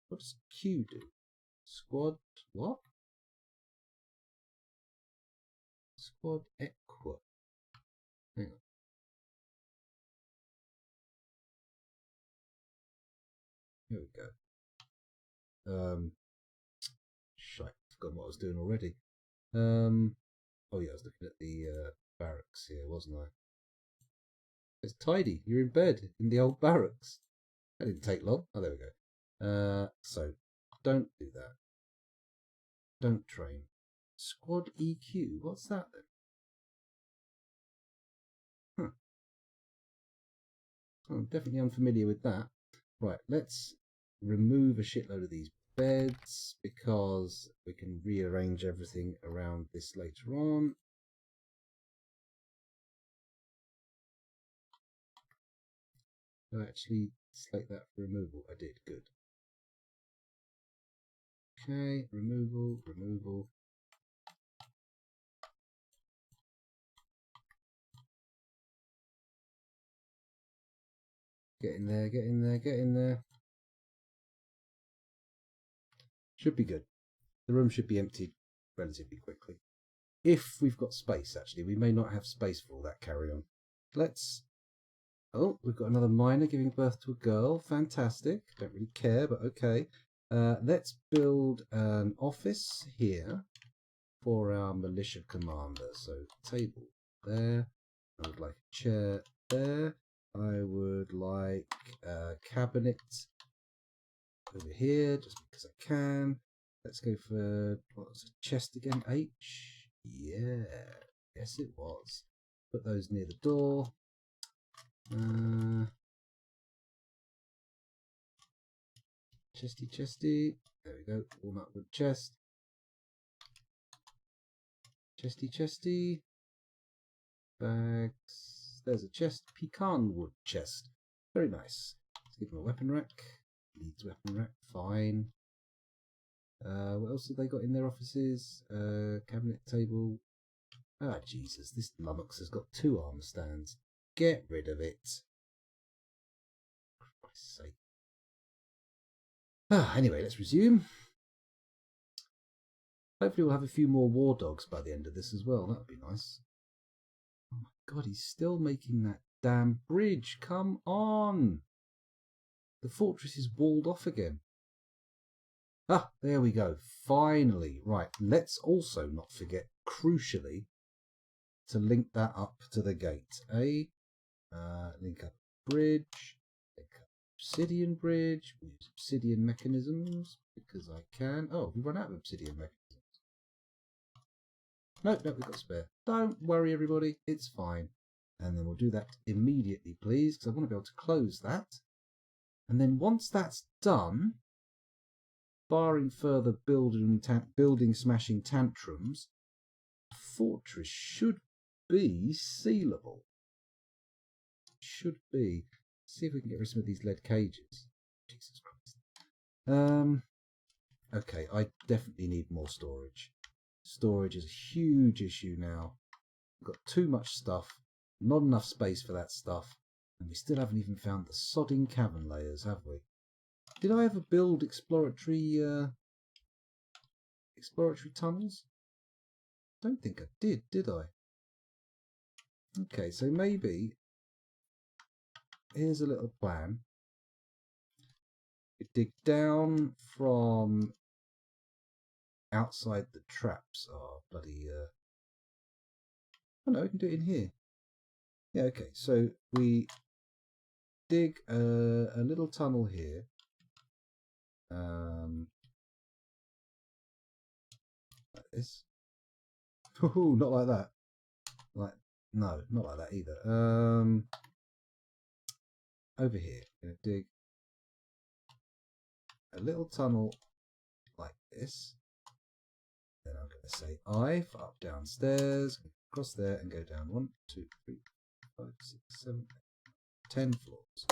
What does Q do? Squad what? Squad Equa. Hang on. Here we go. Shite, forgotten what I was doing already. Oh yeah, I was looking at the barracks here, wasn't I? It's tidy. You're in bed in the old barracks. That didn't take long. Oh, there we go. So don't do that. Don't train. Squad EQ. What's that then? Huh. I'm definitely unfamiliar with that. Right, let's remove a shitload of these beds because we can rearrange everything around this later on. Did I actually select that for removal? I did. Good. Okay, removal, removal. Get in there, get in there, get in there. Should be good. The room should be emptied relatively quickly. If we've got space, actually. We may not have space for all that carry on. Let's... Oh, we've got another miner giving birth to a girl. Fantastic. Don't really care, but okay. Let's build an office here for our militia commander. So, table there. I would like a chair there. I would like a cabinet over here, just because I can. Let's go for, what was it, chest again? H? Yeah, yes it was. Put those near the door. Chesty, chesty. There we go. Walnut wood chest. Chesty, chesty. Bags. There's a chest. Pecan wood chest. Very nice. Let's give him a weapon rack. Needs weapon rack. Fine. What else have they got in their offices? Cabinet table. Ah, Jesus. This lummox has got 2 armor stands. Get rid of it. For Christ's sake. Anyway, let's resume. Hopefully we'll have a few more war dogs by the end of this as well. That would be nice. Oh my god, he's still making that damn bridge. Come on. The fortress is walled off again. Ah, there we go. Finally. Right, let's also not forget, crucially, to link that up to the gate. Link up bridge. Link up obsidian bridge. We use obsidian mechanisms because I can. Oh, we run out of obsidian mechanisms. No, we've got spare. Don't worry, everybody. It's fine. And then we'll do that immediately, please, because I want to be able to close that. And then once that's done, barring further building smashing tantrums, the fortress should be sealable. Should be. Let's see if we can get rid of some of these lead cages. Jesus Christ. Okay, I definitely need more storage. Storage is a huge issue now. We've got too much stuff, not enough space for that stuff, and we still haven't even found the sodding cavern layers, have we? Did I ever build exploratory tunnels? Don't think I did I? Okay, so maybe here's a little plan. We dig down from outside the traps. Oh, bloody... Oh no, we can do it in here. Yeah, okay, so we dig a little tunnel here. Like this. Ooh, not like that. Like, no, not like that either. Over here, I'm going to dig a little tunnel like this. Then I'm going to say I for up downstairs, across there and go down 1, 2, 3, 5, 6, 7, 10 floors.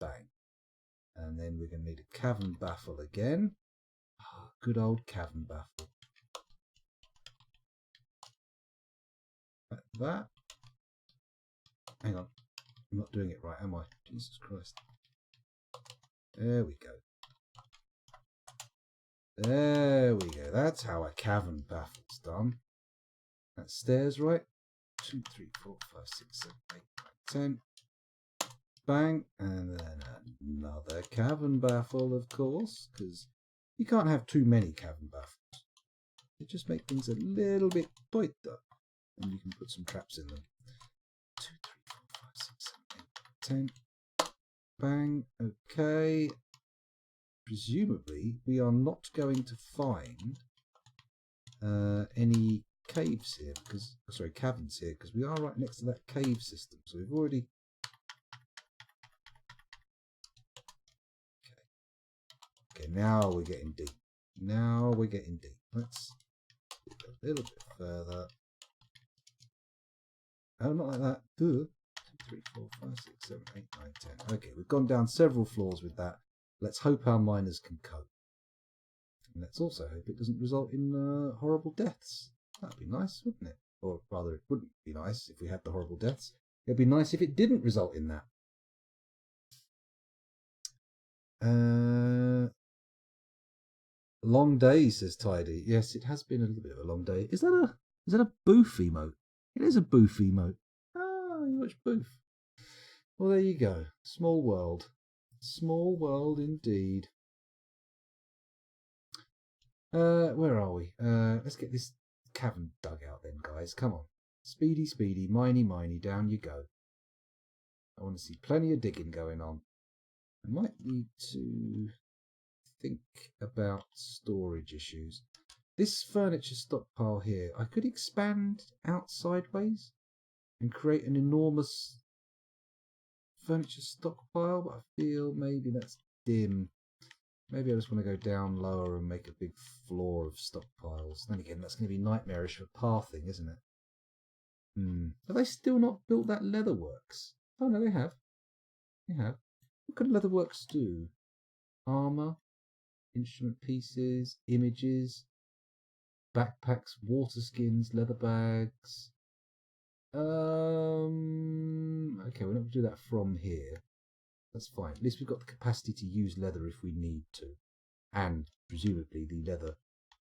Bang. And then we're going to need a cavern baffle again. Oh, good old cavern baffle. Like that. Hang on. I'm not doing it right, am I? Jesus Christ. There we go. There we go. That's how a cavern baffle's done. That's stairs, right? 2, 3, 4, 5, 6, 7, 8, 9, 10. Bang. And then another cavern baffle, of course, because you can't have too many cavern baffles. They just make things a little bit tighter. And you can put some traps in them. 2, 3, 4, 5, 6, 7, 8, 10. Bang. Okay. Presumably, we are not going to find any caves here, because caverns here, because we are right next to that cave system. So we've already. Okay, now we're getting deep. Now we're getting deep. Let's go a little bit further. Oh, not like that. 2, 3, 4, 5, 6, 7, 8, 9, 10. Okay, we've gone down several floors with that. Let's hope our miners can cope. And let's also hope it doesn't result in horrible deaths. That'd be nice, wouldn't it? Or rather, it wouldn't be nice if we had the horrible deaths. It'd be nice if it didn't result in that. Long day, says Tidy. Yes, it has been a little bit of a long day. Is that a boof emote? It is a boof emote. Oh, you watch boof. Well, there you go. Small world. Small world indeed. Where are we? Let's get this cavern dug out then, guys. Come on. Speedy, speedy, miney, miney, down you go. I want to see plenty of digging going on. I might need to think about storage issues. This furniture stockpile here, I could expand out sideways and create an enormous furniture stockpile, but I feel maybe that's dim. Maybe I just want to go down lower and make a big floor of stockpiles. Then again, that's going to be nightmarish for pathing, isn't it? Have they still not built that leatherworks? Oh no, they have. They have. What could leatherworks do? Armor, instrument pieces, images, backpacks, water skins, leather bags. Okay, we're not going to do that from here. That's fine. At least we've got the capacity to use leather if we need to. And presumably the leather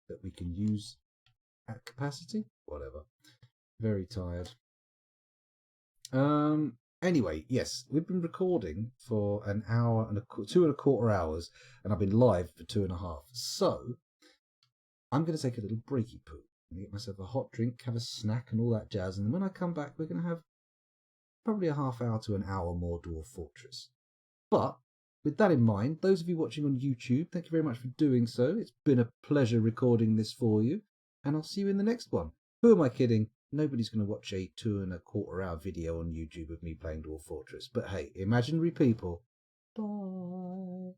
that we can use at capacity. Whatever. Very tired. Anyway, yes, we've been recording for an hour and 2.25 hours, and I've been live for 2.5. So I'm going to take a little breaky poo and get myself a hot drink, have a snack, and all that jazz. And then when I come back, we're going to have probably a half hour to an hour more Dwarf Fortress. But with that in mind, those of you watching on YouTube, thank you very much for doing so. It's been a pleasure recording this for you, and I'll see you in the next one. Who am I kidding? Nobody's going to watch a 2.25 hour video on YouTube of me playing Dwarf Fortress. But hey, imaginary people. Bye.